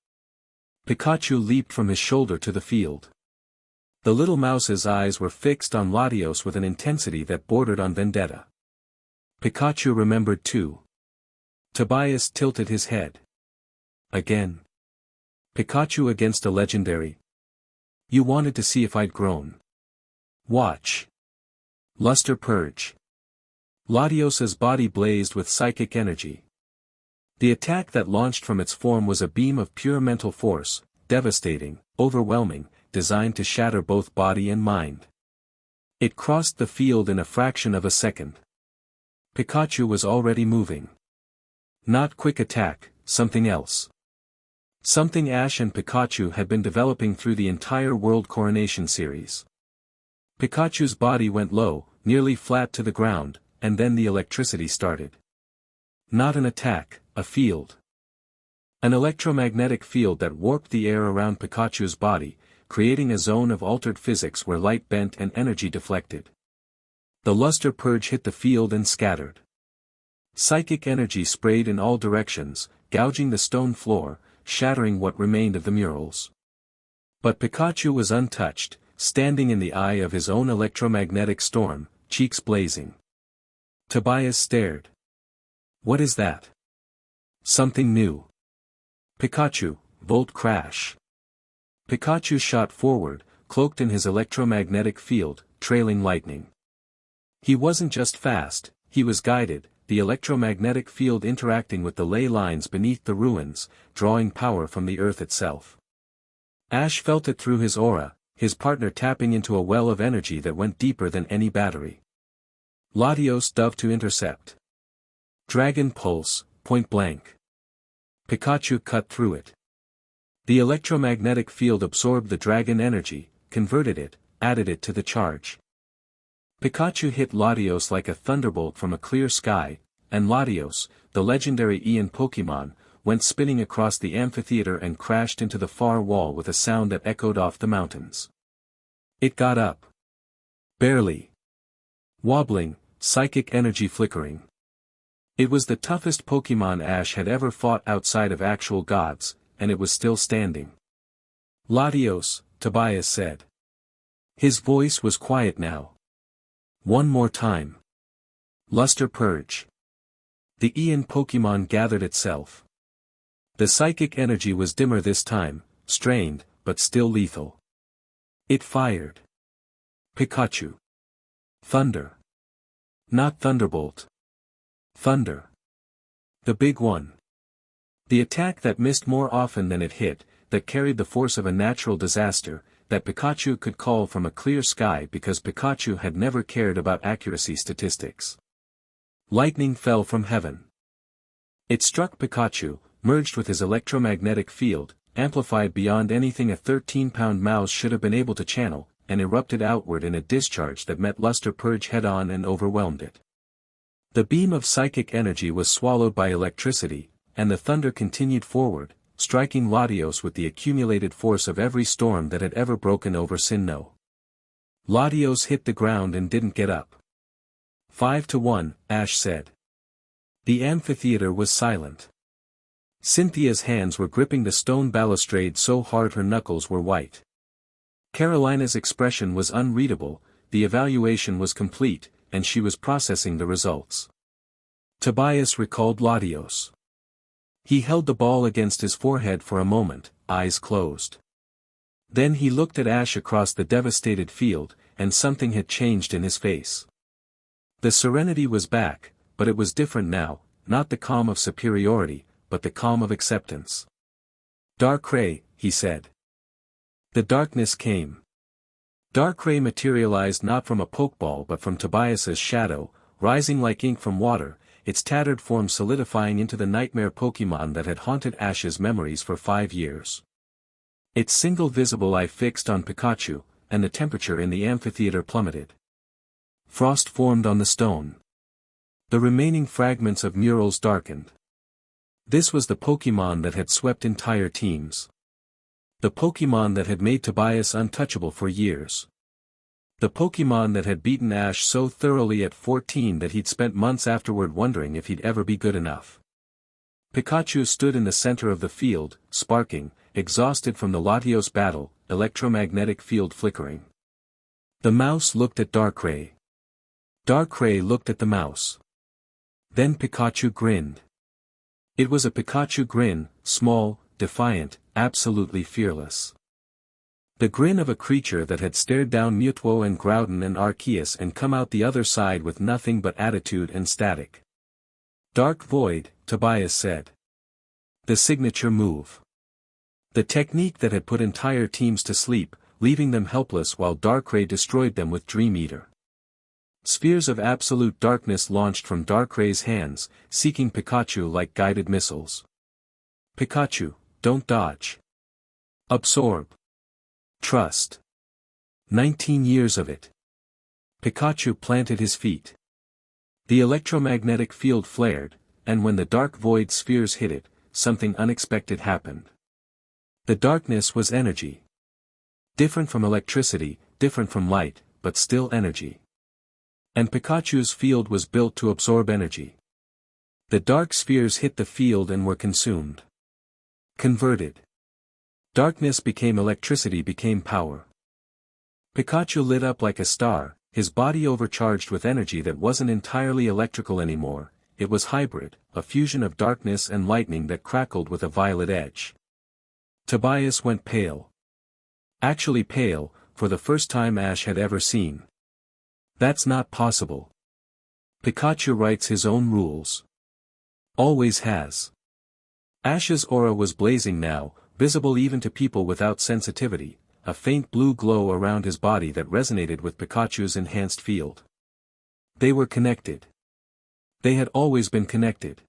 Speaker 1: Pikachu leaped from his shoulder to the field. The little mouse's eyes were fixed on Latios with an intensity that bordered on vendetta. Pikachu remembered too. Tobias tilted his head. Again. Pikachu against a legendary. You wanted to see if I'd grown. Watch. Luster purge. Latios's body blazed with psychic energy. The attack that launched from its form was a beam of pure mental force, devastating, overwhelming, designed to shatter both body and mind. It crossed the field in a fraction of a second. Pikachu was already moving. Not quick attack, something else. Something Ash and Pikachu had been developing through the entire World Coronation series. Pikachu's body went low, nearly flat to the ground, and then the electricity started. Not an attack, a field. An electromagnetic field that warped the air around Pikachu's body, creating a zone of altered physics where light bent and energy deflected. The luster purge hit the field and scattered. Psychic energy sprayed in all directions, gouging the stone floor, shattering what remained of the murals. But Pikachu was untouched, standing in the eye of his own electromagnetic storm, cheeks blazing. Tobias stared. What is that? Something new. Pikachu, Volt Crash. Pikachu shot forward, cloaked in his electromagnetic field, trailing lightning. He wasn't just fast, he was guided, the electromagnetic field interacting with the ley lines beneath the ruins, drawing power from the earth itself. Ash felt it through his aura, his partner tapping into a well of energy that went deeper than any battery. Latios dove to intercept. Dragon Pulse, point blank. Pikachu cut through it. The electromagnetic field absorbed the dragon energy, converted it, added it to the charge. Pikachu hit Latios like a thunderbolt from a clear sky, and Latios, the legendary Ian Pokémon, went spinning across the amphitheater and crashed into the far wall with a sound that echoed off the mountains. It got up. Barely. Wobbling, psychic energy flickering. It was the toughest Pokémon Ash had ever fought outside of actual gods, and it was still standing. Latios, Tobias said. His voice was quiet now. One more time. Luster Purge. The Ian Pokemon gathered itself. The psychic energy was dimmer this time, strained, but still lethal. It fired. Pikachu. Thunder. Not Thunderbolt. Thunder. The big one. The attack that missed more often than it hit, that carried the force of a natural disaster, that Pikachu could call from a clear sky because Pikachu had never cared about accuracy statistics. Lightning fell from heaven. It struck Pikachu, merged with his electromagnetic field, amplified beyond anything a 13-pound mouse should have been able to channel, and erupted outward in a discharge that met Luster Purge head-on and overwhelmed it. The beam of psychic energy was swallowed by electricity, and the thunder continued forward, striking Latios with the accumulated force of every storm that had ever broken over Sinnoh. Latios hit the ground and didn't get up. 5-1, Ash said. The amphitheater was silent. Cynthia's hands were gripping the stone balustrade so hard her knuckles were white. Carolina's expression was unreadable, the evaluation was complete, and she was processing the results. Tobias recalled Latios. He held the ball against his forehead for a moment, eyes closed. Then he looked at Ash across the devastated field, and something had changed in his face. The serenity was back, but it was different now, not the calm of superiority, but the calm of acceptance. Darkrai, he said. The darkness came. Darkrai materialized not from a pokeball but from Tobias's shadow, rising like ink from water, its tattered form solidifying into the nightmare Pokemon that had haunted Ash's memories for 5 years. Its single visible eye fixed on Pikachu, and the temperature in the amphitheater plummeted. Frost formed on the stone. The remaining fragments of murals darkened. This was the Pokemon that had swept entire teams. The Pokemon that had made Tobias untouchable for years. The Pokemon that had beaten Ash so thoroughly at 14 that he'd spent months afterward wondering if he'd ever be good enough. Pikachu stood in the center of the field, sparking, exhausted from the Latios battle, electromagnetic field flickering. The mouse looked at Darkrai. Darkrai looked at the mouse. Then Pikachu grinned. It was a Pikachu grin, small, defiant, absolutely fearless. The grin of a creature that had stared down Mewtwo and Groudon and Arceus and come out the other side with nothing but attitude and static. Dark Void, Tobias said. The signature move. The technique that had put entire teams to sleep, leaving them helpless while Darkrai destroyed them with Dream Eater. Spheres of absolute darkness launched from Darkrai's hands, seeking Pikachu like guided missiles. Pikachu, don't dodge. Absorb. Trust. 19 years of it. Pikachu planted his feet. The electromagnetic field flared, and when the dark void spheres hit it, something unexpected happened. The darkness was energy. Different from electricity, different from light, but still energy. And Pikachu's field was built to absorb energy. The dark spheres hit the field and were consumed. Converted. Darkness became electricity, became power. Pikachu lit up like a star, his body overcharged with energy that wasn't entirely electrical anymore, it was hybrid, a fusion of darkness and lightning that crackled with a violet edge. Tobias went pale. Actually pale, for the first time Ash had ever seen. That's not possible. Pikachu writes his own rules. Always has. Ash's aura was blazing now, visible even to people without sensitivity, a faint blue glow around his body that resonated with Pikachu's enhanced field. They were connected. They had always been connected.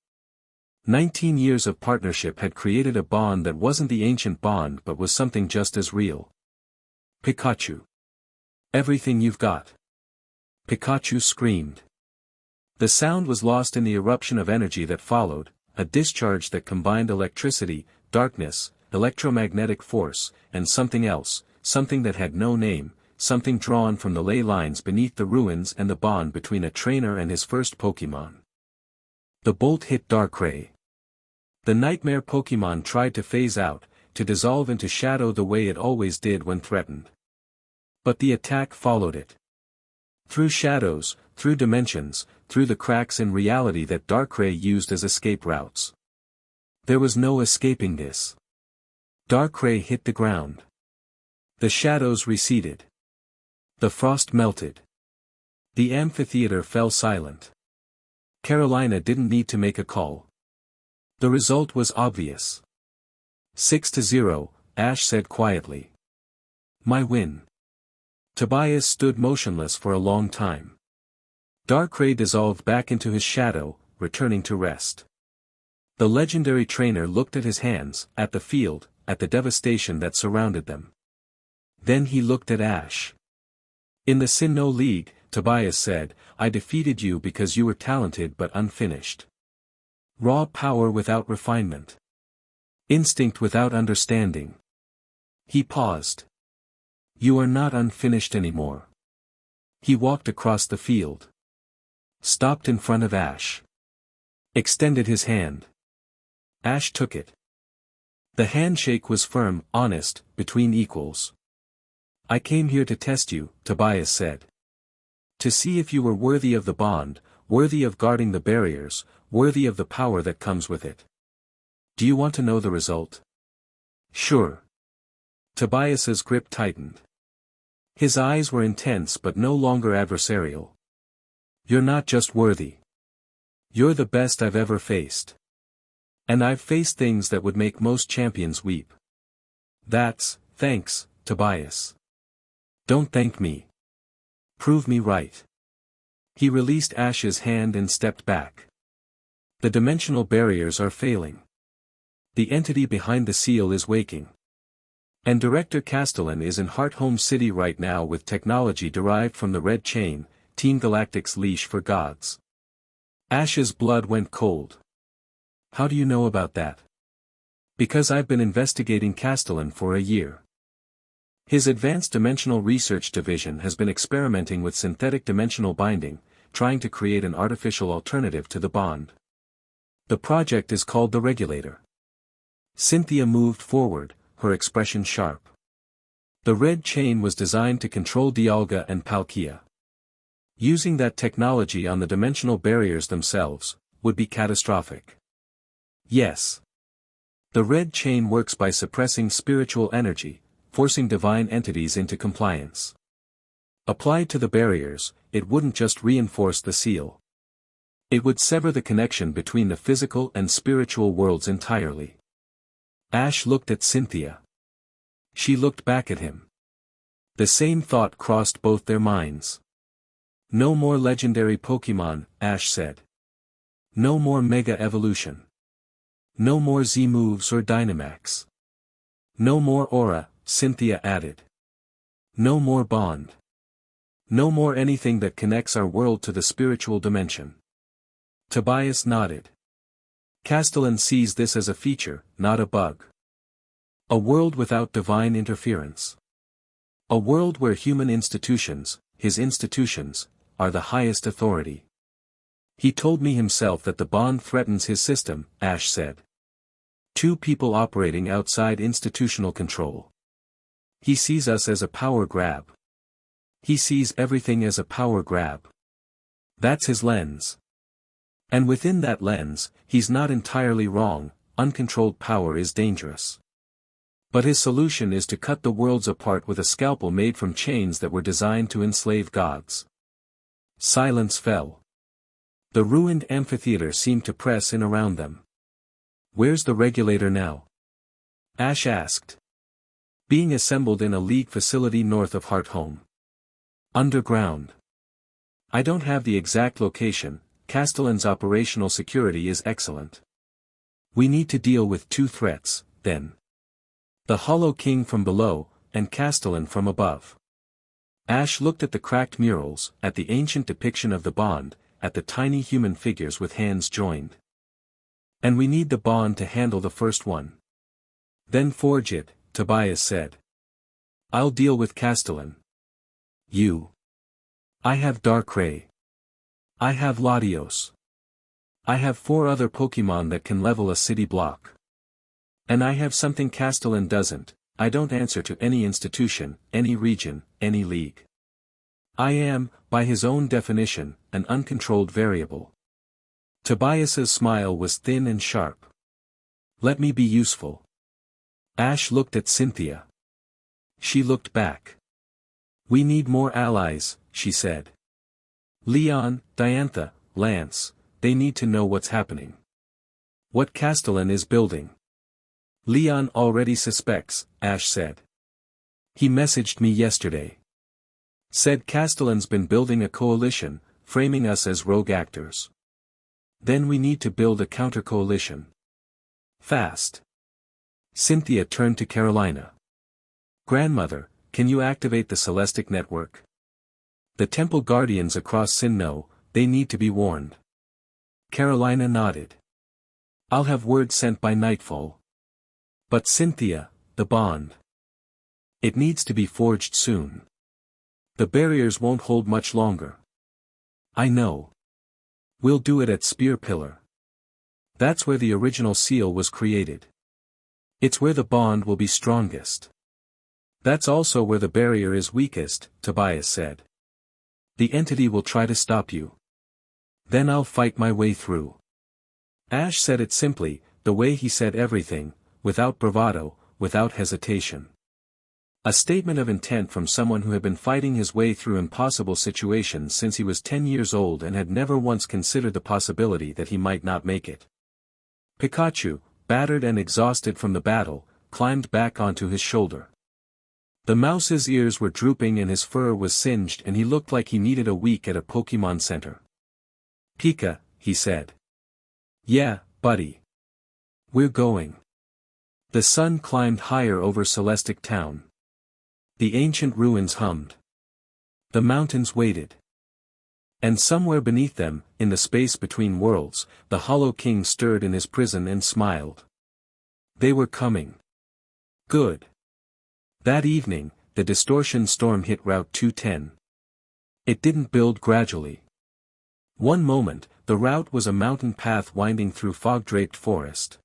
Speaker 1: 19 years of partnership had created a bond that wasn't the ancient bond but was something just as real. Pikachu. Everything you've got. Pikachu screamed. The sound was lost in the eruption of energy that followed, a discharge that combined electricity, darkness, electromagnetic force, and something else, something that had no name, something drawn from the ley lines beneath the ruins and the bond between a trainer and his first Pokemon. The bolt hit Darkrai. The nightmare Pokemon tried to phase out, to dissolve into shadow the way it always did when threatened. But the attack followed it. Through shadows, through dimensions, through the cracks in reality that Darkrai used as escape routes. There was no escaping this. Darkrai hit the ground. The shadows receded. The frost melted. The amphitheater fell silent. Carolina didn't need to make a call. The result was obvious. 6-0, Ash said quietly. My win. Tobias stood motionless for a long time. Darkrai dissolved back into his shadow, returning to rest. The legendary trainer looked at his hands, at the field, at the devastation that surrounded them. Then he looked at Ash. In the Sinnoh League, Tobias said, I defeated you because you were talented but unfinished. Raw power without refinement. Instinct without understanding. He paused. You are not unfinished anymore. He walked across the field. Stopped in front of Ash. Extended his hand. Ash took it. The handshake was firm, honest, between equals. I came here to test you, Tobias said. To see if you were worthy of the bond, worthy of guarding the barriers, worthy of the power that comes with it. Do you want to know the result? Sure. Tobias's grip tightened. His eyes were intense but no longer adversarial. You're not just worthy. You're the best I've ever faced. And I've faced things that would make most champions weep. That's, thanks, Tobias. Don't thank me. Prove me right. He released Ash's hand and stepped back. The dimensional barriers are failing. The entity behind the seal is waking. And Director Castellin is in Hearthome City right now with technology derived from the Red Chain, Team Galactic's leash for gods. Ash's blood went cold. How do you know about that? Because I've been investigating Castellin for a year. His Advanced Dimensional Research Division has been experimenting with synthetic dimensional binding, trying to create an artificial alternative to the bond. The project is called the Regulator. Cynthia moved forward, her expression sharp. The red chain was designed to control Dialga and Palkia. Using that technology on the dimensional barriers themselves, would be catastrophic. Yes. The red chain works by suppressing spiritual energy, forcing divine entities into compliance. Applied to the barriers, it wouldn't just reinforce the seal. It would sever the connection between the physical and spiritual worlds entirely. Ash looked at Cynthia. She looked back at him. The same thought crossed both their minds. No more legendary Pokemon, Ash said. No more Mega Evolution. No more Z-moves or Dynamax. No more Aura, Cynthia added. No more bond. No more anything that connects our world to the spiritual dimension. Tobias nodded. Castellin sees this as a feature, not a bug. A world without divine interference. A world where human institutions, his institutions, are the highest authority. He told me himself that the bond threatens his system, Ash said. Two people operating outside institutional control. He sees us as a power grab. He sees everything as a power grab. That's his lens. And within that lens, he's not entirely wrong, uncontrolled power is dangerous. But his solution is to cut the worlds apart with a scalpel made from chains that were designed to enslave gods. Silence fell. The ruined amphitheater seemed to press in around them. Where's the regulator now? Ash asked. Being assembled in a league facility north of Hearthome. Underground. I don't have the exact location. Castellin's operational security is excellent. We need to deal with two threats, then. The Hollow King from below, and Castellin from above. Ash looked at the cracked murals, at the ancient depiction of the bond, at the tiny human figures with hands joined. And we need the bond to handle the first one. Then forge it, Tobias said. I'll deal with Castellin. You. I have Darkrai. I have Latios. I have 4 other Pokemon that can level a city block. And I have something Castellin doesn't. I don't answer to any institution, any region, any league. I am, by his own definition, an uncontrolled variable. Tobias's smile was thin and sharp. Let me be useful. Ash looked at Cynthia. She looked back. We need more allies, she said. Leon, Diantha, Lance, they need to know what's happening. What Castellin is building. Leon already suspects, Ash said. He messaged me yesterday. Said Castellin's been building a coalition, framing us as rogue actors. Then we need to build a counter-coalition. Fast. Cynthia turned to Carolina. Grandmother, can you activate the Celestic network? The temple guardians across Sinnoh, they need to be warned. Carolina nodded. I'll have word sent by nightfall. But Cynthia, the bond. It needs to be forged soon. The barriers won't hold much longer. I know. We'll do it at Spear Pillar. That's where the original seal was created. It's where the bond will be strongest. That's also where the barrier is weakest, Tobias said. The entity will try to stop you. Then I'll fight my way through. Ash said it simply, the way he said everything, without bravado, without hesitation. A statement of intent from someone who had been fighting his way through impossible situations since he was 10 years old and had never once considered the possibility that he might not make it. Pikachu, battered and exhausted from the battle, climbed back onto his shoulder. The mouse's ears were drooping and his fur was singed and he looked like he needed a week at a Pokemon Center. Pika, he said. Yeah, buddy. We're going. The sun climbed higher over Celestic Town. The ancient ruins hummed. The mountains waited. And somewhere beneath them, in the space between worlds, the Hollow King stirred in his prison and smiled. They were coming. Good. That evening, the distortion storm hit Route 210. It didn't build gradually. One moment, the route was a mountain path winding through fog-draped forest.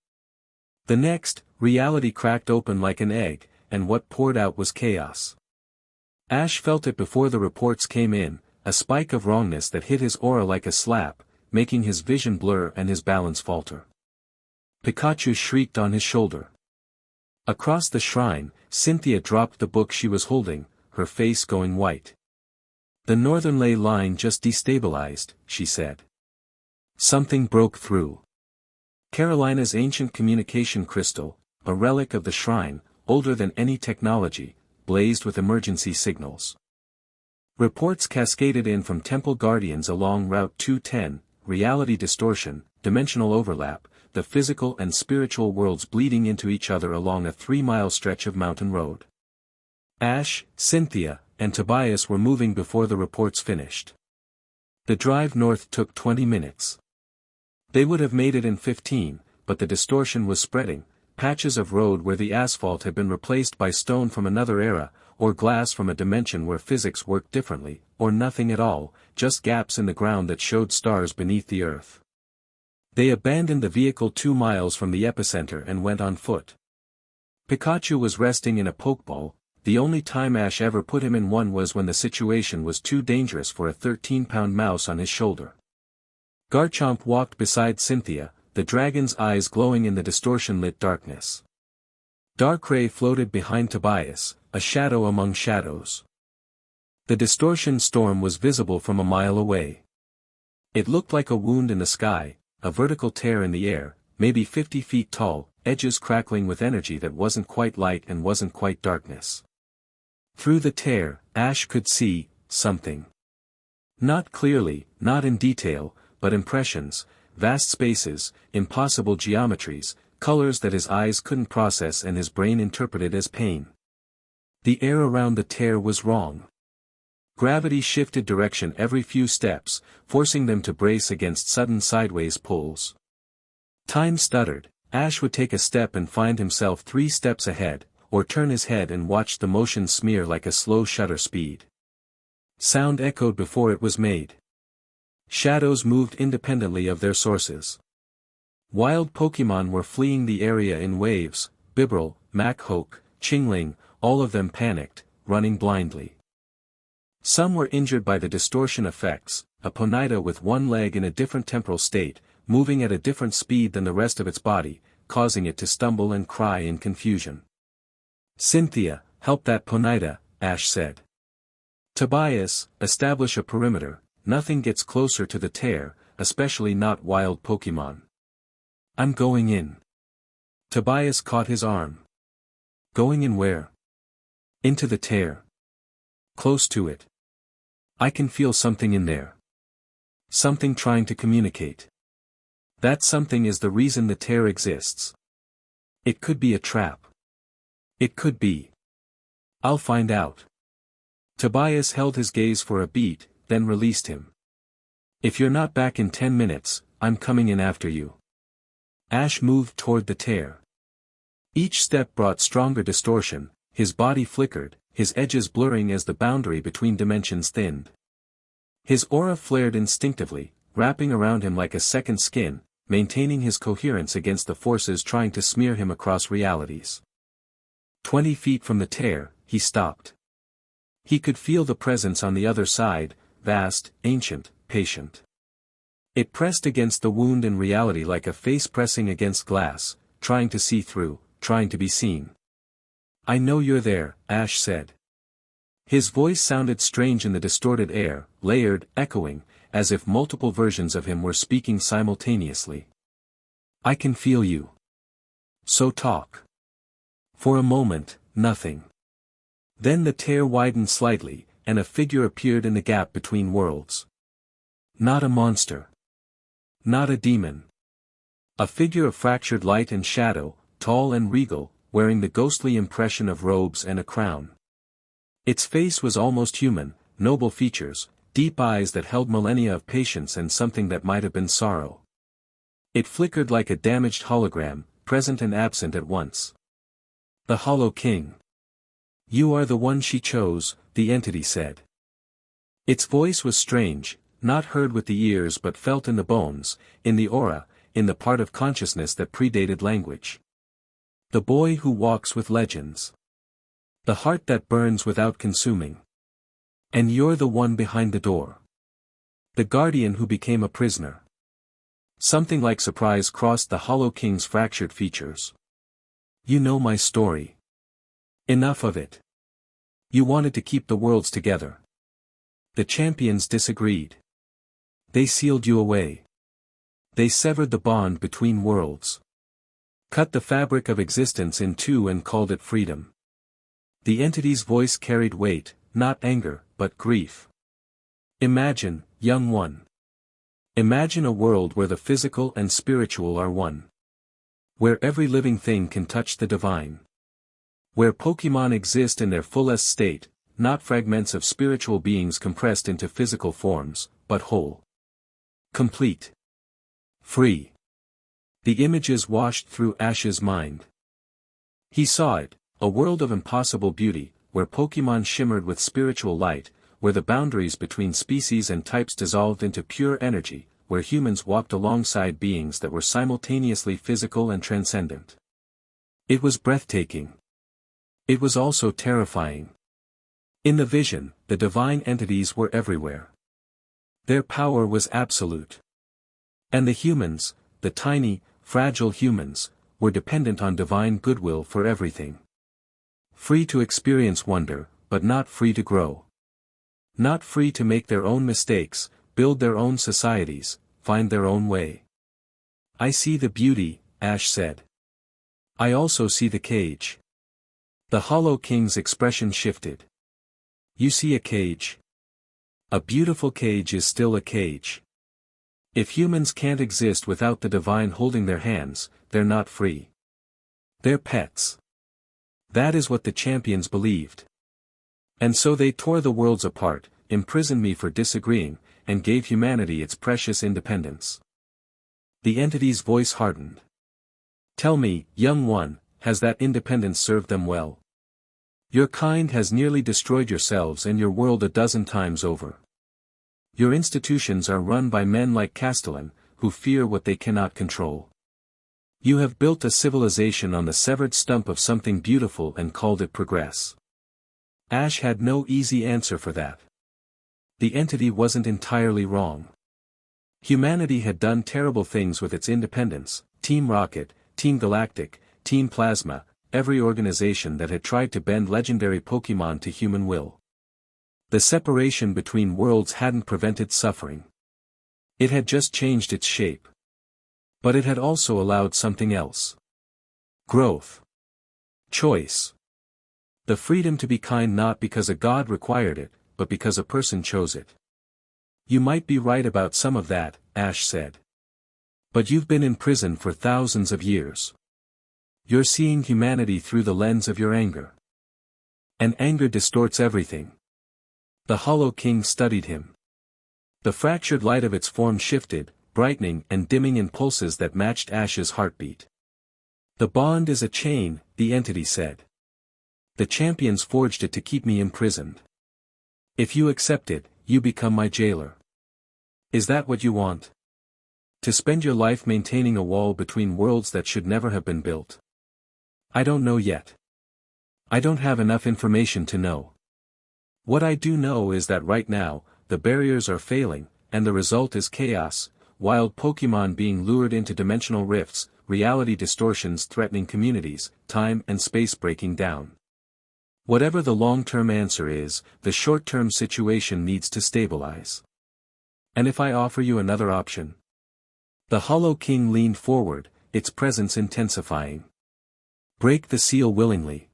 Speaker 1: The next, reality cracked open like an egg, and what poured out was chaos. Ash felt it before the reports came in, a spike of wrongness that hit his aura like a slap, making his vision blur and his balance falter. Pikachu shrieked on his shoulder. Across the shrine, Cynthia dropped the book she was holding, her face going white. The northern ley line just destabilized, she said. Something broke through. Carolina's ancient communication crystal, a relic of the shrine, older than any technology, blazed with emergency signals. Reports cascaded in from temple guardians along Route 210, reality distortion, dimensional overlap, the physical and spiritual worlds bleeding into each other along a 3-mile stretch of mountain road. Ash, Cynthia, and Tobias were moving before the reports finished. The drive north took 20 minutes. They would have made it in 15, but the distortion was spreading, patches of road where the asphalt had been replaced by stone from another era, or glass from a dimension where physics worked differently, or nothing at all, just gaps in the ground that showed stars beneath the earth. They abandoned the vehicle 2 miles from the epicenter and went on foot. Pikachu was resting in a pokeball. The only time Ash ever put him in one was when the situation was too dangerous for a 13-pound mouse on his shoulder. Garchomp walked beside Cynthia, the dragon's eyes glowing in the distortion-lit darkness. Darkrai floated behind Tobias, a shadow among shadows. The distortion storm was visible from a mile away. It looked like a wound in the sky, a vertical tear in the air, maybe 50 feet tall, edges crackling with energy that wasn't quite light and wasn't quite darkness. Through the tear, Ash could see something. Not clearly, not in detail, but impressions, vast spaces, impossible geometries, colors that his eyes couldn't process and his brain interpreted as pain. The air around the tear was wrong. Gravity shifted direction every few steps, forcing them to brace against sudden sideways pulls. Time stuttered. Ash would take a step and find himself 3 steps ahead, or turn his head and watch the motion smear like a slow shutter speed. Sound echoed before it was made. Shadows moved independently of their sources. Wild Pokemon were fleeing the area in waves, Bibarel, Mach-Hoke, Chingling, all of them panicked, running blindly. Some were injured by the distortion effects, a Ponyta with one leg in a different temporal state, moving at a different speed than the rest of its body, causing it to stumble and cry in confusion. Cynthia, help that Ponyta, Ash said. Tobias, establish a perimeter, nothing gets closer to the tear, especially not wild Pokemon. I'm going in. Tobias caught his arm. Going in where? Into the tear. Close to it. I can feel something in there. Something trying to communicate. That something is the reason the tear exists. It could be a trap. It could be. I'll find out. Tobias held his gaze for a beat, then released him. If you're not back in 10 minutes, I'm coming in after you. Ash moved toward the tear. Each step brought stronger distortion, his body flickered, his edges blurring as the boundary between dimensions thinned. His aura flared instinctively, wrapping around him like a second skin, maintaining his coherence against the forces trying to smear him across realities. 20 feet from the tear, he stopped. He could feel the presence on the other side, vast, ancient, patient. It pressed against the wound in reality like a face pressing against glass, trying to see through, trying to be seen. I know you're there, Ash said. His voice sounded strange in the distorted air, layered, echoing, as if multiple versions of him were speaking simultaneously. I can feel you. So talk. For a moment, nothing. Then the tear widened slightly, and a figure appeared in the gap between worlds. Not a monster. Not a demon. A figure of fractured light and shadow, tall and regal, wearing the ghostly impression of robes and a crown. Its face was almost human, noble features, deep eyes that held millennia of patience and something that might have been sorrow. It flickered like a damaged hologram, present and absent at once. The Hollow King. You are the one she chose, the entity said. Its voice was strange, not heard with the ears but felt in the bones, in the aura, in the part of consciousness that predated language. The boy who walks with legends. The heart that burns without consuming. And you're the one behind the door. The guardian who became a prisoner. Something like surprise crossed the Hollow King's fractured features. You know my story. Enough of it. You wanted to keep the worlds together. The champions disagreed. They sealed you away. They severed the bond between worlds. Cut the fabric of existence in two and called it freedom. The entity's voice carried weight, not anger, but grief. Imagine, young one. Imagine a world where the physical and spiritual are one. Where every living thing can touch the divine. Where Pokemon exist in their fullest state, not fragments of spiritual beings compressed into physical forms, but whole. Complete. Free. The images washed through Ash's mind. He saw it, a world of impossible beauty, where Pokemon shimmered with spiritual light, where the boundaries between species and types dissolved into pure energy, where humans walked alongside beings that were simultaneously physical and transcendent. It was breathtaking. It was also terrifying. In the vision, the divine entities were everywhere. Their power was absolute. And the humans, the tiny, fragile humans, were dependent on divine goodwill for everything. Free to experience wonder, but not free to grow. Not free to make their own mistakes, build their own societies, find their own way. I see the beauty, Ash said. I also see the cage. The Hollow King's expression shifted. You see a cage. A beautiful cage is still a cage. If humans can't exist without the divine holding their hands, they're not free. They're pets. That is what the champions believed. And so they tore the worlds apart, imprisoned me for disagreeing, and gave humanity its precious independence. The entity's voice hardened. Tell me, young one, has that independence served them well? Your kind has nearly destroyed yourselves and your world a dozen times over. Your institutions are run by men like Castellin, who fear what they cannot control. You have built a civilization on the severed stump of something beautiful and called it progress. Ash had no easy answer for that. The entity wasn't entirely wrong. Humanity had done terrible things with its independence: Team Rocket, Team Galactic, Team Plasma, every organization that had tried to bend legendary Pokémon to human will. The separation between worlds hadn't prevented suffering. It had just changed its shape. But it had also allowed something else. Growth. Choice. The freedom to be kind, not because a god required it, but because a person chose it. You might be right about some of that, Ash said. But you've been in prison for thousands of years. You're seeing humanity through the lens of your anger. And anger distorts everything. The Hollow King studied him. The fractured light of its form shifted, brightening and dimming in pulses that matched Ash's heartbeat. The bond is a chain, the entity said. The champions forged it to keep me imprisoned. If you accept it, you become my jailer. Is that what you want? To spend your life maintaining a wall between worlds that should never have been built? I don't know yet. I don't have enough information to know. What I do know is that right now, the barriers are failing, and the result is chaos, wild Pokémon being lured into dimensional rifts, reality distortions threatening communities, time and space breaking down. Whatever the long-term answer is, the short-term situation needs to stabilize. And if I offer you another option? The Hollow King leaned forward, its presence intensifying. Break the seal willingly.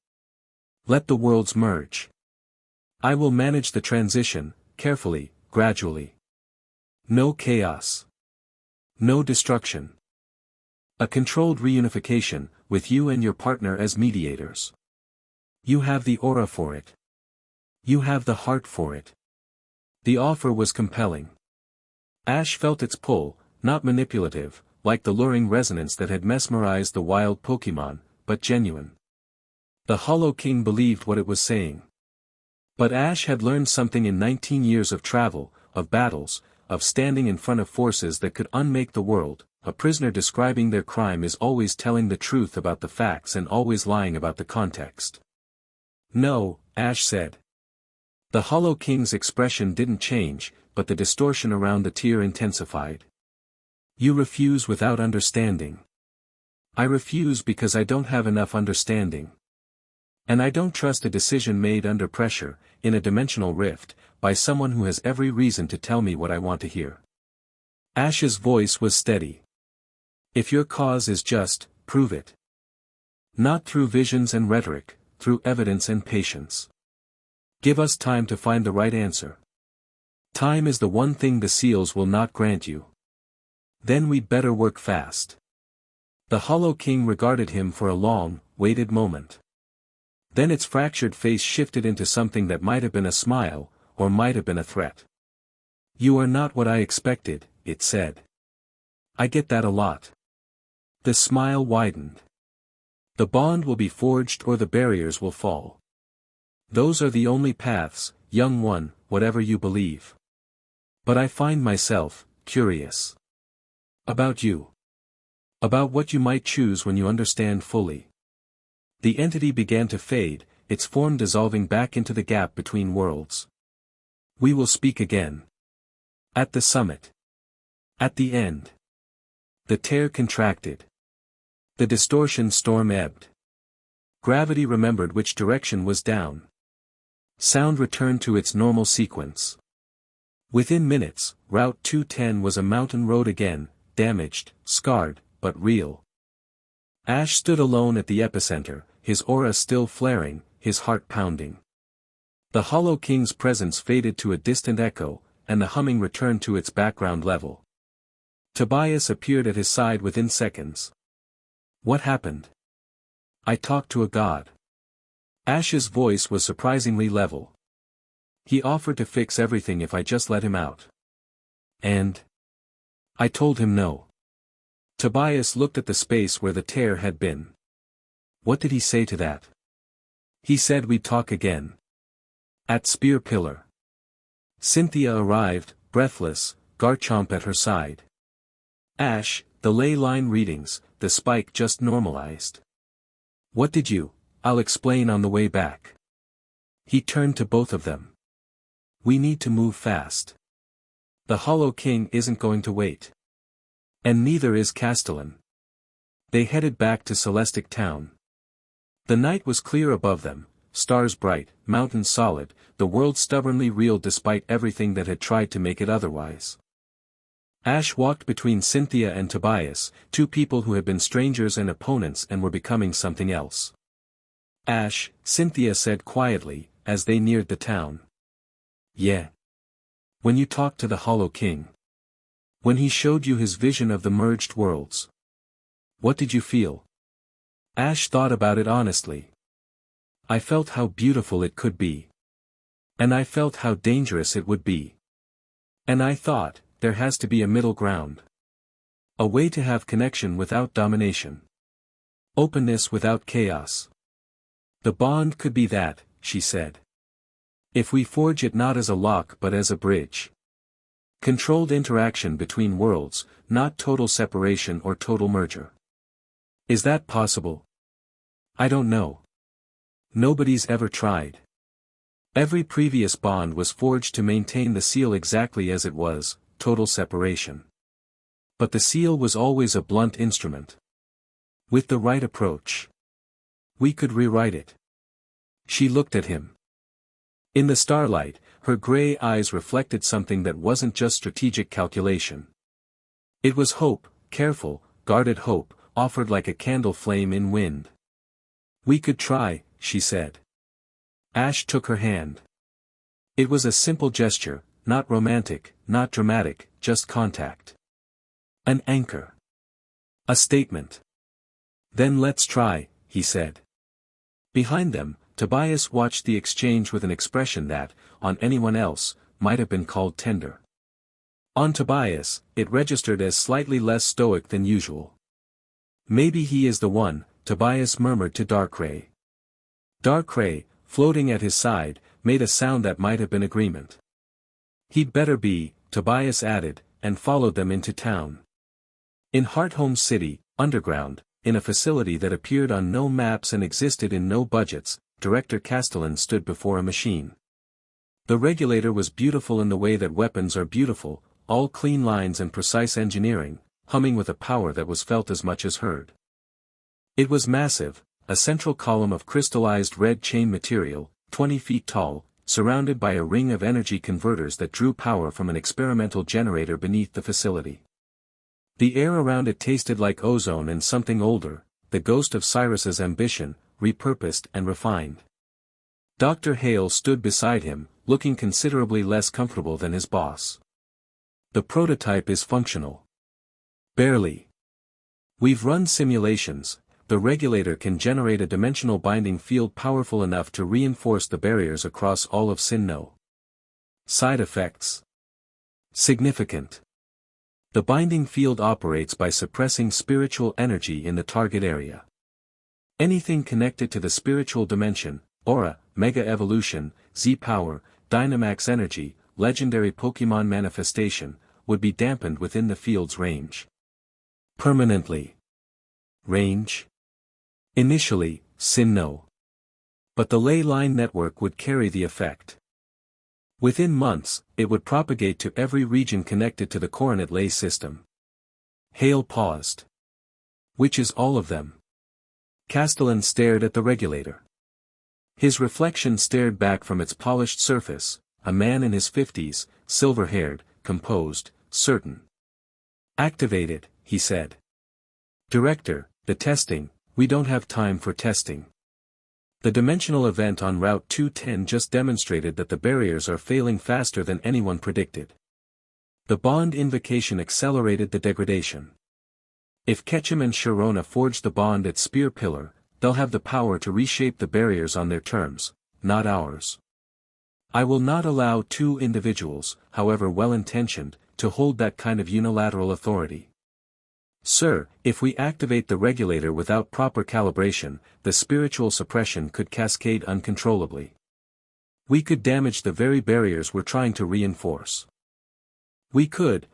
Speaker 1: Let the worlds merge. I will manage the transition, carefully, gradually. No chaos. No destruction. A controlled reunification, with you and your partner as mediators. You have the aura for it. You have the heart for it. The offer was compelling. Ash felt its pull, not manipulative, like the luring resonance that had mesmerized the wild Pokémon, but genuine. The Hollow King believed what it was saying. But Ash had learned something in 19 years of travel, of battles, of standing in front of forces that could unmake the world. A prisoner describing their crime is always telling the truth about the facts and always lying about the context. No, Ash said. The Hollow King's expression didn't change, but the distortion around the tear intensified. You refuse without understanding. I refuse because I don't have enough understanding. And I don't trust a decision made under pressure, in a dimensional rift, by someone who has every reason to tell me what I want to hear. Ash's voice was steady. If your cause is just, prove it. Not through visions and rhetoric, through evidence and patience. Give us time to find the right answer. Time is the one thing the seals will not grant you. Then we'd better work fast. The Hollow King regarded him for a long, waited moment. Then its fractured face shifted into something that might have been a smile, or might have been a threat. You are not what I expected, it said. I get that a lot. The smile widened. The bond will be forged or the barriers will fall. Those are the only paths, young one, whatever you believe. But I find myself curious. About you. About what you might choose when you understand fully. The entity began to fade, its form dissolving back into the gap between worlds. We will speak again. At the summit. At the end. The tear contracted. The distortion storm ebbed. Gravity remembered which direction was down. Sound returned to its normal sequence. Within minutes, Route 210 was a mountain road again, damaged, scarred, but real. Ash stood alone at the epicenter, his aura still flaring, his heart pounding. The Hollow King's presence faded to a distant echo, and the humming returned to its background level. Tobias appeared at his side within seconds. What happened? I talked to a god. Ash's voice was surprisingly level. He offered to fix everything if I just let him out. And? I told him no. Tobias looked at the space where the tear had been. What did he say to that? He said we'd talk again. At Spear Pillar. Cynthia arrived, breathless, Garchomp at her side. Ash, the ley line readings, the spike just normalized. What did you? I'll explain on the way back. He turned to both of them. We need to move fast. The Hollow King isn't going to wait. And neither is Castellin. They headed back to Celestic Town. The night was clear above them, stars bright, mountains solid, the world stubbornly real despite everything that had tried to make it otherwise. Ash walked between Cynthia and Tobias, two people who had been strangers and opponents and were becoming something else. Ash, Cynthia said quietly, as they neared the town. Yeah. When you talked to the Hollow King. When he showed you his vision of the merged worlds. What did you feel? Ash thought about it honestly. I felt how beautiful it could be. And I felt how dangerous it would be. And I thought, there has to be a middle ground. A way to have connection without domination. Openness without chaos. The bond could be that, she said. If we forge it not as a lock but as a bridge. Controlled interaction between worlds, not total separation or total merger. Is that possible? I don't know. Nobody's ever tried. Every previous bond was forged to maintain the seal exactly as it was, total separation. But the seal was always a blunt instrument. With the right approach. We could rewrite it. She looked at him. In the starlight, her gray eyes reflected something that wasn't just strategic calculation. It was hope, careful, guarded hope, offered like a candle flame in wind. We could try, she said. Ash took her hand. It was a simple gesture, not romantic, not dramatic, just contact. An anchor. A statement. Then let's try, he said. Behind them, Tobias watched the exchange with an expression that, on anyone else, might have been called tender. On Tobias, it registered as slightly less stoic than usual. Maybe he is the one, Tobias murmured to Darkrai. Darkrai, floating at his side, made a sound that might have been agreement. He'd better be, Tobias added, and followed them into town. In Hearthome City, underground, in a facility that appeared on no maps and existed in no budgets, Director Castellin stood before a machine. The regulator was beautiful in the way that weapons are beautiful, all clean lines and precise engineering, humming with a power that was felt as much as heard. It was massive, a central column of crystallized red chain material, 20 feet tall, surrounded by a ring of energy converters that drew power from an experimental generator beneath the facility. The air around it tasted like ozone and something older, the ghost of Cyrus's ambition, repurposed and refined. Dr. Hale stood beside him, looking considerably less comfortable than his boss. The prototype is functional. Barely. We've run simulations. The regulator can generate a dimensional binding field powerful enough to reinforce the barriers across all of Sinnoh. Side effects. Significant. The binding field operates by suppressing spiritual energy in the target area. Anything connected to the spiritual dimension, aura, mega evolution, Z-power, Dynamax energy, legendary Pokémon manifestation, would be dampened within the field's range. Permanently. Range? Initially, Sinnoh. But the ley line network would carry the effect. Within months, it would propagate to every region connected to the coordinate ley system. Hale paused. Which is all of them? Castellin stared at the regulator. His reflection stared back from its polished surface, a man in his 50s, silver-haired, composed, certain. Activate it, he said. Director, the testing, we don't have time for testing. The dimensional event on Route 210 just demonstrated that the barriers are failing faster than anyone predicted. The bond invocation accelerated the degradation. If Ketchum and Sharona forge the bond at Spear Pillar, they'll have the power to reshape the barriers on their terms, not ours. I will not allow two individuals, however well-intentioned, to hold that kind of unilateral authority. Sir, if we activate the regulator without proper calibration, the spiritual suppression could cascade uncontrollably. We could damage the very barriers we're trying to reinforce. We could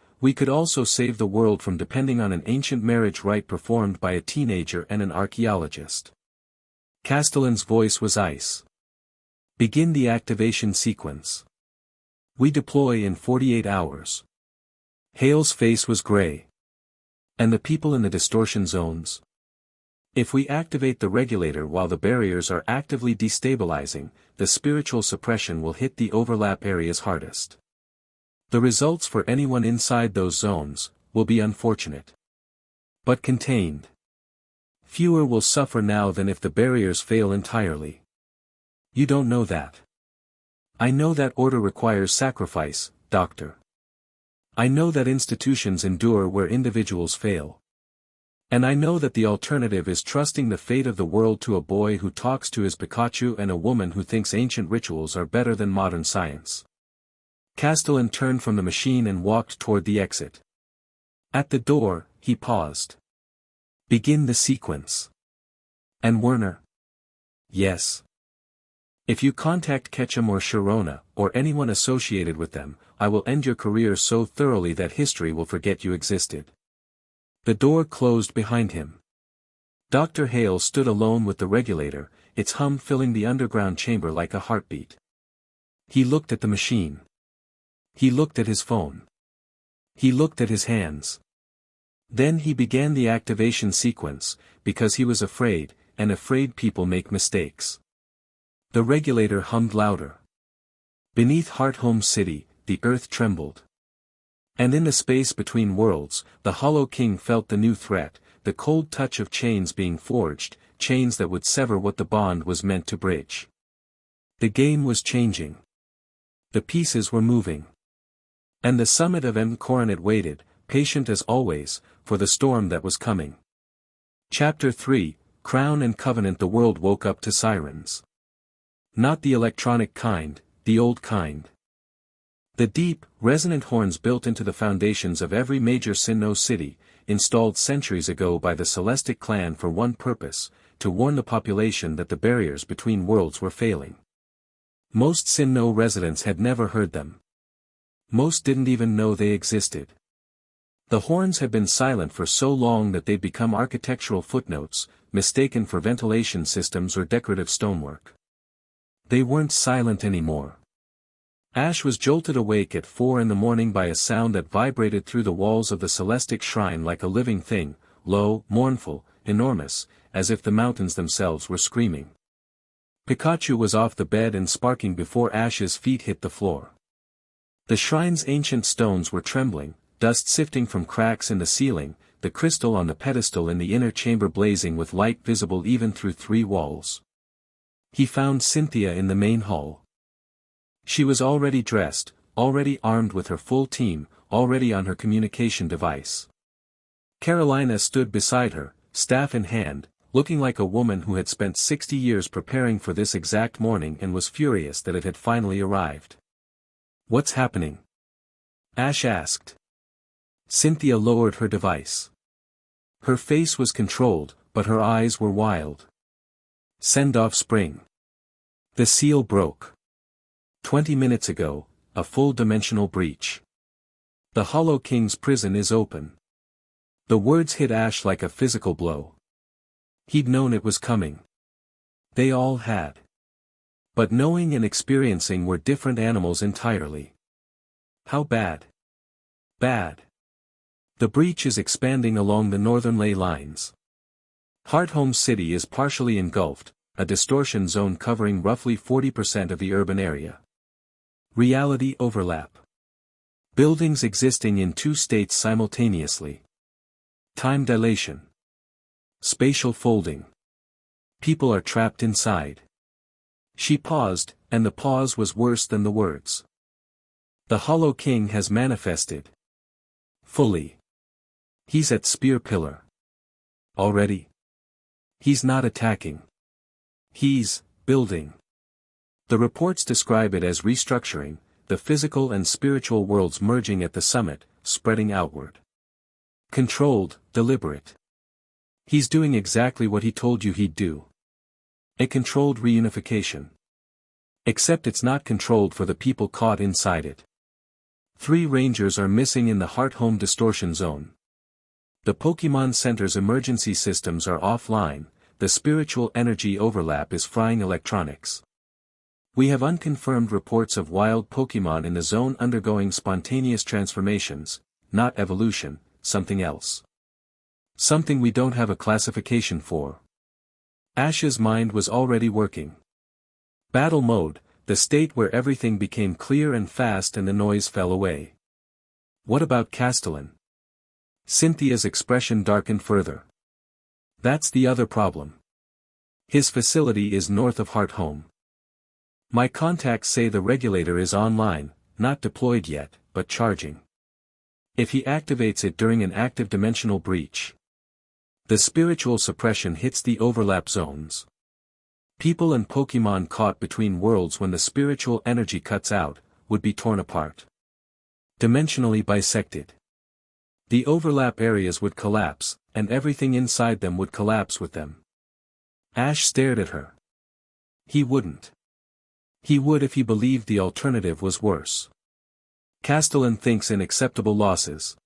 Speaker 1: also save the world from depending on an ancient marriage rite performed by a teenager and an archaeologist. Castellin's voice was ice. Begin the activation sequence. We deploy in 48 hours. Hale's face was gray. And the people in the distortion zones? If we activate the regulator while the barriers are actively destabilizing, the spiritual suppression will hit the overlap areas hardest. The results for anyone inside those zones will be unfortunate. But contained. Fewer will suffer now than if the barriers fail entirely. You don't know that. I know that order requires sacrifice, Doctor. I know that institutions endure where individuals fail. And I know that the alternative is trusting the fate of the world to a boy who talks to his Pikachu and a woman who thinks ancient rituals are better than modern science. Castellin turned from the machine and walked toward the exit. At the door, he paused. Begin the sequence. And Werner? Yes. If you contact Ketchum or Sharona, or anyone associated with them, I will end your career so thoroughly that history will forget you existed. The door closed behind him. Dr. Hale stood alone with the regulator, its hum filling the underground chamber like a heartbeat. He looked at the machine. He looked at his phone. He looked at his hands. Then he began the activation sequence, because he was afraid, and afraid people make mistakes. The regulator hummed louder. Beneath Hearthome City, the earth trembled. And in the space between worlds, the Hollow King felt the new threat, the cold touch of chains being forged, chains that would sever what the bond was meant to bridge. The game was changing. The pieces were moving. And the summit of M. Coronet waited, patient as always, for the storm that was coming. Chapter 3, Crown and Covenant. The world woke up to sirens. Not the electronic kind, the old kind. The deep, resonant horns built into the foundations of every major Sinnoh city, installed centuries ago by the Celestic clan for one purpose, to warn the population that the barriers between worlds were failing. Most Sinnoh residents had never heard them. Most didn't even know they existed. The horns had been silent for so long that they'd become architectural footnotes, mistaken for ventilation systems or decorative stonework. They weren't silent anymore. Ash was jolted awake at 4 a.m. by a sound that vibrated through the walls of the Celestic shrine like a living thing, low, mournful, enormous, as if the mountains themselves were screaming. Pikachu was off the bed and sparking before Ash's feet hit the floor. The shrine's ancient stones were trembling, dust sifting from cracks in the ceiling, the crystal on the pedestal in the inner chamber blazing with light visible even through 3 walls. He found Cynthia in the main hall. She was already dressed, already armed with her full team, already on her communication device. Carolina stood beside her, staff in hand, looking like a woman who had spent 60 years preparing for this exact morning and was furious that it had finally arrived. "What's happening?" Ash asked. Cynthia lowered her device. Her face was controlled, but her eyes were wild. "Send off spring. The seal broke. 20 minutes ago, a full-dimensional breach. The Hollow King's prison is open." The words hit Ash like a physical blow. He'd known it was coming. They all had. But knowing and experiencing were different animals entirely. How bad? Bad. The breach is expanding along the northern ley lines. Hearthome City is partially engulfed, a distortion zone covering roughly 40% of the urban area. Reality overlap. Buildings existing in 2 states simultaneously. Time dilation. Spatial folding. People are trapped inside. She paused, and the pause was worse than the words. The Hollow King has manifested. Fully. He's at Spear Pillar. Already. He's not attacking. He's building. The reports describe it as restructuring, the physical and spiritual worlds merging at the summit, spreading outward. Controlled, deliberate. He's doing exactly what he told you he'd do. A controlled reunification. Except it's not controlled for the people caught inside it. 3 rangers are missing in the Hearthome distortion zone. The Pokemon Center's emergency systems are offline, the spiritual energy overlap is frying electronics. We have unconfirmed reports of wild Pokemon in the zone undergoing spontaneous transformations, not evolution, something else. Something we don't have a classification for. Ash's mind was already working. Battle mode, the state where everything became clear and fast and the noise fell away. What about Castellin? Cynthia's expression darkened further. That's the other problem. His facility is north of Hearthome. My contacts say the regulator is online, not deployed yet, but charging. If he activates it during an active dimensional breach, the spiritual suppression hits the overlap zones. People and Pokemon caught between worlds when the spiritual energy cuts out, would be torn apart. Dimensionally bisected. The overlap areas would collapse, and everything inside them would collapse with them. Ash stared at her. He wouldn't. He would if he believed the alternative was worse. Castellin thinks in acceptable losses.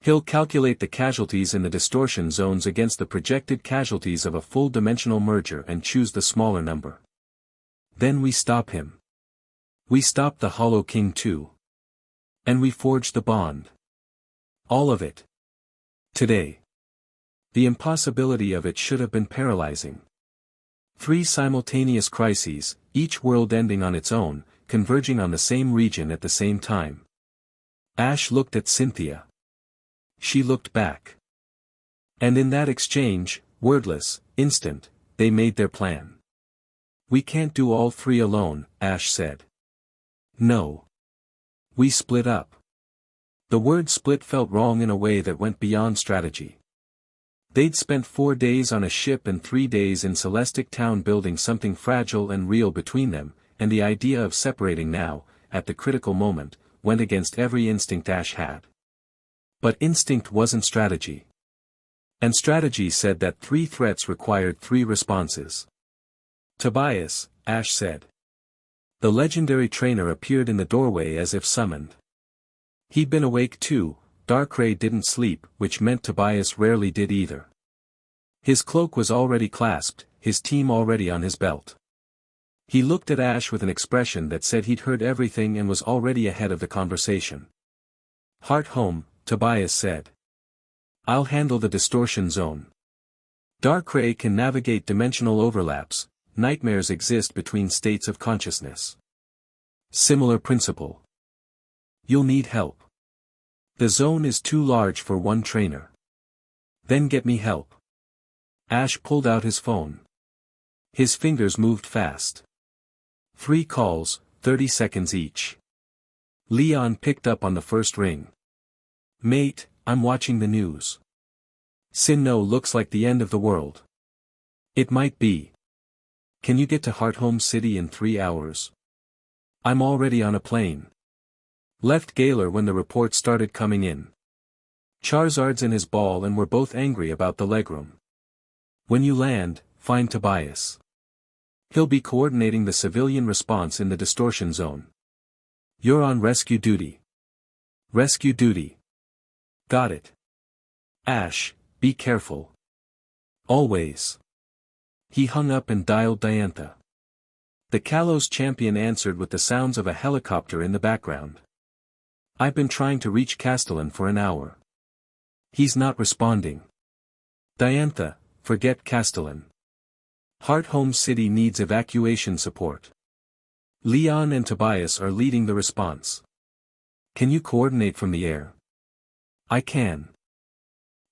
Speaker 1: He'll calculate the casualties in the distortion zones against the projected casualties of a full-dimensional merger and choose the smaller number. Then we stop him. We stop the Hollow King too. And we forge the bond. All of it. Today. The impossibility of it should have been paralyzing. 3 simultaneous crises, each world ending on its own, converging on the same region at the same time. Ash looked at Cynthia. She looked back. And in that exchange, wordless, instant, they made their plan. We can't do all 3 alone, Ash said. No. We split up. The word split felt wrong in a way that went beyond strategy. They'd spent 4 days on a ship and 3 days in Celestic Town building something fragile and real between them, and the idea of separating now, at the critical moment, went against every instinct Ash had. But instinct wasn't strategy. And strategy said that 3 threats required 3 responses. Tobias, Ash said. The legendary trainer appeared in the doorway as if summoned. He'd been awake too. Darkrai didn't sleep, which meant Tobias rarely did either. His cloak was already clasped, his team already on his belt. He looked at Ash with an expression that said he'd heard everything and was already ahead of the conversation. Hearthome, Tobias said. I'll handle the distortion zone. Darkrai can navigate dimensional overlaps, nightmares exist between states of consciousness. Similar principle. You'll need help. The zone is too large for one trainer. Then get me help. Ash pulled out his phone. His fingers moved fast. 3 calls, 30 seconds each. Leon picked up on the first ring. Mate, I'm watching the news. Sinnoh looks like the end of the world. It might be. Can you get to Hearthome City in 3 hours? I'm already on a plane. Left Galar when the reports started coming in. Charizard's in his ball and we're both angry about the legroom. When you land, find Tobias. He'll be coordinating the civilian response in the distortion zone. You're on rescue duty. Rescue duty. Got it. Ash, be careful. Always. He hung up and dialed Diantha. The Kalos champion answered with the sounds of a helicopter in the background. I've been trying to reach Castellin for an hour. He's not responding. Diantha, forget Castellin. Hearthome City needs evacuation support. Leon and Tobias are leading the response. Can you coordinate from the air? I can.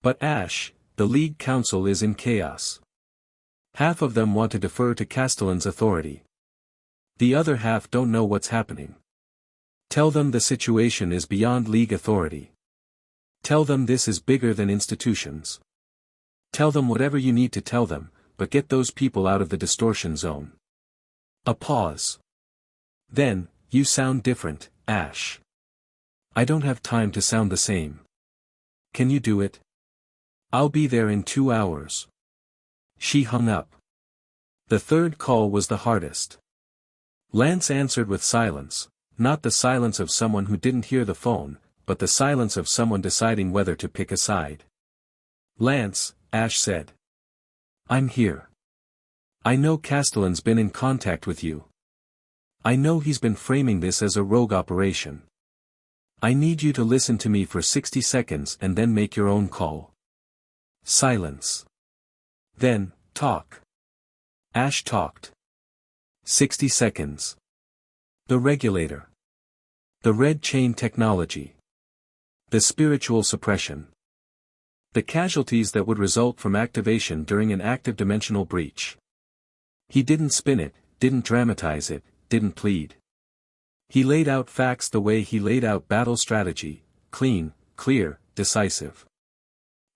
Speaker 1: But Ash, the League Council is in chaos. Half of them want to defer to Castellin's authority. The other half don't know what's happening. Tell them the situation is beyond League authority. Tell them this is bigger than institutions. Tell them whatever you need to tell them, but get those people out of the distortion zone. A pause. Then, you sound different, Ash. I don't have time to sound the same. Can you do it? I'll be there in 2 hours. She hung up. The third call was the hardest. Lance answered with silence, not the silence of someone who didn't hear the phone, but the silence of someone deciding whether to pick a side. Lance, Ash said. I'm here. I know Castellin's been in contact with you. I know he's been framing this as a rogue operation. I need you to listen to me for 60 seconds and then make your own call. Silence. Then, talk. Ash talked. 60 seconds. The regulator. The red chain technology. The spiritual suppression. The casualties that would result from activation during an active dimensional breach. He didn't spin it, didn't dramatize it, didn't plead. He laid out facts the way he laid out battle strategy, clean, clear, decisive.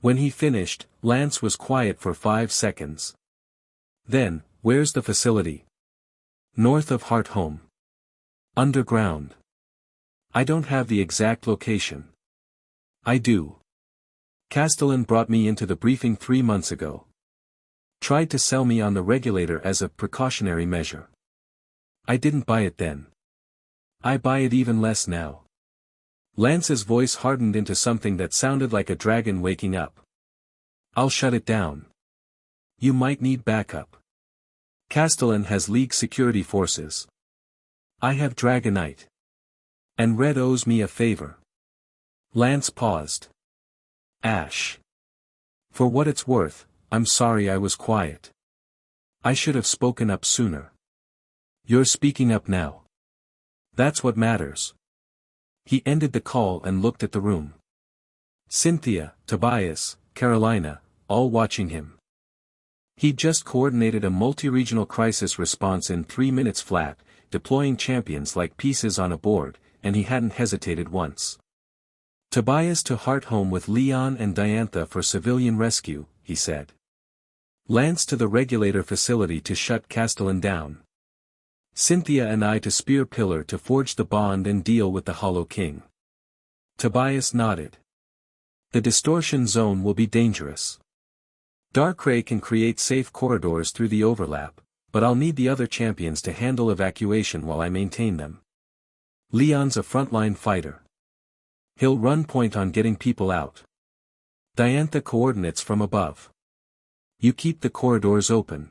Speaker 1: When he finished, Lance was quiet for 5 seconds. Then, where's the facility? North of Hearthome. Underground. I don't have the exact location. I do. Castellin brought me into the briefing 3 months ago. Tried to sell me on the regulator as a precautionary measure. I didn't buy it then. I buy it even less now. Lance's voice hardened into something that sounded like a dragon waking up. I'll shut it down. You might need backup. Castellin has League security forces. I have Dragonite. And Red owes me a favor. Lance paused. Ash. For what it's worth, I'm sorry I was quiet. I should have spoken up sooner. You're speaking up now. That's what matters. He ended the call and looked at the room. Cynthia, Tobias, Carolina, all watching him. He'd just coordinated a multi-regional crisis response in 3 minutes flat, deploying champions like pieces on a board, and he hadn't hesitated once. Tobias to Hearthome with Leon and Diantha for civilian rescue, he said. Lance to the regulator facility to shut Castellin down. Cynthia and I to Spear Pillar to forge the bond and deal with the Hollow King. Tobias nodded. The distortion zone will be dangerous. Darkrai can create safe corridors through the overlap, but I'll need the other champions to handle evacuation while I maintain them. Leon's a frontline fighter. He'll run point on getting people out. Diantha coordinates from above. You keep the corridors open.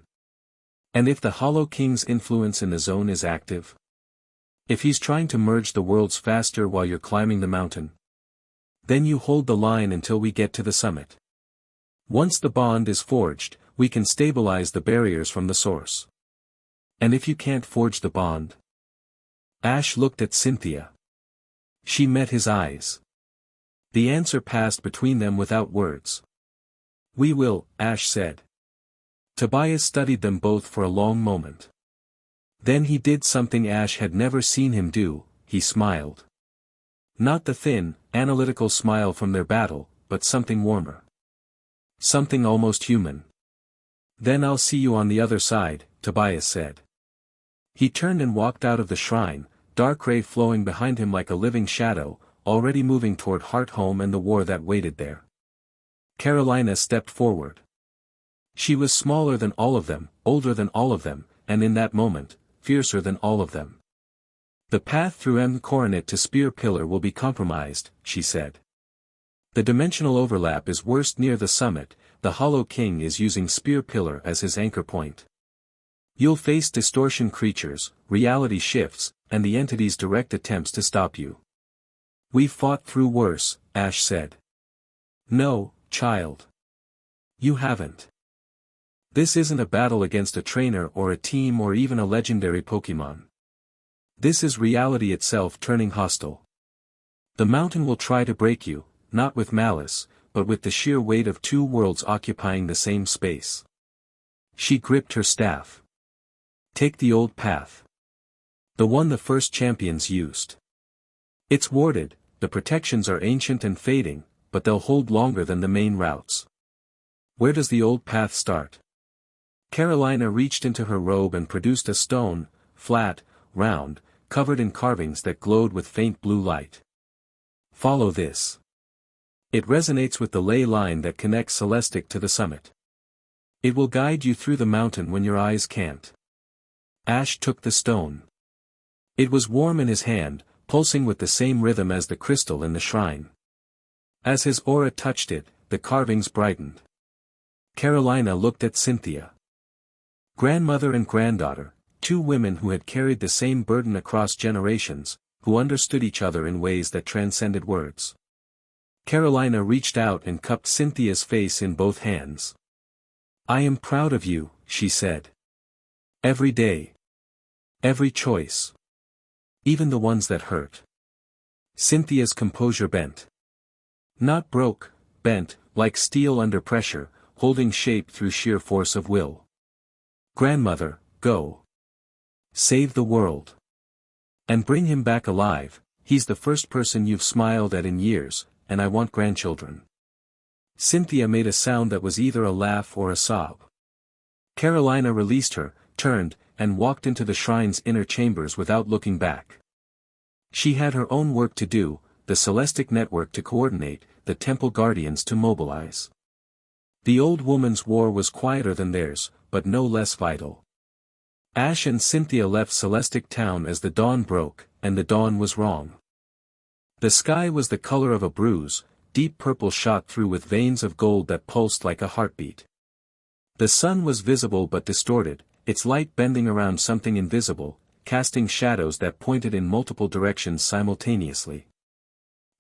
Speaker 1: And if the Hollow King's influence in the zone is active? If he's trying to merge the worlds faster while you're climbing the mountain? Then you hold the line until we get to the summit. Once the bond is forged, we can stabilize the barriers from the source. And if you can't forge the bond? Ash looked at Cynthia. She met his eyes. The answer passed between them without words. We will, Ash said. Tobias studied them both for a long moment. Then he did something Ash had never seen him do, he smiled. Not the thin, analytical smile from their battle, but something warmer. Something almost human. Then I'll see you on the other side, Tobias said. He turned and walked out of the shrine, Darkrai flowing behind him like a living shadow, already moving toward Hearthome and the war that waited there. Carolina stepped forward. She was smaller than all of them, older than all of them, and in that moment, fiercer than all of them. The path through M. Coronet to Spear Pillar will be compromised, she said. The dimensional overlap is worst near the summit, the Hollow King is using Spear Pillar as his anchor point. You'll face distortion creatures, reality shifts, and the entity's direct attempts to stop you. We've fought through worse, Ash said. No, child. You haven't. This isn't a battle against a trainer or a team or even a legendary Pokémon. This is reality itself turning hostile. The mountain will try to break you, not with malice, but with the sheer weight of 2 worlds occupying the same space. She gripped her staff. Take the old path. The one the first champions used. It's warded, the protections are ancient and fading, but they'll hold longer than the main routes. Where does the old path start? Carolina reached into her robe and produced a stone, flat, round, covered in carvings that glowed with faint blue light. Follow this. It resonates with the ley line that connects Celestic to the summit. It will guide you through the mountain when your eyes can't. Ash took the stone. It was warm in his hand, pulsing with the same rhythm as the crystal in the shrine. As his aura touched it, the carvings brightened. Carolina looked at Cynthia. Grandmother and granddaughter, Two women who had carried the same burden across generations, who understood each other in ways that transcended words. Carolina reached out and cupped Cynthia's face in both hands. "I am proud of you," she said. "Every day. Every choice. Even the ones that hurt." Cynthia's composure bent. Not broke, bent, like steel under pressure, holding shape through sheer force of will. "Grandmother, go. Save the world. And bring him back alive. He's the first person you've smiled at in years, and I want grandchildren." Cynthia made a sound that was either a laugh or a sob. Carolina released her, turned, and walked into the shrine's inner chambers without looking back. She had her own work to do, the Celestic network to coordinate, the temple guardians to mobilize. The old woman's war was quieter than theirs, but no less vital. Ash and Cynthia left Celestic Town as the dawn broke, and the dawn was wrong. The sky was the color of a bruise, deep purple shot through with veins of gold that pulsed like a heartbeat. The sun was visible but distorted, its light bending around something invisible, casting shadows that pointed in multiple directions simultaneously.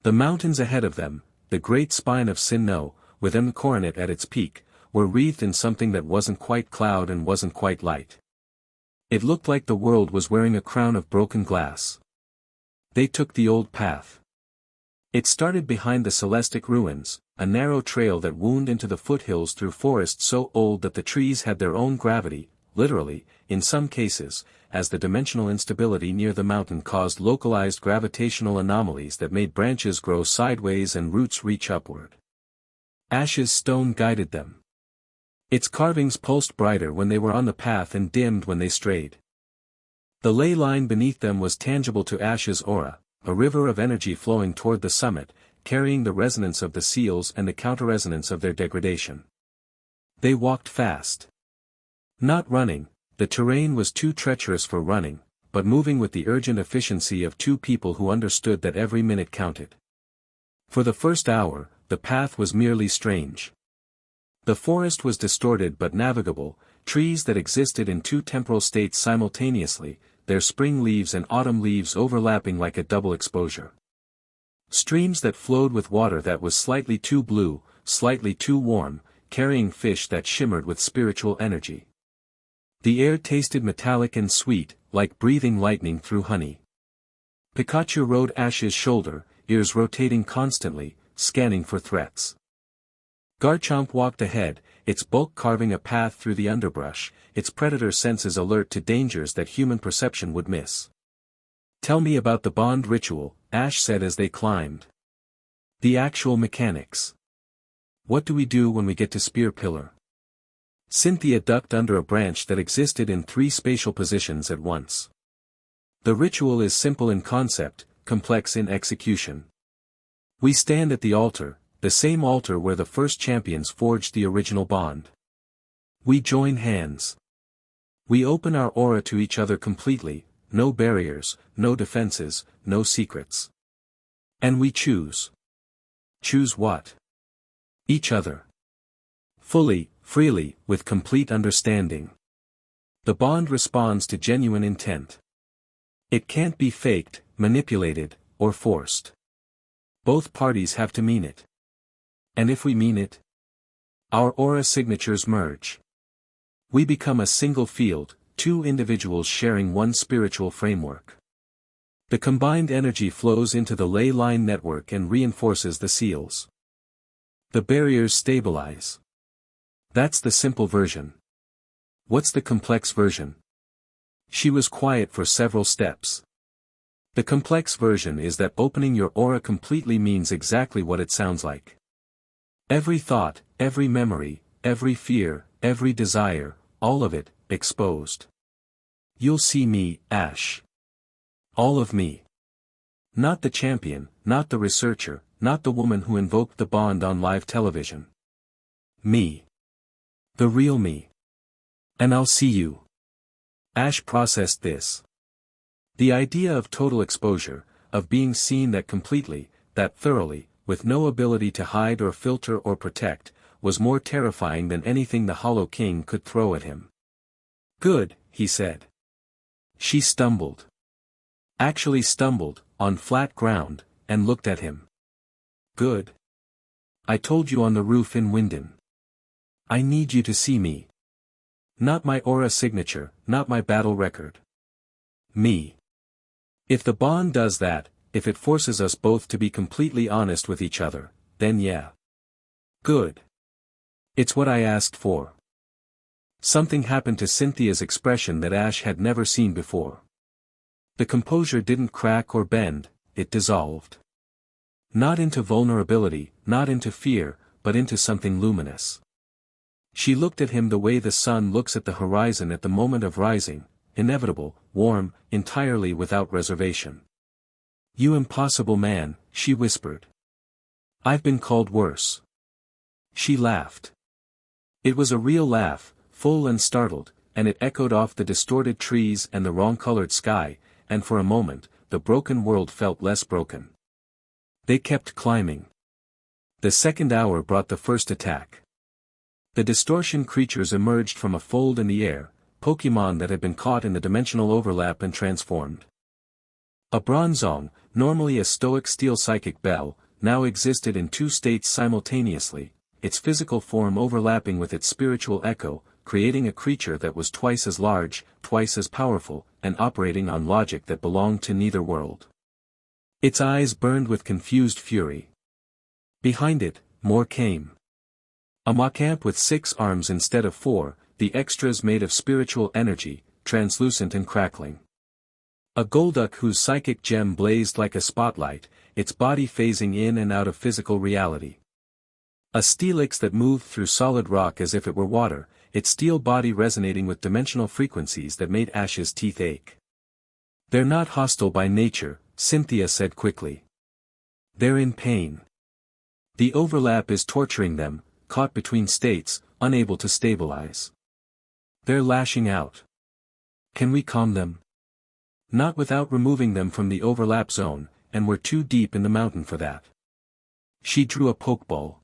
Speaker 1: The mountains ahead of them, the great spine of Sinnoh, with M coronet at its peak, were wreathed in something that wasn't quite cloud and wasn't quite light. It looked like the world was wearing a crown of broken glass. They took the old path. It started behind the Celestic ruins, a narrow trail that wound into the foothills through forests so old that the trees had their own gravity, literally, in some cases, as the dimensional instability near the mountain caused localized gravitational anomalies that made branches grow sideways and roots reach upward. Ash's stone guided them. Its carvings pulsed brighter when they were on the path and dimmed when they strayed. The ley line beneath them was tangible to Ash's aura, a river of energy flowing toward the summit, carrying the resonance of the seals and the counter-resonance of their degradation. They walked fast. Not running, the terrain was too treacherous for running, but moving with the urgent efficiency of two people who understood that every minute counted. For the first hour, the path was merely strange. The forest was distorted but navigable, trees that existed in two temporal states simultaneously, their spring leaves and autumn leaves overlapping like a double exposure. Streams that flowed with water that was slightly too blue, slightly too warm, carrying fish that shimmered with spiritual energy. The air tasted metallic and sweet, like breathing lightning through honey. Pikachu rode Ash's shoulder, ears rotating constantly, scanning for threats. Garchomp walked ahead, its bulk carving a path through the underbrush, its predator senses alert to dangers that human perception would miss. "Tell me about the bond ritual," Ash said as they climbed. "The actual mechanics. What do we do when we get to Spear Pillar?" Cynthia ducked under a branch that existed in 3 spatial positions at once. "The ritual is simple in concept, complex in execution. We stand at the altar, the same altar where the first champions forged the original bond. We join hands. We open our aura to each other completely, no barriers, no defenses, no secrets. And we choose. Choose what? Each other. Fully, freely, with complete understanding. The bond responds to genuine intent. It can't be faked, manipulated, or forced. Both parties have to mean it. And if we mean it, our aura signatures merge. We become a single field, 2 individuals sharing one spiritual framework. The combined energy flows into the ley line network and reinforces the seals. The barriers stabilize. That's the simple version. What's the complex version? She was quiet for several steps. The complex version is that opening your aura completely means exactly what it sounds like. Every thought, every memory, every fear, every desire, all of it, exposed. You'll see me, Ash. All of me. Not the champion, not the researcher, not the woman who invoked the bond on live television. Me. The real me. And I'll see you. Ash processed this. The idea of total exposure, of being seen that completely, that thoroughly, with no ability to hide or filter or protect, was more terrifying than anything the Hollow King could throw at him. "Good," he said. She stumbled. Actually stumbled, on flat ground, and looked at him. Good. I told you on the roof in Winden. I need you to see me. Not my aura signature, not my battle record. Me. If the bond does that, if it forces us both to be completely honest with each other, then yeah. Good. It's what I asked for. Something happened to Cynthia's expression that Ash had never seen before. The composure didn't crack or bend, it dissolved. Not into vulnerability, not into fear, but into something luminous. She looked at him the way the sun looks at the horizon at the moment of rising, inevitable, warm, entirely without reservation. You impossible man, she whispered. I've been called worse. She laughed. It was a real laugh, full and startled, and it echoed off the distorted trees and the wrong-colored sky, and for a moment, the broken world felt less broken. They kept climbing. The second hour brought the first attack. The distortion creatures emerged from a fold in the air, Pokémon that had been caught in the dimensional overlap and transformed. A Bronzong, normally a stoic steel psychic bell, now existed in two states simultaneously, its physical form overlapping with its spiritual echo, creating a creature that was twice as large, twice as powerful, and operating on logic that belonged to neither world. Its eyes burned with confused fury. Behind it, more came. A Machamp with 6 arms instead of 4, the extras made of spiritual energy, translucent and crackling. A Golduck whose psychic gem blazed like a spotlight, its body phasing in and out of physical reality. A Steelix that moved through solid rock as if it were water, its steel body resonating with dimensional frequencies that made Ash's teeth ache. They're not hostile by nature, Cynthia said quickly. They're in pain. The overlap is torturing them, caught between states, unable to stabilize. They're lashing out. Can we calm them? Not without removing them from the overlap zone, and we're too deep in the mountain for that. She drew a pokeball.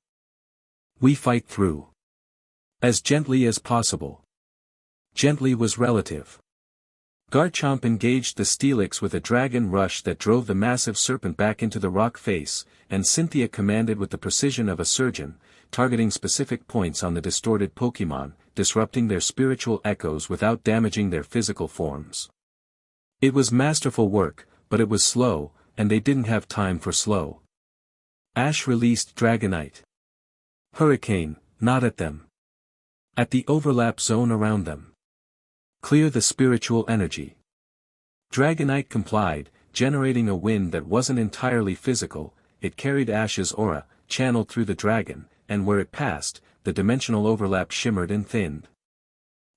Speaker 1: We fight through. As gently as possible. Gently was relative. Garchomp engaged the Steelix with a dragon rush that drove the massive serpent back into the rock face, and Cynthia commanded with the precision of a surgeon, targeting specific points on the distorted Pokémon, disrupting their spiritual echoes without damaging their physical forms. It was masterful work, but it was slow, and they didn't have time for slow. Ash released Dragonite. Hurricane, not at them. At the overlap zone around them. Clear the spiritual energy. Dragonite complied, generating a wind that wasn't entirely physical. It carried Ash's aura, channeled through the dragon, and where it passed, the dimensional overlap shimmered and thinned.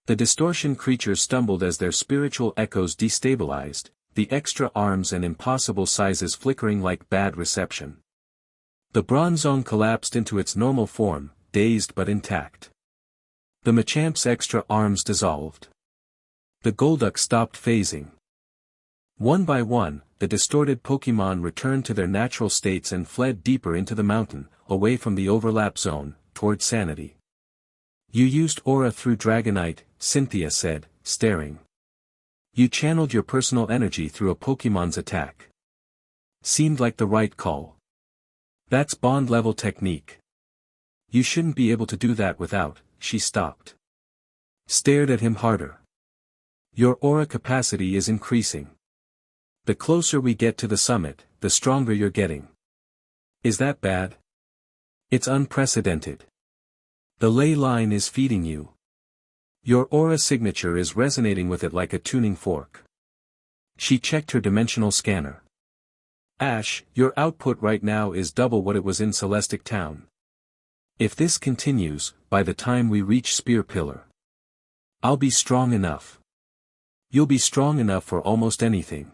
Speaker 1: The distortion creatures stumbled as their spiritual echoes destabilized, the extra arms and impossible sizes flickering like bad reception. The Bronzong collapsed into its normal form, dazed but intact. The Machamp's extra arms dissolved. The Golduck stopped phasing. One by one, the distorted Pokémon returned to their natural states and fled deeper into the mountain, away from the overlap zone, toward sanity. You used aura through Dragonite, Cynthia said, staring. You channeled your personal energy through a Pokémon's attack. Seemed like the right call. That's bond-level technique. You shouldn't be able to do that without. She stopped. Stared at him harder. Your aura capacity is increasing. The closer we get to the summit, the stronger you're getting. Is that bad? It's unprecedented. The ley line is feeding you. Your aura signature is resonating with it like a tuning fork. She checked her dimensional scanner. Ash, your output right now is double what it was in Celestic Town. If this continues, by the time we reach Spear Pillar, I'll be strong enough. You'll be strong enough for almost anything.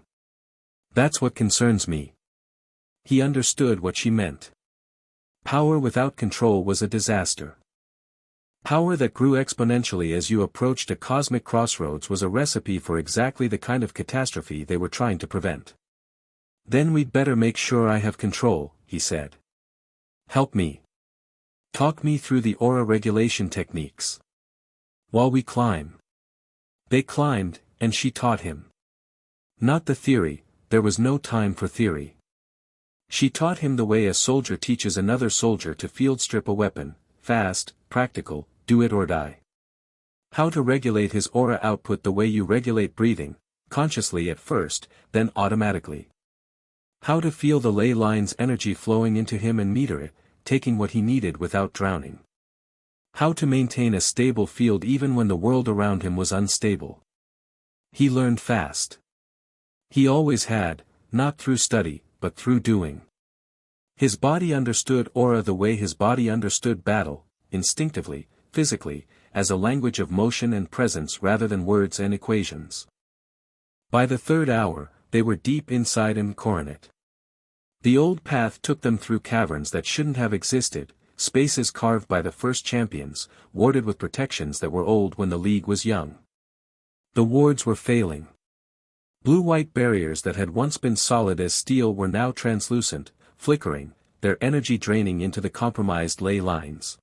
Speaker 1: That's what concerns me. He understood what she meant. Power without control was a disaster. Power that grew exponentially as you approached a cosmic crossroads was a recipe for exactly the kind of catastrophe they were trying to prevent. Then we'd better make sure I have control, he said. Help me. Talk me through the aura regulation techniques. While we climb. They climbed, and she taught him. Not the theory, there was no time for theory. She taught him the way a soldier teaches another soldier to field strip a weapon, fast, practical, do it or die. How to regulate his aura output the way you regulate breathing, consciously at first, then automatically. How to feel the ley line's energy flowing into him and meter it, taking what he needed without drowning. How to maintain a stable field even when the world around him was unstable. He learned fast. He always had, not through study, but through doing. His body understood aura the way his body understood battle, instinctively, physically, as a language of motion and presence rather than words and equations. By the third hour, they were deep inside him coronet. The old path took them through caverns that shouldn't have existed, spaces carved by the first champions, warded with protections that were old when the League was young. The wards were failing. Blue-white barriers that had once been solid as steel were now translucent, flickering, their energy draining into the compromised ley lines.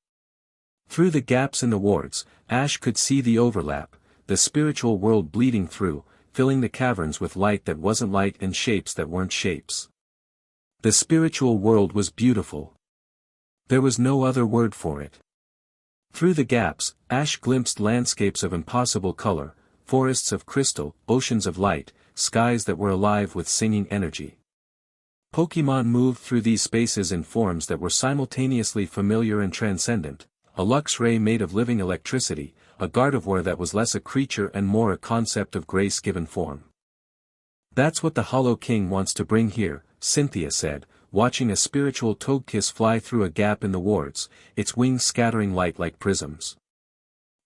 Speaker 1: Through the gaps in the wards, Ash could see the overlap, the spiritual world bleeding through, filling the caverns with light that wasn't light and shapes that weren't shapes. The spiritual world was beautiful. There was no other word for it. Through the gaps, Ash glimpsed landscapes of impossible color, forests of crystal, oceans of light, skies that were alive with singing energy. Pokémon moved through these spaces in forms that were simultaneously familiar and transcendent, a Luxray made of living electricity, a Gardevoir that was less a creature and more a concept of grace given form. That's what the Hollow King wants to bring here, Cynthia said, watching a spiritual Togekiss fly through a gap in the wards, its wings scattering light like prisms.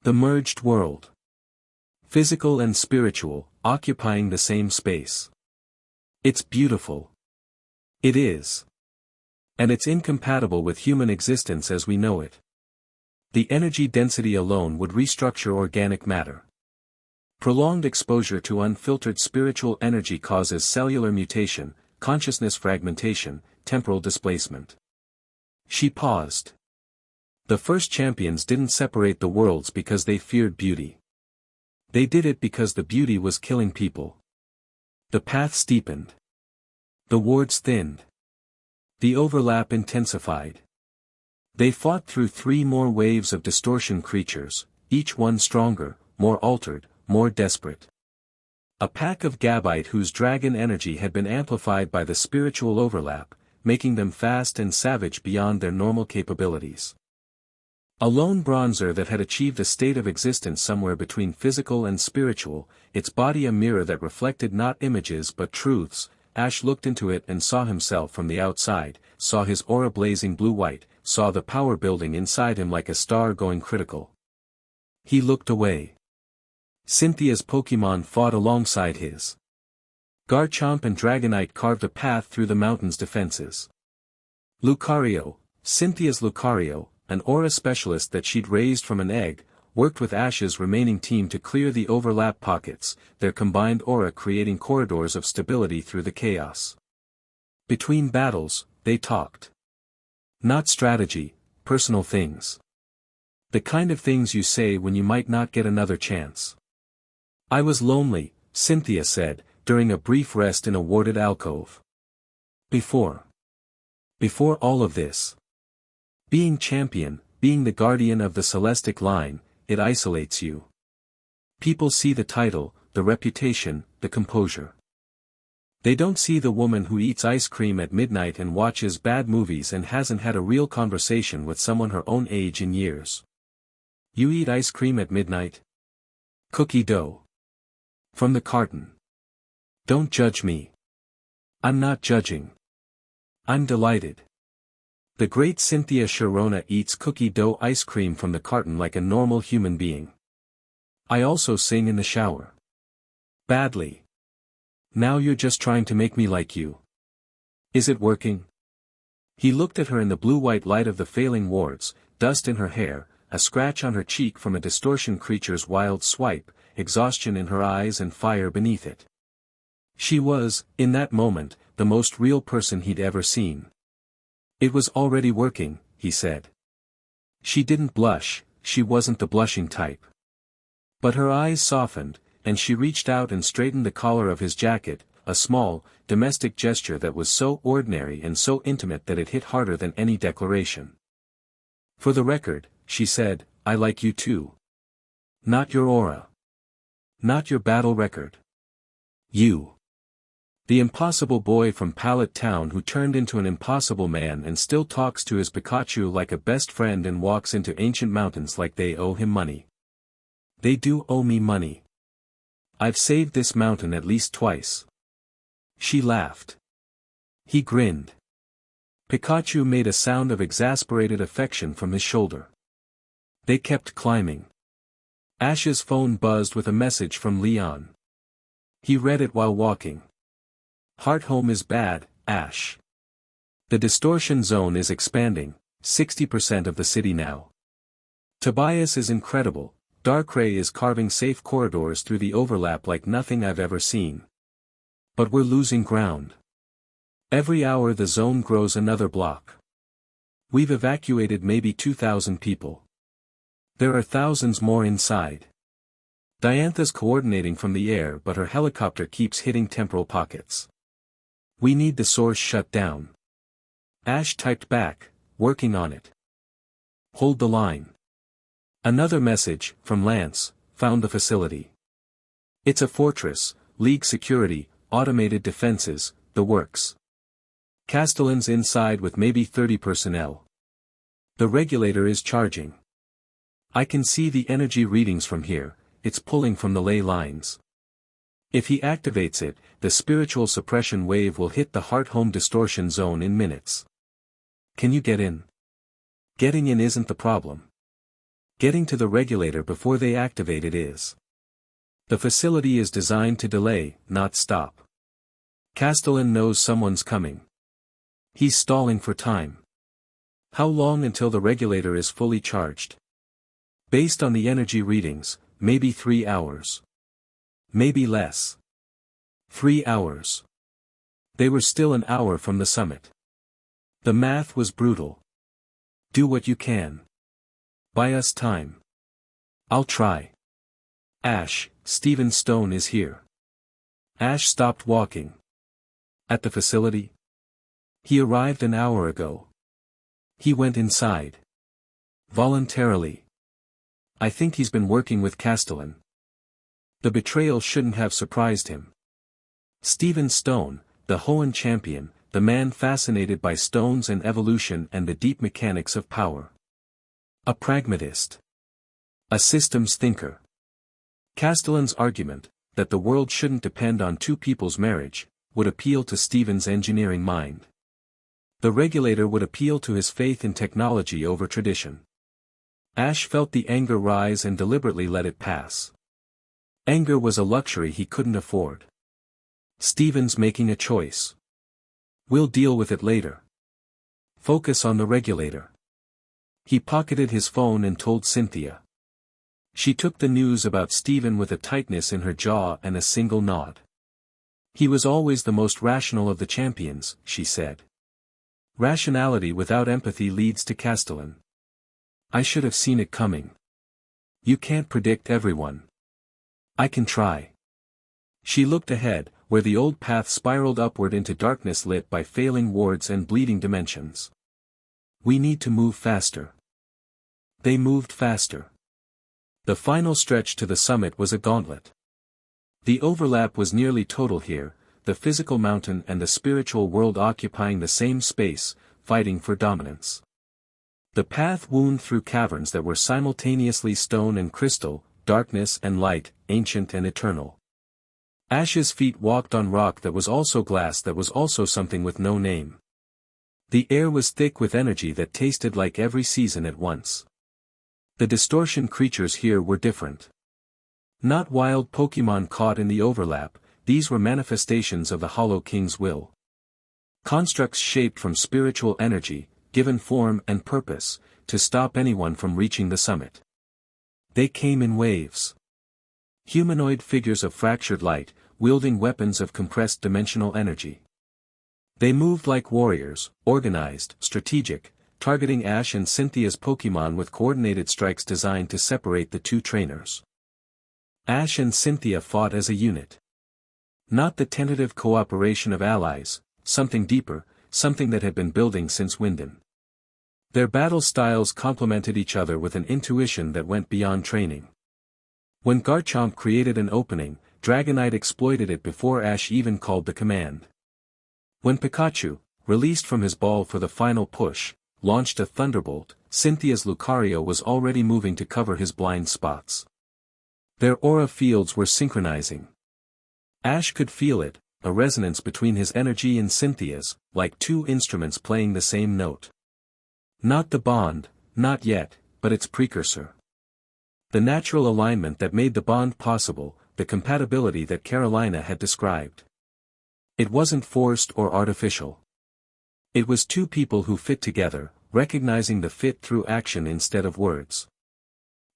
Speaker 1: The merged world. Physical and spiritual, occupying the same space. It's beautiful. It is. And it's incompatible with human existence as we know it. The energy density alone would restructure organic matter. Prolonged exposure to unfiltered spiritual energy causes cellular mutation, consciousness fragmentation, temporal displacement. She paused. The first champions didn't separate the worlds because they feared beauty. They did it because the beauty was killing people. The path steepened. The wards thinned. The overlap intensified. They fought through 3 more waves of distortion creatures, each one stronger, more altered, more desperate. A pack of Gabite whose dragon energy had been amplified by the spiritual overlap, making them fast and savage beyond their normal capabilities. A lone bronzer that had achieved a state of existence somewhere between physical and spiritual, its body a mirror that reflected not images but truths. Ash looked into it and saw himself from the outside, saw his aura blazing blue-white, saw the power building inside him like a star going critical. He looked away. Cynthia's Pokémon fought alongside his. Garchomp and Dragonite carved a path through the mountain's defenses. Lucario, Cynthia's Lucario, an aura specialist that she'd raised from an egg, worked with Ash's remaining team to clear the overlap pockets, their combined aura creating corridors of stability through the chaos. Between battles, they talked. Not strategy, personal things. The kind of things you say when you might not get another chance. I was lonely, Cynthia said, during a brief rest in a warded alcove. Before all of this. Being champion, being the guardian of the Celestic line, it isolates you. People see the title, the reputation, the composure. They don't see the woman who eats ice cream at midnight and watches bad movies and hasn't had a real conversation with someone her own age in years. You eat ice cream at midnight? Cookie dough. From the carton. Don't judge me. I'm not judging. I'm delighted. The great Cynthia Sharona eats cookie dough ice cream from the carton like a normal human being. I also sing in the shower. Badly. Now you're just trying to make me like you. Is it working? He looked at her in the blue-white light of the failing wards, dust in her hair, a scratch on her cheek from a distortion creature's wild swipe, exhaustion in her eyes and fire beneath it. She was, in that moment, the most real person he'd ever seen. It was already working, he said. She didn't blush, she wasn't the blushing type. But her eyes softened, and she reached out and straightened the collar of his jacket, a small, domestic gesture that was so ordinary and so intimate that it hit harder than any declaration. "For the record," she said, "I like you too. Not your aura. Not your battle record. You. The impossible boy from Pallet Town who turned into an impossible man and still talks to his Pikachu like a best friend and walks into ancient mountains like they owe him money. They do owe me money. I've saved this mountain at least twice." She laughed. He grinned. Pikachu made a sound of exasperated affection from his shoulder. They kept climbing. Ash's phone buzzed with a message from Leon. He read it while walking. "Heart home is bad, Ash. The distortion zone is expanding, 60% of the city now. Tobias is incredible, Darkrai is carving safe corridors through the overlap like nothing I've ever seen. But we're losing ground. Every hour the zone grows another block. We've evacuated maybe 2,000 people. There are thousands more inside. Diantha's coordinating from the air but her helicopter keeps hitting temporal pockets. We need the source shut down." Ash typed back, "Working on it. Hold the line." Another message, from Lance, found the facility. "It's a fortress, League security, automated defenses, the works. Castellin's inside with maybe 30 personnel. The regulator is charging. I can see the energy readings from here, it's pulling from the ley lines. If he activates it, the spiritual suppression wave will hit the heart home distortion zone in minutes. Can you get in?" Getting in isn't the problem. Getting to the regulator before they activate it is. The facility is designed to delay, not stop. Castellin knows someone's coming. He's stalling for time. How long until the regulator is fully charged? Based on the energy readings, maybe 3 hours. Maybe less. 3 hours. They were still an hour from the summit. The math was brutal. Do what you can. Buy us time. I'll try. Ash, Steven Stone is here. Ash stopped walking. At the facility? He arrived an hour ago. He went inside. Voluntarily. I think he's been working with Castellin. The betrayal shouldn't have surprised him. Steven Stone, the Hoenn champion, the man fascinated by stones and evolution and the deep mechanics of power. A pragmatist. A systems thinker. Castellin's argument, that the world shouldn't depend on two people's marriage, would appeal to Steven's engineering mind. The regulator would appeal to his faith in technology over tradition. Ash felt the anger rise and deliberately let it pass. Anger was a luxury he couldn't afford. Steven's making a choice. We'll deal with it later. Focus on the regulator. He pocketed his phone and told Cynthia. She took the news about Steven with a tightness in her jaw and a single nod. He was always the most rational of the champions, she said. Rationality without empathy leads to Castellin. I should have seen it coming. You can't predict everyone. I can try. She looked ahead, where the old path spiraled upward into darkness lit by failing wards and bleeding dimensions. We need to move faster. They moved faster. The final stretch to the summit was a gauntlet. The overlap was nearly total here, the physical mountain and the spiritual world occupying the same space, fighting for dominance. The path wound through caverns that were simultaneously stone and crystal, darkness and light, ancient and eternal. Ash's feet walked on rock that was also glass that was also something with no name. The air was thick with energy that tasted like every season at once. The distortion creatures here were different. Not wild Pokemon caught in the overlap, these were manifestations of the Hollow King's will. Constructs shaped from spiritual energy, given form and purpose, to stop anyone from reaching the summit. They came in waves. Humanoid figures of fractured light, wielding weapons of compressed dimensional energy. They moved like warriors, organized, strategic, targeting Ash and Cynthia's Pokemon with coordinated strikes designed to separate the two trainers. Ash and Cynthia fought as a unit. Not the tentative cooperation of allies, something deeper, something that had been building since Winden. Their battle styles complemented each other with an intuition that went beyond training. When Garchomp created an opening, Dragonite exploited it before Ash even called the command. When Pikachu, released from his ball for the final push, launched a thunderbolt, Cynthia's Lucario was already moving to cover his blind spots. Their aura fields were synchronizing. Ash could feel it, a resonance between his energy and Cynthia's, like two instruments playing the same note. Not the bond, not yet, but its precursor. The natural alignment that made the bond possible, the compatibility that Carolina had described. It wasn't forced or artificial. It was two people who fit together, recognizing the fit through action instead of words.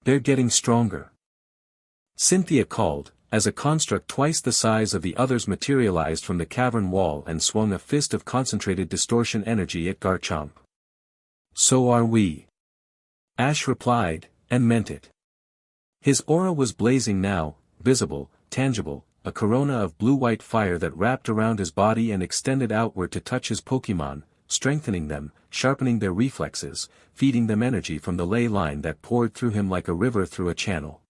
Speaker 1: They're getting stronger. Cynthia called, as a construct twice the size of the others materialized from the cavern wall and swung a fist of concentrated distortion energy at Garchomp. So are we. Ash replied, and meant it. His aura was blazing now, visible, tangible, a corona of blue-white fire that wrapped around his body and extended outward to touch his Pokémon, strengthening them, sharpening their reflexes, feeding them energy from the ley line that poured through him like a river through a channel.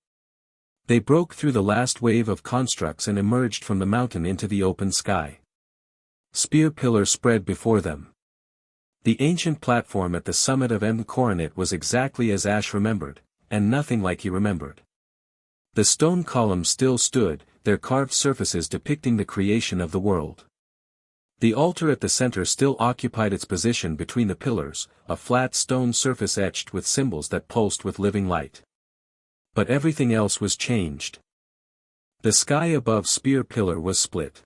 Speaker 1: They broke through the last wave of constructs and emerged from the mountain into the open sky. Spear pillars spread before them. The ancient platform at the summit of M. Coronet was exactly as Ash remembered, and nothing like he remembered. The stone columns still stood, their carved surfaces depicting the creation of the world. The altar at the center still occupied its position between the pillars, a flat stone surface etched with symbols that pulsed with living light. But everything else was changed. The sky above Spear Pillar was split.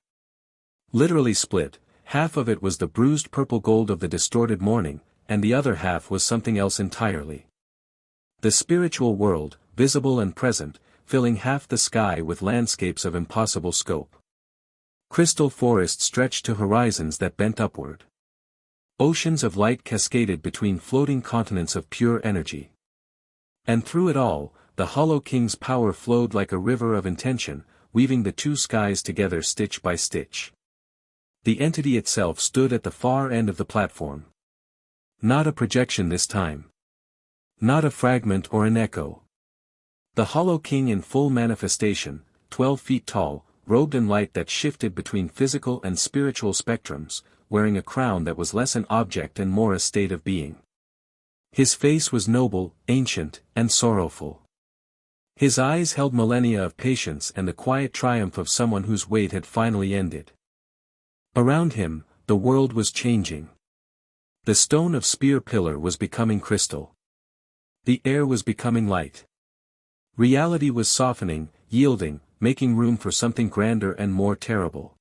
Speaker 1: Literally split, half of it was the bruised purple gold of the distorted morning, and the other half was something else entirely. The spiritual world, visible and present, filling half the sky with landscapes of impossible scope. Crystal forests stretched to horizons that bent upward. Oceans of light cascaded between floating continents of pure energy. And through it all, the Hollow King's power flowed like a river of intention, weaving the two skies together stitch by stitch. The entity itself stood at the far end of the platform. Not a projection this time. Not a fragment or an echo. The Hollow King in full manifestation, 12 feet tall, robed in light that shifted between physical and spiritual spectrums, wearing a crown that was less an object and more a state of being. His face was noble, ancient, and sorrowful. His eyes held millennia of patience and the quiet triumph of someone whose wait had finally ended. Around him, the world was changing. The stone of Spear Pillar was becoming crystal. The air was becoming light. Reality was softening, yielding, making room for something grander and more terrible.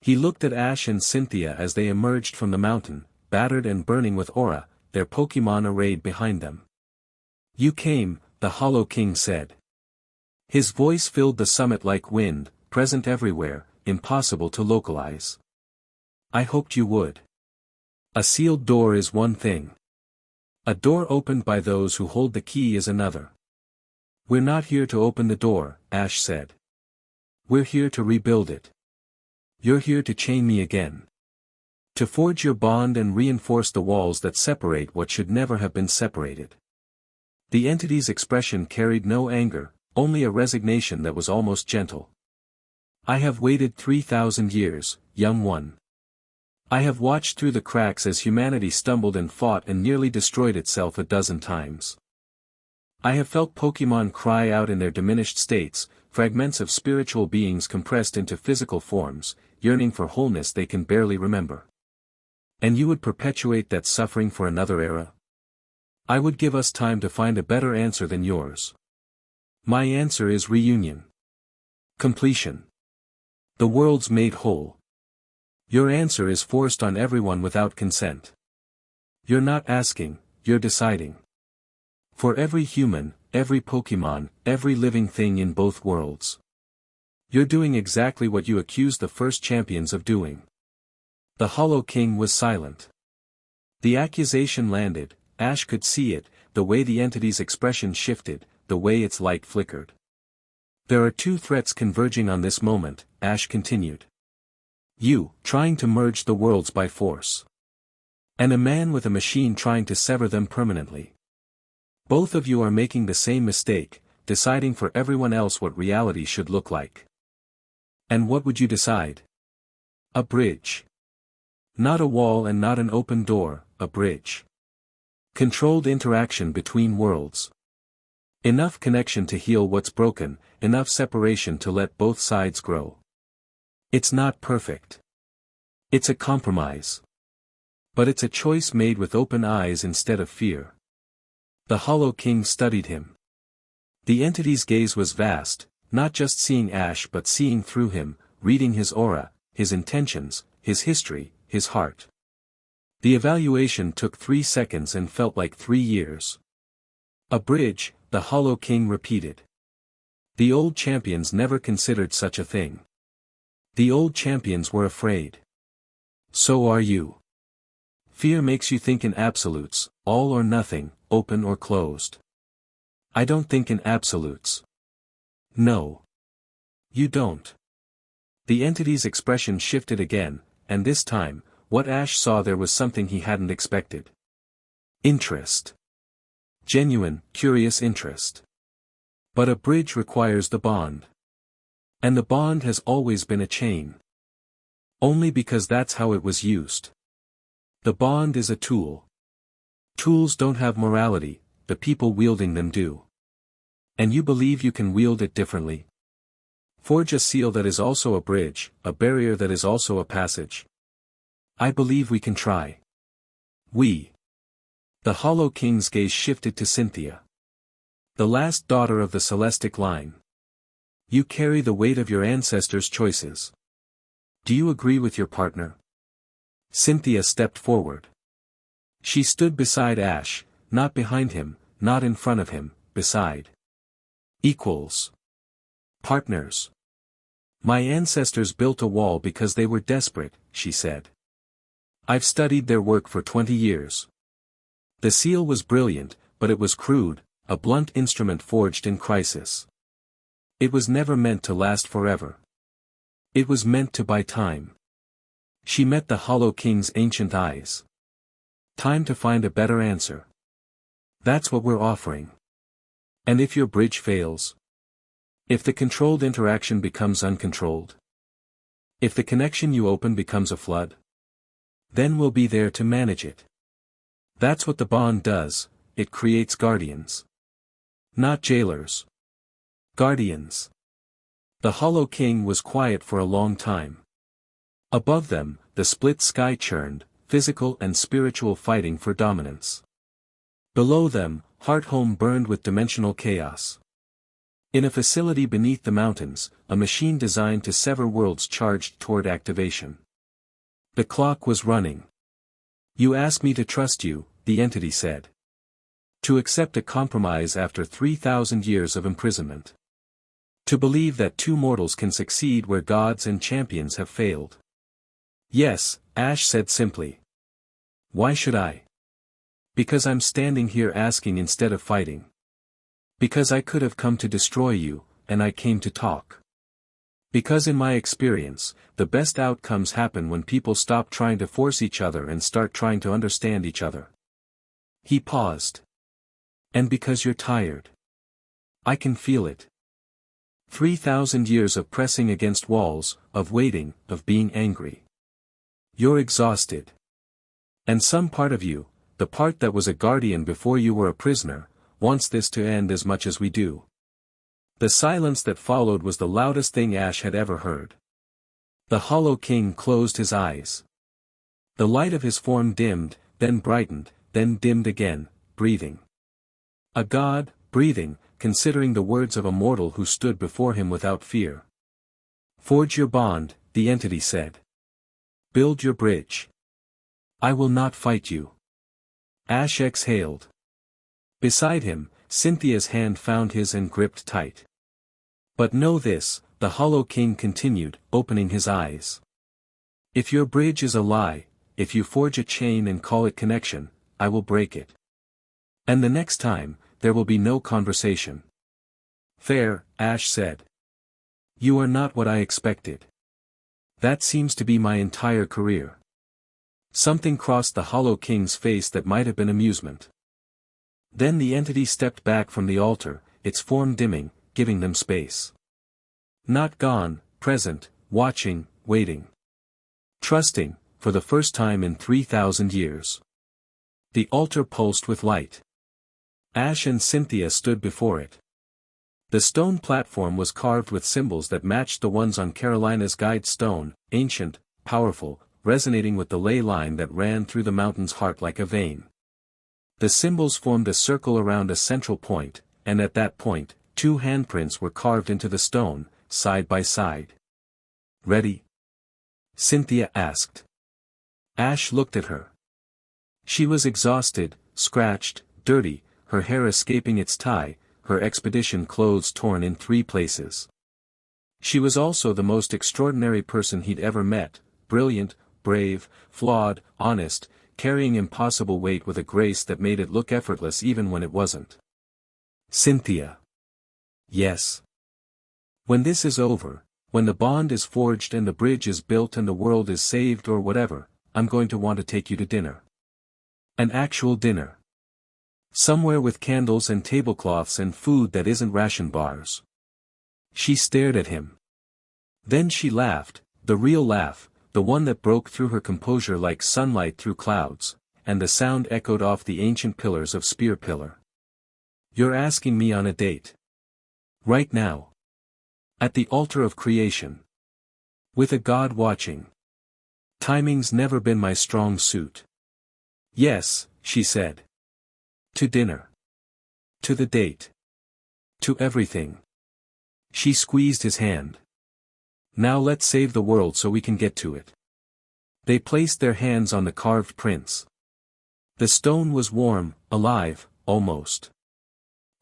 Speaker 1: He looked at Ash and Cynthia as they emerged from the mountain, battered and burning with aura, their Pokémon arrayed behind them. "You came," the Hollow King said. His voice filled the summit like wind, present everywhere, impossible to localize. "I hoped you would. A sealed door is one thing. A door opened by those who hold the key is another. We're not here to open the door," Ash said. "We're here to rebuild it. You're here to chain me again. To forge your bond and reinforce the walls that separate what should never have been separated." The entity's expression carried no anger, only a resignation that was almost gentle. "I have waited 3,000 years, young one. I have watched through the cracks as humanity stumbled and fought and nearly destroyed itself a dozen times. I have felt Pokémon cry out in their diminished states, fragments of spiritual beings compressed into physical forms, yearning for wholeness they can barely remember. And you would perpetuate that suffering for another era? I would give us time to find a better answer than yours. My answer is reunion. Completion. The world's made whole. Your answer is forced on everyone without consent. You're not asking, you're deciding. For every human, every Pokémon, every living thing in both worlds. You're doing exactly what you accused the first champions of doing." The Hollow King was silent. The accusation landed. Ash could see it, the way the entity's expression shifted, the way its light flickered. There are two threats converging on this moment, Ash continued. You, trying to merge the worlds by force. And a man with a machine trying to sever them permanently. Both of you are making the same mistake, deciding for everyone else what reality should look like. And what would you decide? A bridge. Not a wall and not an open door, a bridge. Controlled interaction between worlds. Enough connection to heal what's broken, enough separation to let both sides grow. It's not perfect. It's a compromise. But it's a choice made with open eyes instead of fear. The Hollow King studied him. The entity's gaze was vast, not just seeing Ash but seeing through him, reading his aura, his intentions, his history, his heart. The evaluation took 3 seconds and felt like 3 years. A bridge, the Hollow King repeated. The old champions never considered such a thing. The old champions were afraid. So are you. Fear makes you think in absolutes, all or nothing, open or closed. I don't think in absolutes. No. You don't. The entity's expression shifted again, and this time, what Ash saw there was something he hadn't expected. Interest. Genuine, curious interest. But a bridge requires the bond. And the bond has always been a chain. Only because that's how it was used. The bond is a tool. Tools don't have morality, the people wielding them do. And you believe you can wield it differently? Forge a seal that is also a bridge, a barrier that is also a passage. I believe we can try. We. The Hollow King's gaze shifted to Cynthia. The last daughter of the Celestic line. You carry the weight of your ancestors' choices. Do you agree with your partner? Cynthia stepped forward. She stood beside Ash, not behind him, not in front of him, beside. Equals. Partners. My ancestors built a wall because they were desperate, she said. I've studied their work for 20 years. The seal was brilliant, but it was crude, a blunt instrument forged in crisis. It was never meant to last forever. It was meant to buy time. She met the Hollow King's ancient eyes. Time to find a better answer. That's what we're offering. And if your bridge fails? If the controlled interaction becomes uncontrolled? If the connection you open becomes a flood? Then we'll be there to manage it. That's what the bond does, it creates guardians. Not jailers. Guardians. The Hollow King was quiet for a long time. Above them, the split sky churned, physical and spiritual fighting for dominance. Below them, Hearthome burned with dimensional chaos. In a facility beneath the mountains, a machine designed to sever worlds charged toward activation. The clock was running. You ask me to trust you, the entity said. To accept a compromise after 3,000 years of imprisonment. To believe that two mortals can succeed where gods and champions have failed. Yes, Ash said simply. Why should I? Because I'm standing here asking instead of fighting. Because I could have come to destroy you, and I came to talk. Because in my experience, the best outcomes happen when people stop trying to force each other and start trying to understand each other. He paused. And because you're tired. I can feel it. 3,000 years of pressing against walls, of waiting, of being angry. You're exhausted. And some part of you, the part that was a guardian before you were a prisoner, wants this to end as much as we do. The silence that followed was the loudest thing Ash had ever heard. The Hollow King closed his eyes. The light of his form dimmed, then brightened, then dimmed again, breathing. A god, breathing, considering the words of a mortal who stood before him without fear. Forge your bond, the entity said. Build your bridge. I will not fight you. Ash exhaled. Beside him, Cynthia's hand found his and gripped tight. But know this, the Hollow King continued, opening his eyes. If your bridge is a lie, if you forge a chain and call it connection, I will break it. And the next time, there will be no conversation. Fair, Ash said. You are not what I expected. That seems to be my entire career. Something crossed the Hollow King's face that might have been amusement. Then the entity stepped back from the altar, its form dimming, giving them space. Not gone, present, watching, waiting. Trusting, for the first time in 3,000 years. The altar pulsed with light. Ash and Cynthia stood before it. The stone platform was carved with symbols that matched the ones on Carolina's guide stone, ancient, powerful, resonating with the ley line that ran through the mountain's heart like a vein. The symbols formed a circle around a central point, and at that point, 2 handprints were carved into the stone, side by side. Ready? Cynthia asked. Ash looked at her. She was exhausted, scratched, dirty, her hair escaping its tie, her expedition clothes torn in 3 places. She was also the most extraordinary person he'd ever met, brilliant, brave, flawed, honest, carrying impossible weight with a grace that made it look effortless even when it wasn't. Cynthia. Yes. When this is over, when the bond is forged and the bridge is built and the world is saved or whatever, I'm going to want to take you to dinner. An actual dinner. Somewhere with candles and tablecloths and food that isn't ration bars. She stared at him. Then she laughed, the real laugh, the one that broke through her composure like sunlight through clouds, and the sound echoed off the ancient pillars of Spear Pillar. You're asking me on a date. Right now. At the altar of creation. With a god watching. Timing's never been my strong suit. Yes, she said. To dinner. To the date. To everything. She squeezed his hand. Now let's save the world so we can get to it. They placed their hands on the carved prints. The stone was warm, alive, almost.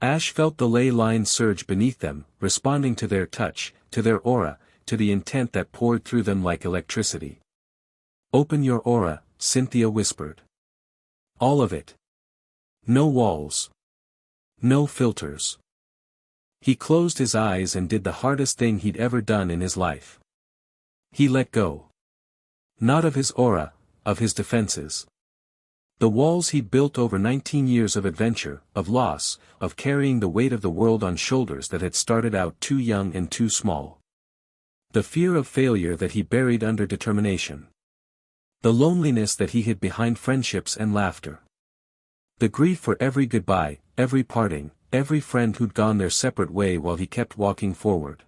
Speaker 1: Ash felt the ley line surge beneath them, responding to their touch, to their aura, to the intent that poured through them like electricity. Open your aura, Cynthia whispered. All of it. No walls. No filters. He closed his eyes and did the hardest thing he'd ever done in his life. He let go. Not of his aura, of his defenses. The walls he'd built over 19 years of adventure, of loss, of carrying the weight of the world on shoulders that had started out too young and too small. The fear of failure that he buried under determination. The loneliness that he hid behind friendships and laughter. The grief for every goodbye, every parting, every friend who'd gone their separate way while he kept walking forward.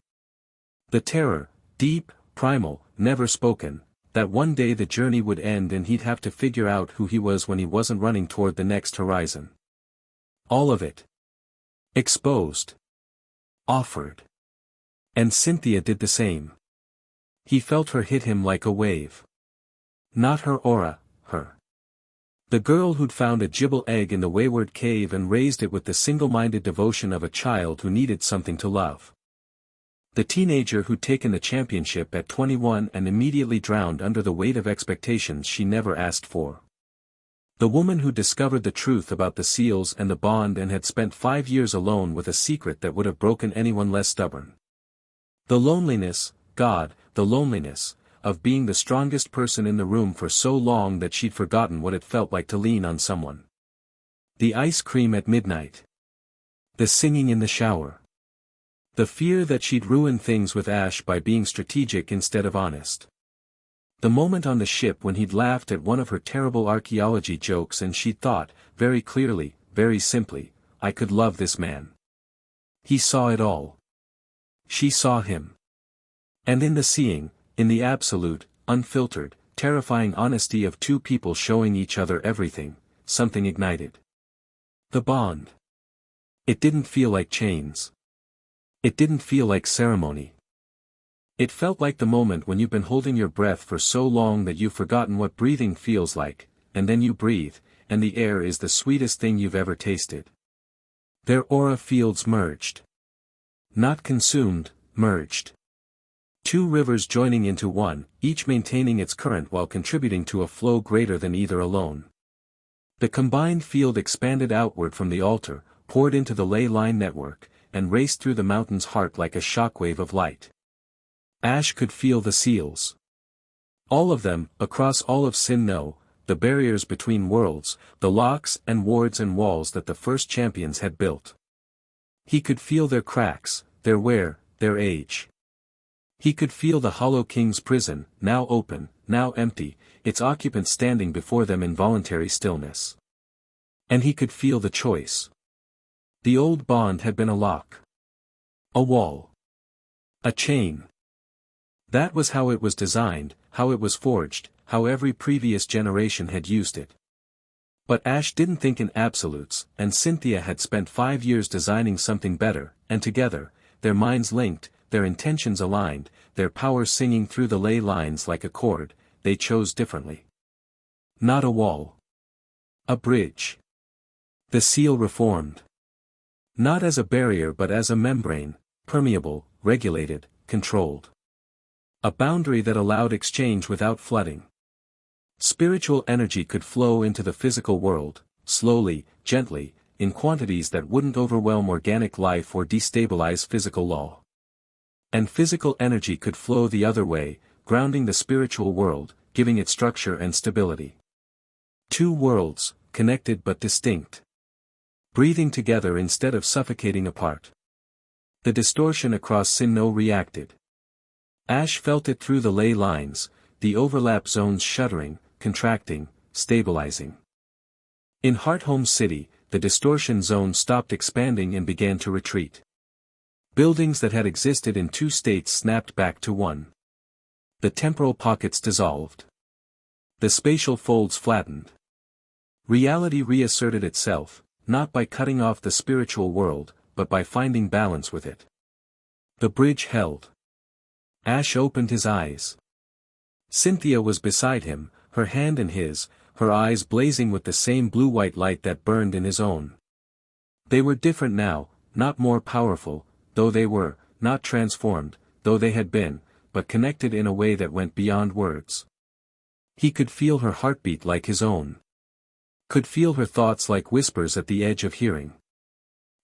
Speaker 1: The terror, deep, primal, never spoken, that one day the journey would end and he'd have to figure out who he was when he wasn't running toward the next horizon. All of it. Exposed. Offered. And Cynthia did the same. He felt her hit him like a wave. Not her aura, her. The girl who'd found a gibble egg in the wayward cave and raised it with the single-minded devotion of a child who needed something to love. The teenager who'd taken the championship at 21 and immediately drowned under the weight of expectations she never asked for. The woman who discovered the truth about the seals and the bond and had spent 5 years alone with a secret that would have broken anyone less stubborn. The loneliness, God, the loneliness, of being the strongest person in the room for so long that she'd forgotten what it felt like to lean on someone. The ice cream at midnight. The singing in the shower. The fear that she'd ruin things with Ash by being strategic instead of honest. The moment on the ship when he'd laughed at one of her terrible archaeology jokes and she'd thought, very clearly, very simply, I could love this man. He saw it all. She saw him. And in the seeing, in the absolute, unfiltered, terrifying honesty of 2 people showing each other everything, something ignited. The bond. It didn't feel like chains. It didn't feel like ceremony. It felt like the moment when you've been holding your breath for so long that you've forgotten what breathing feels like, and then you breathe, and the air is the sweetest thing you've ever tasted. Their aura fields merged. Not consumed, merged. 2 rivers joining into one, each maintaining its current while contributing to a flow greater than either alone. The combined field expanded outward from the altar, poured into the ley line network, and raced through the mountain's heart like a shockwave of light. Ash could feel the seals. All of them, across all of Sinnoh, the barriers between worlds, the locks and wards and walls that the first champions had built. He could feel their cracks, their wear, their age. He could feel the Hollow King's prison, now open, now empty, its occupants standing before them in voluntary stillness. And he could feel the choice. The old bond had been a lock. A wall. A chain. That was how it was designed, how it was forged, how every previous generation had used it. But Ash didn't think in absolutes, and Cynthia had spent 5 years designing something better, and together, their minds linked, their intentions aligned, their power singing through the ley lines like a chord, they chose differently. Not a wall. A bridge. The seal reformed. Not as a barrier but as a membrane, permeable, regulated, controlled. A boundary that allowed exchange without flooding. Spiritual energy could flow into the physical world, slowly, gently, in quantities that wouldn't overwhelm organic life or destabilize physical law. And physical energy could flow the other way, grounding the spiritual world, giving it structure and stability. Two worlds, connected but distinct. Breathing together instead of suffocating apart. The distortion across Sinnoh reacted. Ash felt it through the ley lines, the overlap zones shuddering, contracting, stabilizing. In Hearthome City, the distortion zone stopped expanding and began to retreat. Buildings that had existed in two states snapped back to one. The temporal pockets dissolved. The spatial folds flattened. Reality reasserted itself, not by cutting off the spiritual world, but by finding balance with it. The bridge held. Ash opened his eyes. Cynthia was beside him, her hand in his, her eyes blazing with the same blue-white light that burned in his own. They were different now, not more powerful, though they were, not transformed, though they had been, but connected in a way that went beyond words. He could feel her heartbeat like his own. Could feel her thoughts like whispers at the edge of hearing.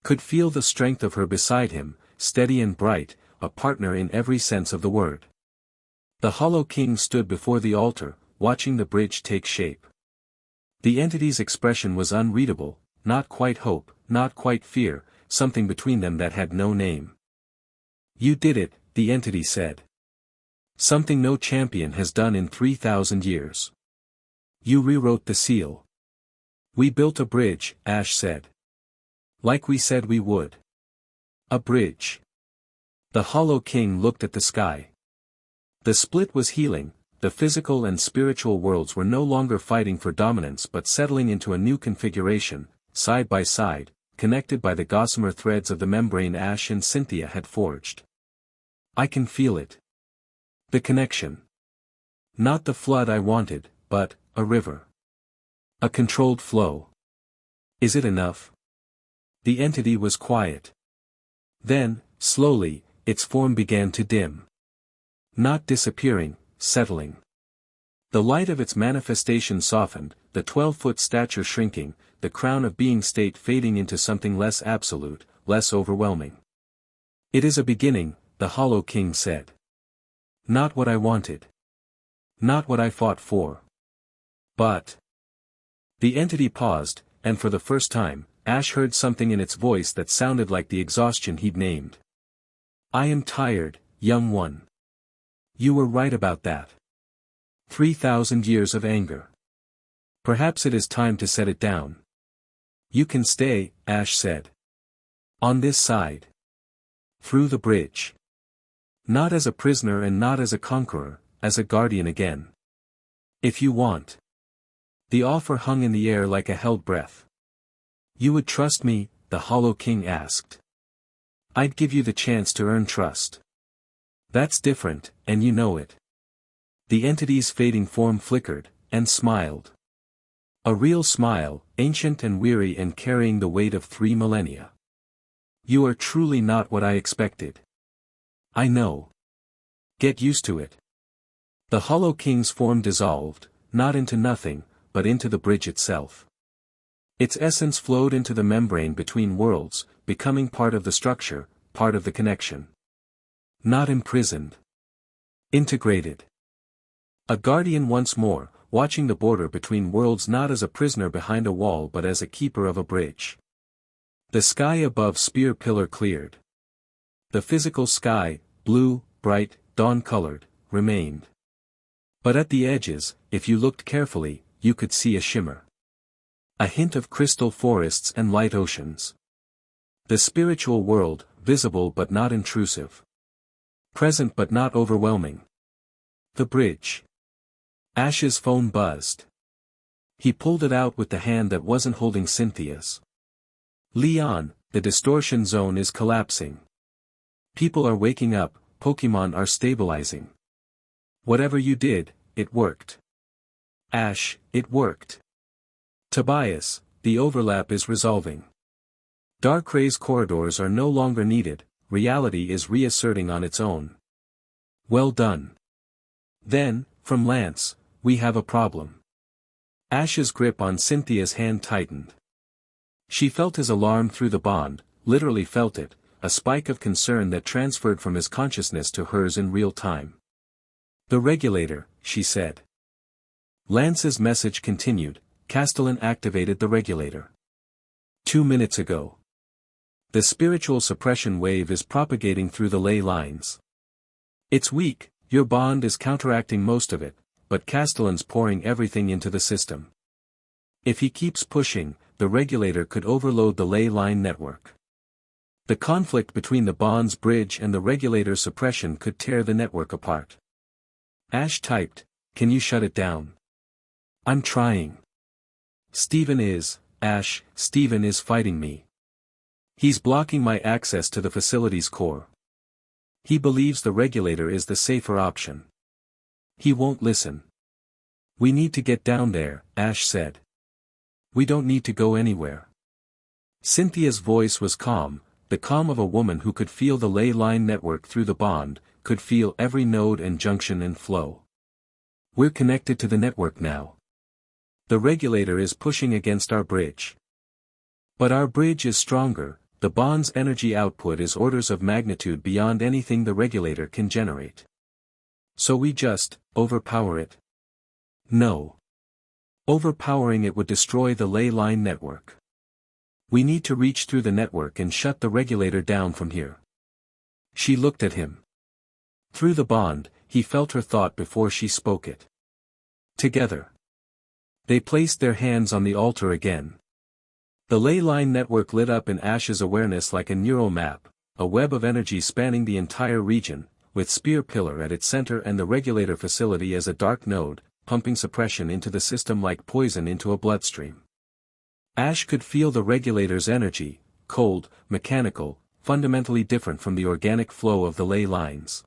Speaker 1: Could feel the strength of her beside him, steady and bright, a partner in every sense of the word. The Hollow King stood before the altar, watching the bridge take shape. The entity's expression was unreadable, not quite hope, not quite fear, something between them that had no name. "You did it," the entity said. "Something no champion has done in 3,000 years. You rewrote the seal." "We built a bridge," Ash said. "Like we said we would." A bridge. The Hollow King looked at the sky. The split was healing, the physical and spiritual worlds were no longer fighting for dominance but settling into a new configuration, side by side, connected by the gossamer threads of the membrane Ash and Cynthia had forged. "I can feel it. The connection. Not the flood I wanted, but, a river. A controlled flow. Is it enough?" The entity was quiet. Then, slowly, its form began to dim. Not disappearing, settling. The light of its manifestation softened, the 12-foot stature shrinking, the crown of being state fading into something less absolute, less overwhelming. "It is a beginning," the Hollow King said. "Not what I wanted. Not what I fought for. But..." The entity paused, and for the first time, Ash heard something in its voice that sounded like the exhaustion he'd named. "I am tired, young one. You were right about that. 3,000 years of anger. Perhaps it is time to set it down." "You can stay," Ash said. "On this side. Through the bridge. Not as a prisoner and not as a conqueror, as a guardian again. If you want." The offer hung in the air like a held breath. "You would trust me?" the Hollow King asked. "I'd give you the chance to earn trust. That's different, and you know it." The entity's fading form flickered, and smiled. A real smile, ancient and weary and carrying the weight of 3 millennia. "You are truly not what I expected. I know. Get used to it." The Hollow King's form dissolved, not into nothing, but into the bridge itself. Its essence flowed into the membrane between worlds, becoming part of the structure, part of the connection. Not imprisoned. Integrated. A guardian once more, watching the border between worlds not as a prisoner behind a wall but as a keeper of a bridge. The sky above Spear Pillar cleared. The physical sky, blue, bright, dawn-colored, remained. But at the edges, if you looked carefully, you could see a shimmer. A hint of crystal forests and light oceans. The spiritual world, visible but not intrusive. Present but not overwhelming. The bridge. Ash's phone buzzed. He pulled it out with the hand that wasn't holding Cynthia's. Leon, the distortion zone is collapsing. People are waking up, Pokemon are stabilizing. Whatever you did, it worked. Ash, it worked. Tobias, the overlap is resolving. Darkray's corridors are no longer needed, reality is reasserting on its own. Well done. Then, from Lance, we have a problem. Ash's grip on Cynthia's hand tightened. She felt his alarm through the bond, literally felt it, a spike of concern that transferred from his consciousness to hers in real time. The regulator, she said. Lance's message continued, Castellin activated the regulator. 2 minutes ago. The spiritual suppression wave is propagating through the ley lines. It's weak, your bond is counteracting most of it, but Castellin's pouring everything into the system. If he keeps pushing, the regulator could overload the ley line network. The conflict between the bond's bridge and the regulator's suppression could tear the network apart. Ash typed, can you shut it down? I'm trying. Steven is fighting me. He's blocking my access to the facility's core. He believes the regulator is the safer option. He won't listen. We need to get down there, Ash said. We don't need to go anywhere. Cynthia's voice was calm, the calm of a woman who could feel the ley line network through the bond, could feel every node and junction and flow. We're connected to the network now. The regulator is pushing against our bridge. But our bridge is stronger, the bond's energy output is orders of magnitude beyond anything the regulator can generate. So we just overpower it? No. Overpowering it would destroy the ley line network. We need to reach through the network and shut the regulator down from here. She looked at him. Through the bond, he felt her thought before she spoke it. Together. They placed their hands on the altar again. The ley line network lit up in Ash's awareness like a neural map, a web of energy spanning the entire region, with Spear Pillar at its center and the regulator facility as a dark node, pumping suppression into the system like poison into a bloodstream. Ash could feel the regulator's energy, cold, mechanical, fundamentally different from the organic flow of the ley lines.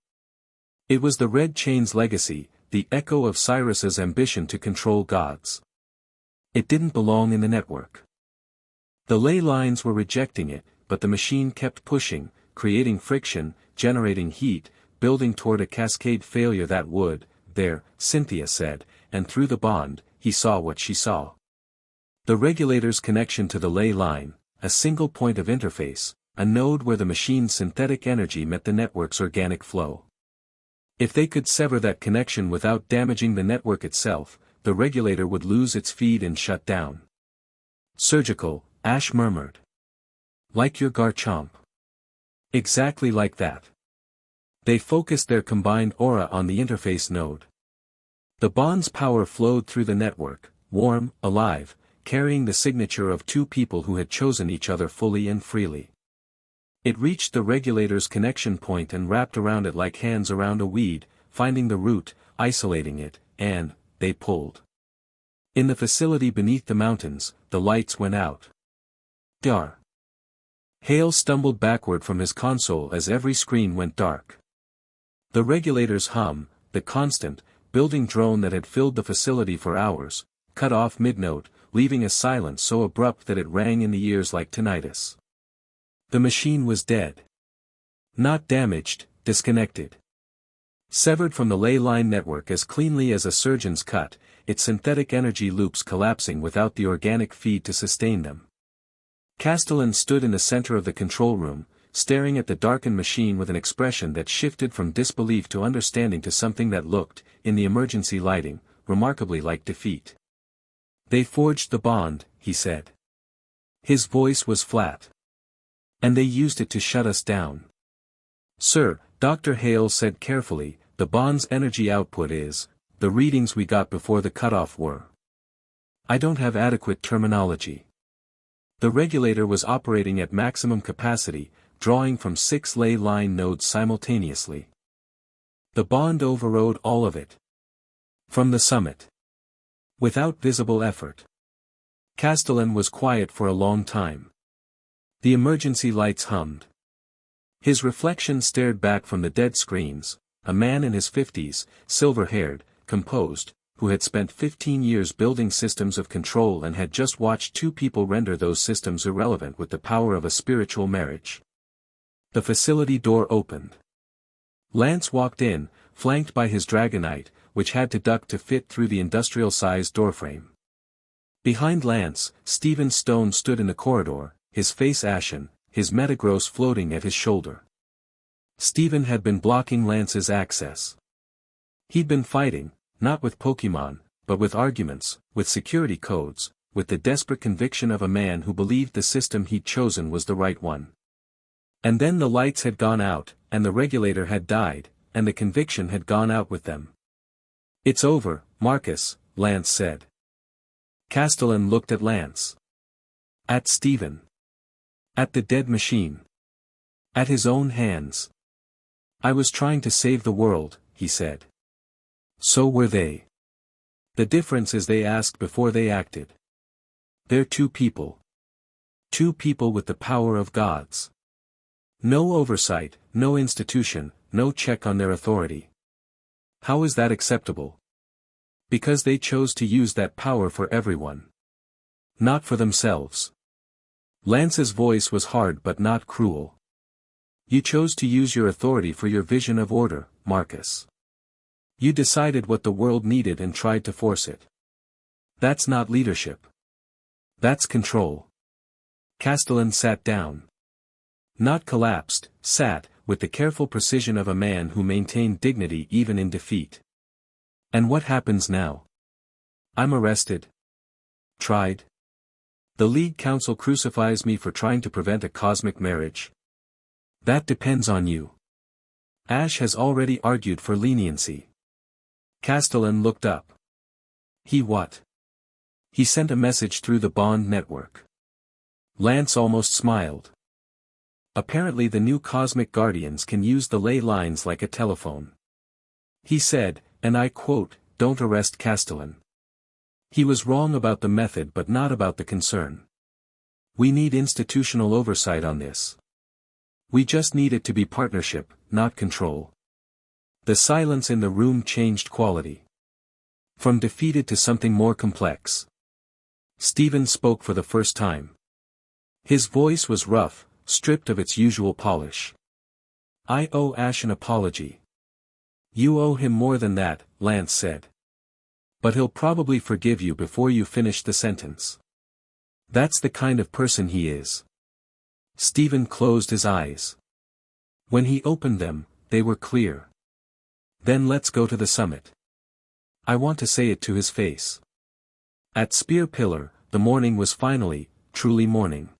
Speaker 1: It was the Red Chain's legacy, the echo of Cyrus's ambition to control gods. It didn't belong in the network. The ley lines were rejecting it, but the machine kept pushing, creating friction, generating heat, building toward a cascade failure that would, there, Cynthia said, and through the bond, he saw what she saw. The regulator's connection to the ley line, a single point of interface, a node where the machine's synthetic energy met the network's organic flow. If they could sever that connection without damaging the network itself, the regulator would lose its feed and shut down. Surgical, Ash murmured. Like your Garchomp. Exactly like that. They focused their combined aura on the interface node. The bond's power flowed through the network, warm, alive, carrying the signature of two people who had chosen each other fully and freely. It reached the regulator's connection point and wrapped around it like hands around a weed, finding the root, isolating it, and, they pulled. In the facility beneath the mountains, the lights went out. Dar. Hale stumbled backward from his console as every screen went dark. The regulator's hum, the constant, building drone that had filled the facility for hours, cut off mid-note, leaving a silence so abrupt that it rang in the ears like tinnitus. The machine was dead. Not damaged, disconnected. Severed from the ley line network as cleanly as a surgeon's cut, its synthetic energy loops collapsing without the organic feed to sustain them. Castellin stood in the center of the control room, staring at the darkened machine with an expression that shifted from disbelief to understanding to something that looked, in the emergency lighting, remarkably like defeat. "They forged the bond," he said. His voice was flat. "And they used it to shut us down." "Sir," Dr. Hale said carefully, "the bond's energy output is, the readings we got before the cutoff were. I don't have adequate terminology. The regulator was operating at maximum capacity, drawing from 6 ley line nodes simultaneously. The bond overrode all of it. From the summit. Without visible effort." Castellin was quiet for a long time. The emergency lights hummed. His reflection stared back from the dead screens, a man in his 50s, silver-haired, composed, who had spent 15 years building systems of control and had just watched 2 people render those systems irrelevant with the power of a spiritual marriage. The facility door opened. Lance walked in, flanked by his Dragonite, which had to duck to fit through the industrial-sized doorframe. Behind Lance, Stephen Stone stood in the corridor, his face ashen, his metagross floating at his shoulder. Stephen had been blocking Lance's access. He'd been fighting, not with Pokemon, but with arguments, with security codes, with the desperate conviction of a man who believed the system he'd chosen was the right one. And then the lights had gone out, and the regulator had died, and the conviction had gone out with them. "It's over, Marcus," Lance said. Castellin looked at Lance. At Stephen. At the dead machine. At his own hands. "I was trying to save the world," he said. "So were they. The difference is they asked before they acted. They're 2 people. 2 people with the power of gods. No oversight, no institution, no check on their authority. How is that acceptable? Because they chose to use that power for everyone. Not for themselves." Lance's voice was hard but not cruel. "You chose to use your authority for your vision of order, Marcus. You decided what the world needed and tried to force it. That's not leadership. That's control." Castellin sat down. Not collapsed, sat, with the careful precision of a man who maintained dignity even in defeat. "And what happens now? I'm arrested. Tried. The League Council crucifies me for trying to prevent a cosmic marriage. That depends on you. Ash has already argued for leniency." Castellin looked up. "He what?" "He sent a message through the bond network." Lance almost smiled. "Apparently the new cosmic guardians can use the ley lines like a telephone. He said, and I quote, 'Don't arrest Castellin.' He was wrong about the method but not about the concern. We need institutional oversight on this. We just need it to be partnership, not control." The silence in the room changed quality. From defeated to something more complex. Stephen spoke for the first time. His voice was rough, stripped of its usual polish. "I owe Ash an apology." "You owe him more than that," Lance said. "But he'll probably forgive you before you finish the sentence. That's the kind of person he is." Stephen closed his eyes. When he opened them, they were clear. "Then let's go to the summit. I want to say it to his face." At Spear Pillar, the morning was finally, truly morning.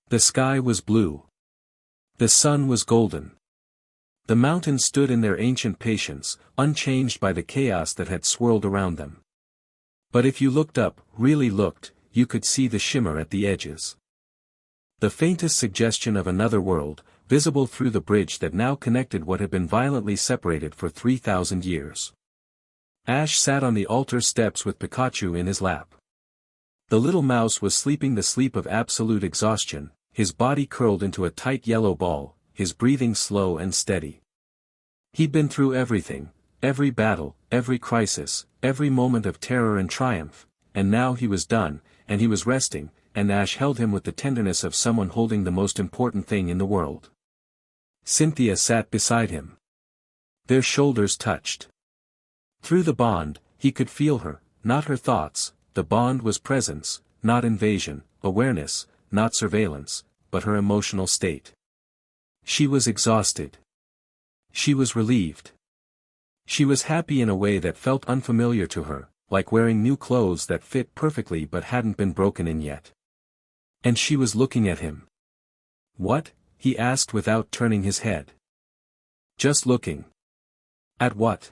Speaker 1: The sky was blue. The sun was golden. The mountains stood in their ancient patience, unchanged by the chaos that had swirled around them. But if you looked up, really looked, you could see the shimmer at the edges. The faintest suggestion of another world, visible through the bridge that now connected what had been violently separated for 3,000 years. Ash sat on the altar steps with Pikachu in his lap. The little mouse was sleeping the sleep of absolute exhaustion, his body curled into a tight yellow ball, his breathing slow and steady. He'd been through everything, every battle, every crisis, every moment of terror and triumph, and now he was done, and he was resting, and Ash held him with the tenderness of someone holding the most important thing in the world. Cynthia sat beside him. Their shoulders touched. Through the bond, he could feel her, not her thoughts. The bond was presence, not invasion, awareness, not surveillance, but her emotional state. She was exhausted. She was relieved. She was happy in a way that felt unfamiliar to her, like wearing new clothes that fit perfectly but hadn't been broken in yet. And she was looking at him. What? He asked without turning his head. Just looking. At what?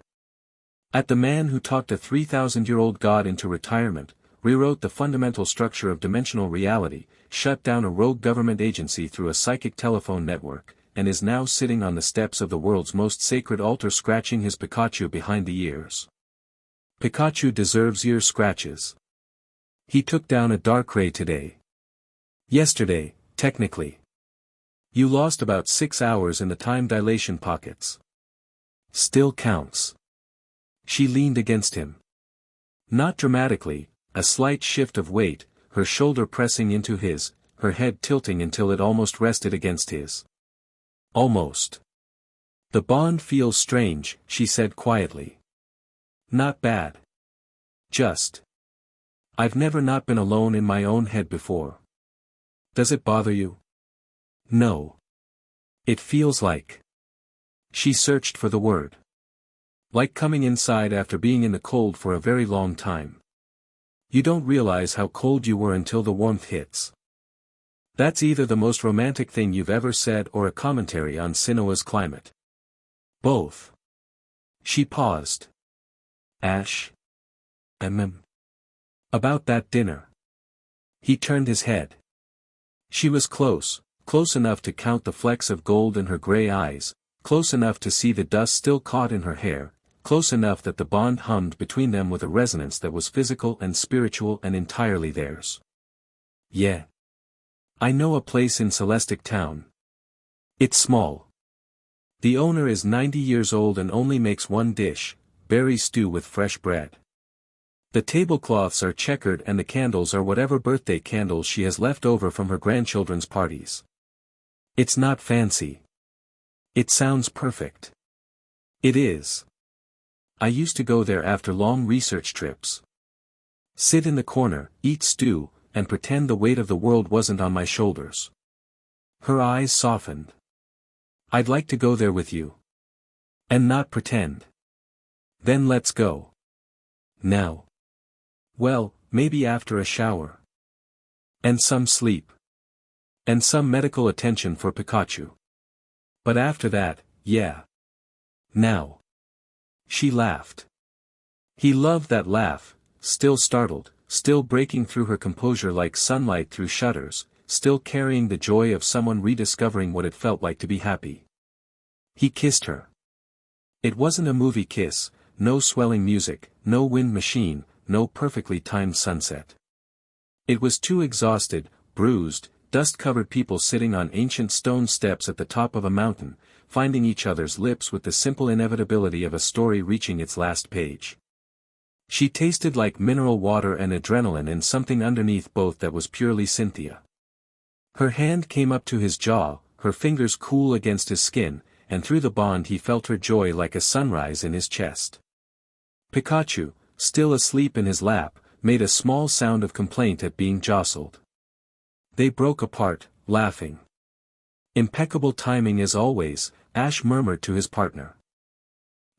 Speaker 1: At the man who talked a 3,000-year-old god into retirement, rewrote the fundamental structure of dimensional reality, shut down a rogue government agency through a psychic telephone network, and is now sitting on the steps of the world's most sacred altar scratching his Pikachu behind the ears. Pikachu deserves ear scratches. He took down a Darkrai today. Yesterday, technically. You lost about 6 hours in the time dilation pockets. Still counts. She leaned against him. Not dramatically, a slight shift of weight, her shoulder pressing into his, her head tilting until it almost rested against his. Almost. The bond feels strange, she said quietly. Not bad. Just. I've never not been alone in my own head before. Does it bother you? No. It feels like. She searched for the word. Like coming inside after being in the cold for a very long time. You don't realize how cold you were until the warmth hits. That's either the most romantic thing you've ever said or a commentary on Sinnoh's climate. Both. She paused. Ash? About that dinner. He turned his head. She was close enough to count the flecks of gold in her gray eyes, close enough to see the dust still caught in her hair, close enough that the bond hummed between them with a resonance that was physical and spiritual and entirely theirs. Yeah. I know a place in Celestic Town. It's small. The owner is 90 years old and only makes one dish, berry stew with fresh bread. The tablecloths are checkered and the candles are whatever birthday candles she has left over from her grandchildren's parties. It's not fancy. It sounds perfect. It is. I used to go there after long research trips. Sit in the corner, eat stew, and pretend the weight of the world wasn't on my shoulders. Her eyes softened. I'd like to go there with you. And not pretend. Then let's go. Now. Well, maybe after a shower. And some sleep. And some medical attention for Pikachu. But after that, yeah. Now. She laughed. He loved that laugh, still startled, still breaking through her composure like sunlight through shutters, still carrying the joy of someone rediscovering what it felt like to be happy. He kissed her. It wasn't a movie kiss, no swelling music, no wind machine, no perfectly timed sunset. It was two exhausted, bruised, dust-covered people sitting on ancient stone steps at the top of a mountain, finding each other's lips with the simple inevitability of a story reaching its last page. She tasted like mineral water and adrenaline and something underneath both that was purely Cynthia. Her hand came up to his jaw, her fingers cool against his skin, and through the bond he felt her joy like a sunrise in his chest. Pikachu, still asleep in his lap, made a small sound of complaint at being jostled. They broke apart, laughing. Impeccable timing as always, Ash murmured to his partner.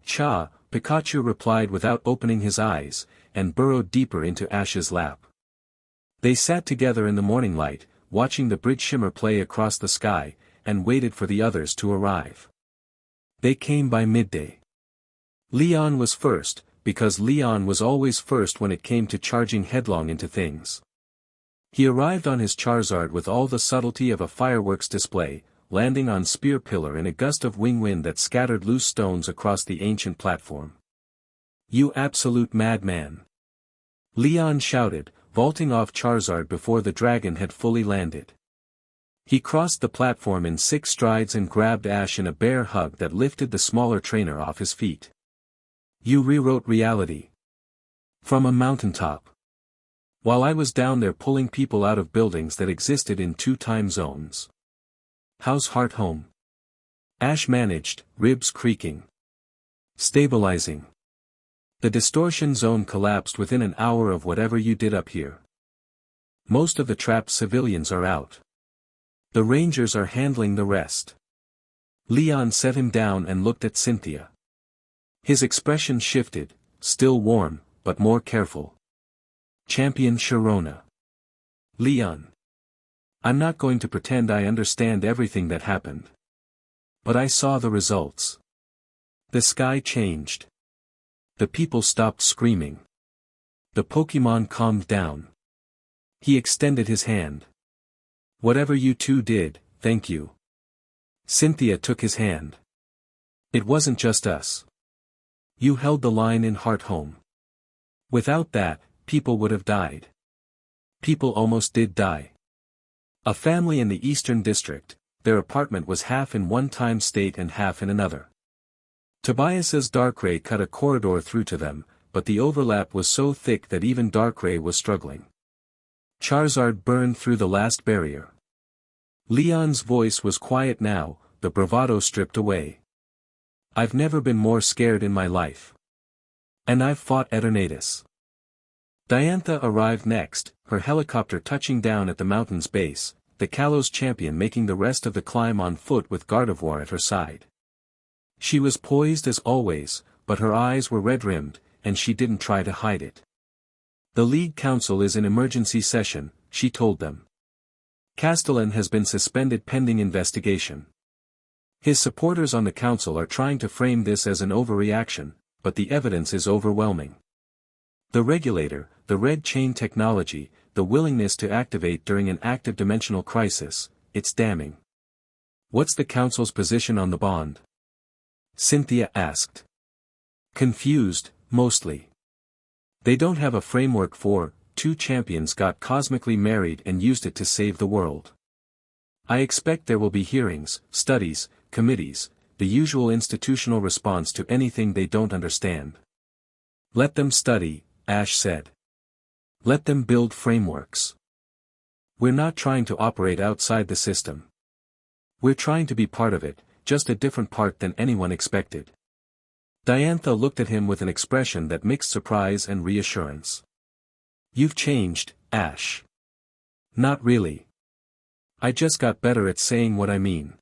Speaker 1: Cha, Pikachu replied without opening his eyes, and burrowed deeper into Ash's lap. They sat together in the morning light, watching the bridge shimmer play across the sky, and waited for the others to arrive. They came by midday. Leon was first, because Leon was always first when it came to charging headlong into things. He arrived on his Charizard with all the subtlety of a fireworks display, landing on Spear Pillar in a gust of wing wind that scattered loose stones across the ancient platform. You absolute madman! Leon shouted, vaulting off Charizard before the dragon had fully landed. He crossed the platform in 6 strides and grabbed Ash in a bear hug that lifted the smaller trainer off his feet. You rewrote reality. From a mountaintop. While I was down there pulling people out of buildings that existed in 2 time zones. How's Heart home? Ash managed, ribs creaking. Stabilizing. The distortion zone collapsed within an hour of whatever you did up here. Most of the trapped civilians are out. The Rangers are handling the rest. Leon set him down and looked at Cynthia. His expression shifted, still warm, but more careful. Champion Sharona. Leon. I'm not going to pretend I understand everything that happened. But I saw the results. The sky changed. The people stopped screaming. The Pokémon calmed down. He extended his hand. Whatever you two did, thank you. Cynthia took his hand. It wasn't just us. You held the line in Hearthome. Without that, people would have died. People almost did die. A family in the Eastern District, their apartment was half in one time state and half in another. Tobias's Darkrai cut a corridor through to them, but the overlap was so thick that even Darkrai was struggling. Charizard burned through the last barrier. Leon's voice was quiet now, the bravado stripped away. I've never been more scared in my life. And I've fought Eternatus. Diantha arrived next, her helicopter touching down at the mountain's base, the Kalos champion making the rest of the climb on foot with Gardevoir at her side. She was poised as always, but her eyes were red-rimmed, and she didn't try to hide it. The League Council is in emergency session, she told them. Castellin has been suspended pending investigation. His supporters on the council are trying to frame this as an overreaction, but the evidence is overwhelming. The regulator, the red chain technology, the willingness to activate during an active dimensional crisis, it's damning. What's the council's position on the bond? Cynthia asked. Confused, mostly. They don't have a framework for, two champions got cosmically married and used it to save the world. I expect there will be hearings, studies, committees, the usual institutional response to anything they don't understand. Let them study, Ash said. Let them build frameworks. We're not trying to operate outside the system. We're trying to be part of it, just a different part than anyone expected. Diantha looked at him with an expression that mixed surprise and reassurance. You've changed, Ash. Not really. I just got better at saying what I mean.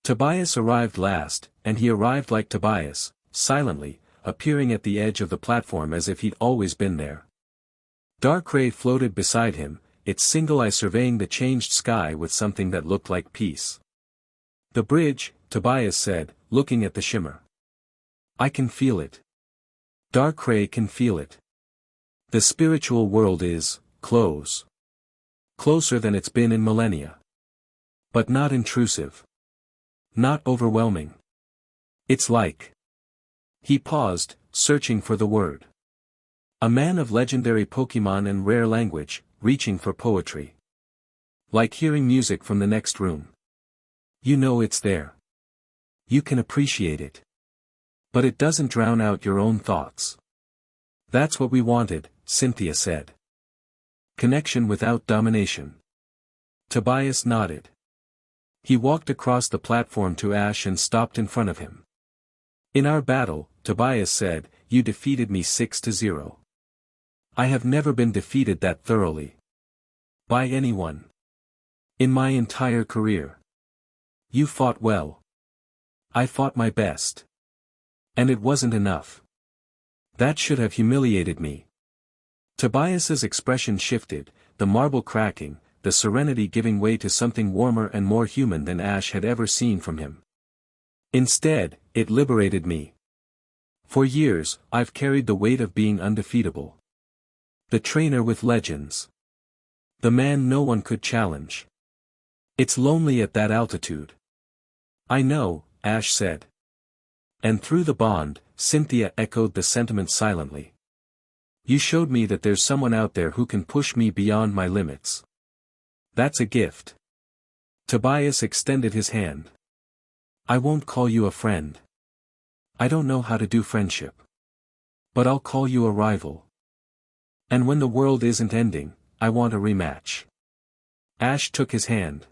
Speaker 1: Tobias arrived last, and he arrived like Tobias, silently, appearing at the edge of the platform as if he'd always been there. Darkrai floated beside him, its single eye surveying the changed sky with something that looked like peace. The bridge, Tobias said, looking at the shimmer. I can feel it. Darkrai can feel it. The spiritual world is close. Closer than it's been in millennia. But not intrusive. Not overwhelming. It's like. He paused, searching for the word. A man of legendary Pokémon and rare language, reaching for poetry. Like hearing music from the next room. You know it's there. You can appreciate it. But it doesn't drown out your own thoughts. That's what we wanted, Cynthia said. Connection without domination. Tobias nodded. He walked across the platform to Ash and stopped in front of him. In our battle, Tobias said, you defeated me 6-0. I have never been defeated that thoroughly. By anyone. In my entire career. You fought well. I fought my best. And it wasn't enough. That should have humiliated me. Tobias's expression shifted, the marble cracking, the serenity giving way to something warmer and more human than Ash had ever seen from him. Instead, it liberated me. For years, I've carried the weight of being undefeatable. The trainer with legends. The man no one could challenge. It's lonely at that altitude. I know, Ash said. And through the bond, Cynthia echoed the sentiment silently. You showed me that there's someone out there who can push me beyond my limits. That's a gift. Tobias extended his hand. I won't call you a friend. I don't know how to do friendship. But I'll call you a rival. And when the world isn't ending, I want a rematch. Ash took his hand.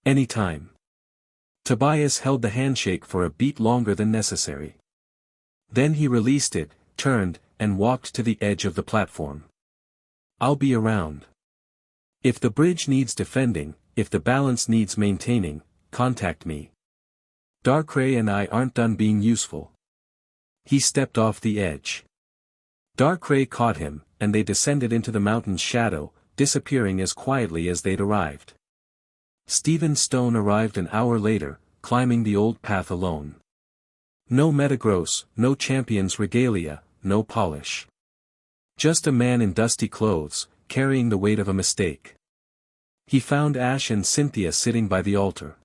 Speaker 1: Anytime. Tobias held the handshake for a beat longer than necessary. Then he released it, turned, and walked to the edge of the platform. I'll be around. If the bridge needs defending, if the balance needs maintaining, contact me. Darkrai and I aren't done being useful. He stepped off the edge. Darkrai caught him, and they descended into the mountain's shadow, disappearing as quietly as they'd arrived. Stephen Stone arrived an hour later, climbing the old path alone. No Metagross, no champion's regalia, no polish. Just a man in dusty clothes, carrying the weight of a mistake. He found Ash and Cynthia sitting by the altar.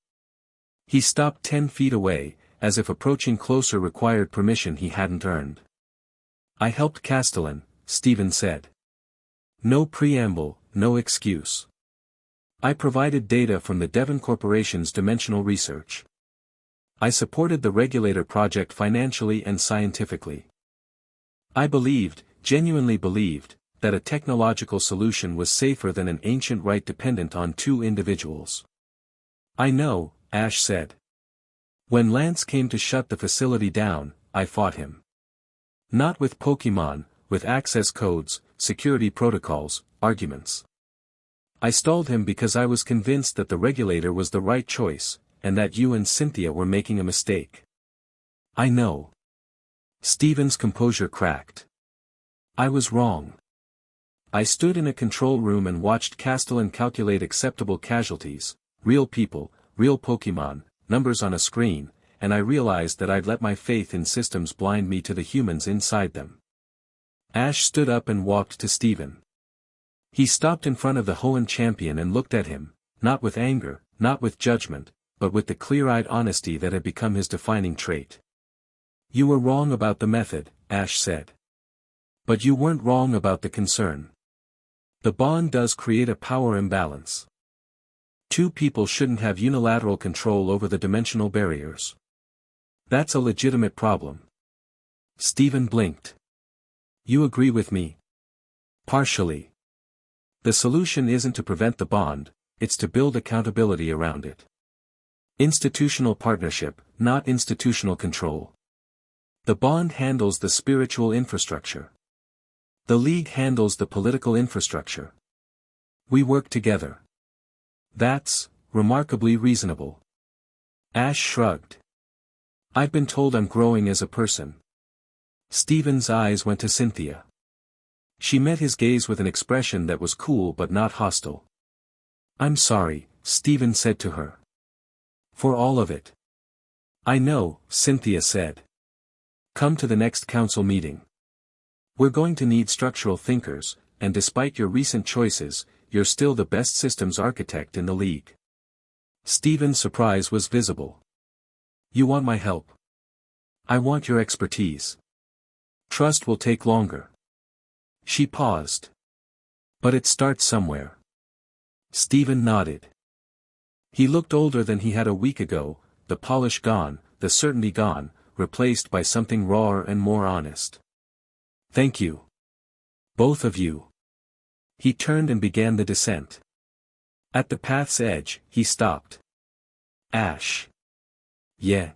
Speaker 1: He stopped 10 feet away, as if approaching closer required permission he hadn't earned. I helped Castellin, Stephen said. No preamble, no excuse. I provided data from the Devon Corporation's dimensional research. I supported the regulator project financially and scientifically. I believed, genuinely believed, that a technological solution was safer than an ancient right dependent on 2 individuals. I know, Ash said. When Lance came to shut the facility down, I fought him. Not with Pokemon, with access codes, security protocols, arguments. I stalled him because I was convinced that the regulator was the right choice, and that you and Cynthia were making a mistake. I know. Stephen's composure cracked. I was wrong. I stood in a control room and watched Castellin calculate acceptable casualties, real people, real Pokemon, numbers on a screen, and I realized that I'd let my faith in systems blind me to the humans inside them. Ash stood up and walked to Stephen. He stopped in front of the Hoenn champion and looked at him, not with anger, not with judgment, but with the clear-eyed honesty that had become his defining trait. You were wrong about the method, Ash said. But you weren't wrong about the concern. The bond does create a power imbalance. 2 people shouldn't have unilateral control over the dimensional barriers. That's a legitimate problem. Stephen blinked. You agree with me? Partially. The solution isn't to prevent the bond, it's to build accountability around it. Institutional partnership, not institutional control. The bond handles the spiritual infrastructure. The League handles the political infrastructure. We work together. That's remarkably reasonable. Ash shrugged. I've been told I'm growing as a person. Stephen's eyes went to Cynthia. She met his gaze with an expression that was cool but not hostile. I'm sorry, Stephen said to her. For all of it. I know, Cynthia said. Come to the next council meeting. We're going to need structural thinkers, and despite your recent choices, you're still the best systems architect in the League. Stephen's surprise was visible. You want my help? I want your expertise. Trust will take longer. She paused. But it starts somewhere. Stephen nodded. He looked older than he had a week ago, the polish gone, the certainty gone, replaced by something rawer and more honest. Thank you. Both of you. He turned and began the descent. At the path's edge, he stopped. Ash. Yeah.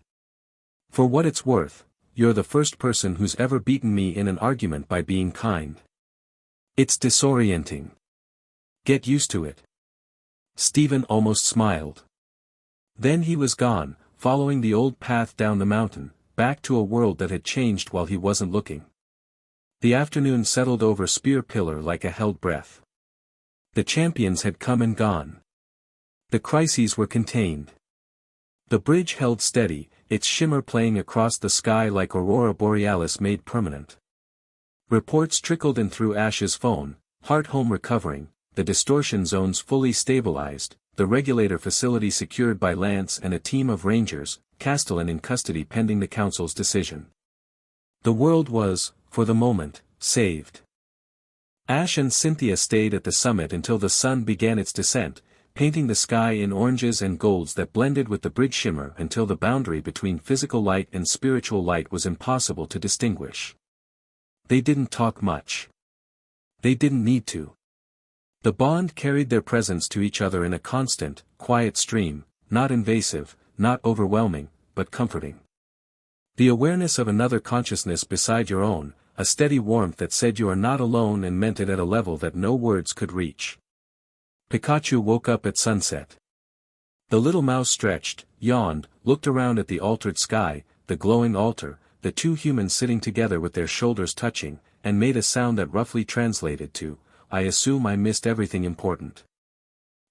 Speaker 1: For what it's worth, you're the first person who's ever beaten me in an argument by being kind. It's disorienting. Get used to it. Stephen almost smiled. Then he was gone, following the old path down the mountain, back to a world that had changed while he wasn't looking. The afternoon settled over Spear Pillar like a held breath. The champions had come and gone. The crises were contained. The bridge held steady, its shimmer playing across the sky like aurora borealis made permanent. Reports trickled in through Ash's phone, Heart Home recovering, the distortion zones fully stabilized, the regulator facility secured by Lance and a team of rangers, Castellin in custody pending the council's decision. The world was, for the moment, saved. Ash and Cynthia stayed at the summit until the sun began its descent, painting the sky in oranges and golds that blended with the bridge shimmer until the boundary between physical light and spiritual light was impossible to distinguish. They didn't talk much. They didn't need to. The bond carried their presence to each other in a constant, quiet stream, not invasive, not overwhelming, but comforting. The awareness of another consciousness beside your own, a steady warmth that said you are not alone and meant it at a level that no words could reach. Pikachu woke up at sunset. The little mouse stretched, yawned, looked around at the altered sky, the glowing altar, the two humans sitting together with their shoulders touching, and made a sound that roughly translated to, "I assume I missed everything important."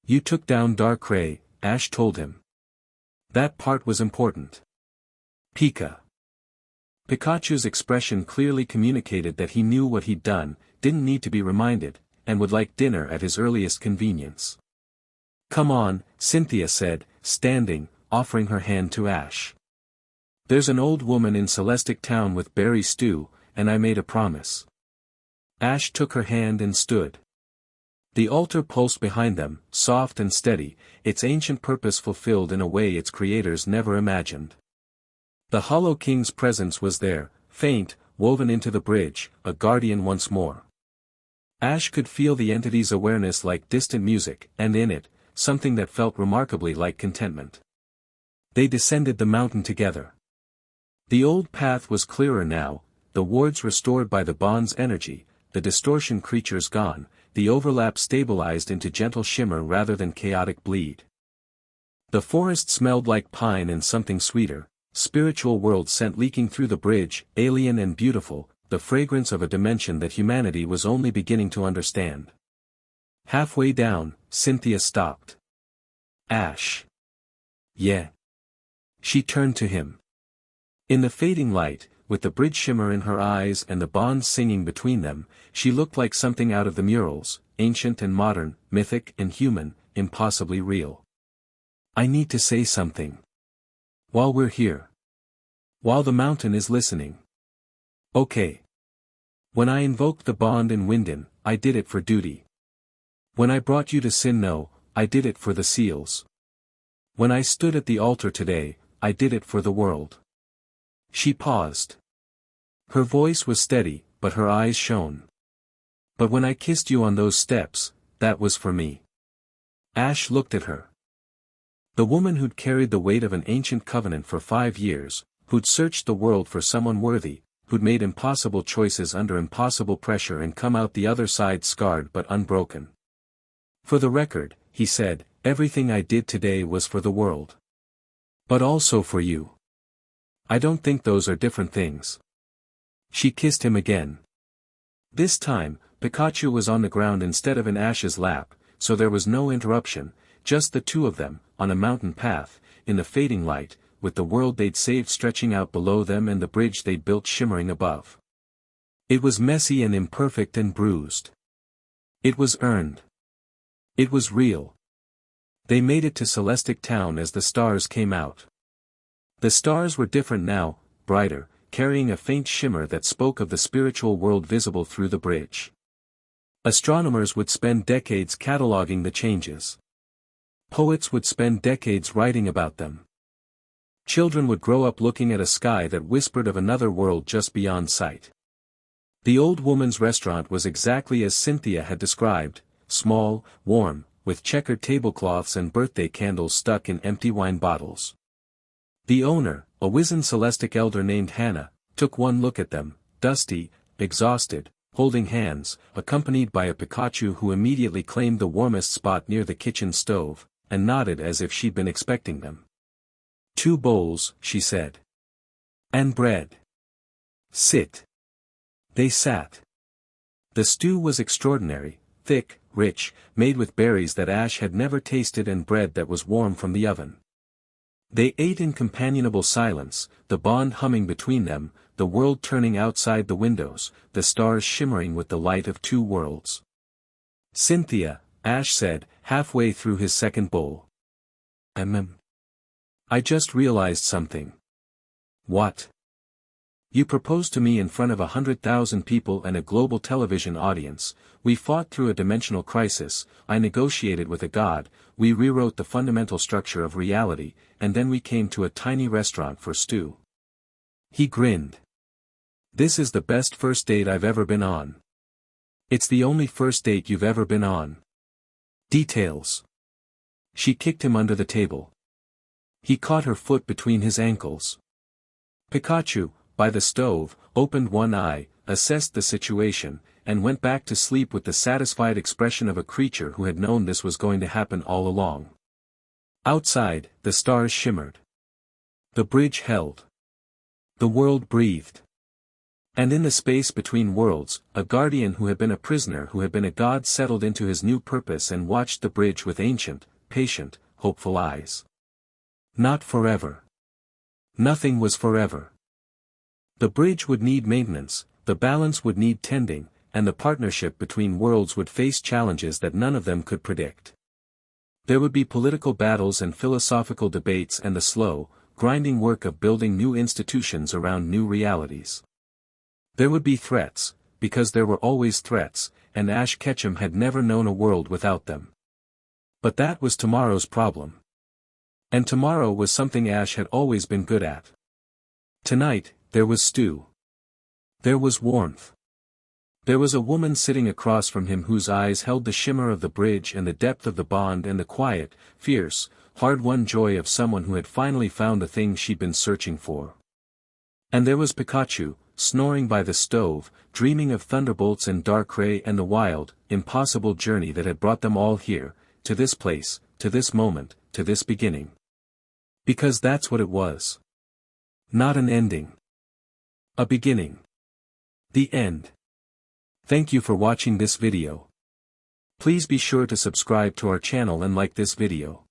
Speaker 1: "You took down Darkrai," Ash told him. "That part was important." Pikachu's expression clearly communicated that he knew what he'd done, didn't need to be reminded, and would like dinner at his earliest convenience. "Come on," Cynthia said, standing, offering her hand to Ash. "There's an old woman in Celestic Town with berry stew, and I made a promise." Ash took her hand and stood. The altar pulsed behind them, soft and steady, its ancient purpose fulfilled in a way its creators never imagined. The Hollow King's presence was there, faint, woven into the bridge, a guardian once more. Ash could feel the entity's awareness like distant music, and in it, something that felt remarkably like contentment. They descended the mountain together. The old path was clearer now, the wards restored by the bond's energy, the distortion creatures gone, the overlap stabilized into gentle shimmer rather than chaotic bleed. The forest smelled like pine and something sweeter, spiritual world scent leaking through the bridge, alien and beautiful, the fragrance of a dimension that humanity was only beginning to understand. Halfway down, Cynthia stopped. "Ash." "Yeah." She turned to him. In the fading light, with the bridge shimmer in her eyes and the bonds singing between them, she looked like something out of the murals, ancient and modern, mythic and human, impossibly real. "I need to say something. While we're here. While the mountain is listening." "Okay. When I invoked the bond in Winden, I did it for duty. When I brought you to Sinnoh, I did it for the seals. When I stood at the altar today, I did it for the world." She paused. Her voice was steady, but her eyes shone. "But when I kissed you on those steps, that was for me." Ash looked at her. The woman who'd carried the weight of an ancient covenant for 5 years, who'd searched the world for someone worthy, who'd made impossible choices under impossible pressure and come out the other side scarred but unbroken. "For the record," he said, "everything I did today was for the world. But also for you. I don't think those are different things." She kissed him again. This time, Pikachu was on the ground instead of in Ash's lap, so there was no interruption, just the two of them, on a mountain path, in the fading light, with the world they'd saved stretching out below them and the bridge they'd built shimmering above. It was messy and imperfect and bruised. It was earned. It was real. They made it to Celestic Town as the stars came out. The stars were different now, brighter, carrying a faint shimmer that spoke of the spiritual world visible through the bridge. Astronomers would spend decades cataloging the changes. Poets would spend decades writing about them. Children would grow up looking at a sky that whispered of another world just beyond sight. The old woman's restaurant was exactly as Cynthia had described, small, warm, with checkered tablecloths and birthday candles stuck in empty wine bottles. The owner, a wizened Celestic elder named Hannah, took one look at them, dusty, exhausted, holding hands, accompanied by a Pikachu who immediately claimed the warmest spot near the kitchen stove, and nodded as if she'd been expecting them. "2 bowls," she said. "And bread." "Sit." They sat. The stew was extraordinary, thick, rich, made with berries that Ash had never tasted and bread that was warm from the oven. They ate in companionable silence, the bond humming between them, the world turning outside the windows, the stars shimmering with the light of 2 worlds. "Cynthia," Ash said, halfway through his second bowl. I just realized something." "What?" "You proposed to me in front of 100,000 people and a global television audience. We fought through a dimensional crisis, I negotiated with a god, we rewrote the fundamental structure of reality, and then we came to a tiny restaurant for stew." He grinned. "This is the best first date I've ever been on." "It's the only first date you've ever been on." "Details." She kicked him under the table. He caught her foot between his ankles. Pikachu, by the stove, opened one eye, assessed the situation, and went back to sleep with the satisfied expression of a creature who had known this was going to happen all along. Outside, the stars shimmered. The bridge held. The world breathed. And in the space between worlds, a guardian who had been a prisoner who had been a god settled into his new purpose and watched the bridge with ancient, patient, hopeful eyes. Not forever. Nothing was forever. The bridge would need maintenance, the balance would need tending, and the partnership between worlds would face challenges that none of them could predict. There would be political battles and philosophical debates and the slow, grinding work of building new institutions around new realities. There would be threats, because there were always threats, and Ash Ketchum had never known a world without them. But that was tomorrow's problem. And tomorrow was something Ash had always been good at. Tonight, there was stew. There was warmth. There was a woman sitting across from him whose eyes held the shimmer of the bridge and the depth of the bond and the quiet, fierce, hard-won joy of someone who had finally found the thing she'd been searching for. And there was Pikachu, snoring by the stove, dreaming of thunderbolts and Darkrai and the wild, impossible journey that had brought them all here, to this place, to this moment, to this beginning. Because that's what it was. Not an ending. A beginning. The end. Thank you for watching this video. Please be sure to subscribe to our channel and like this video.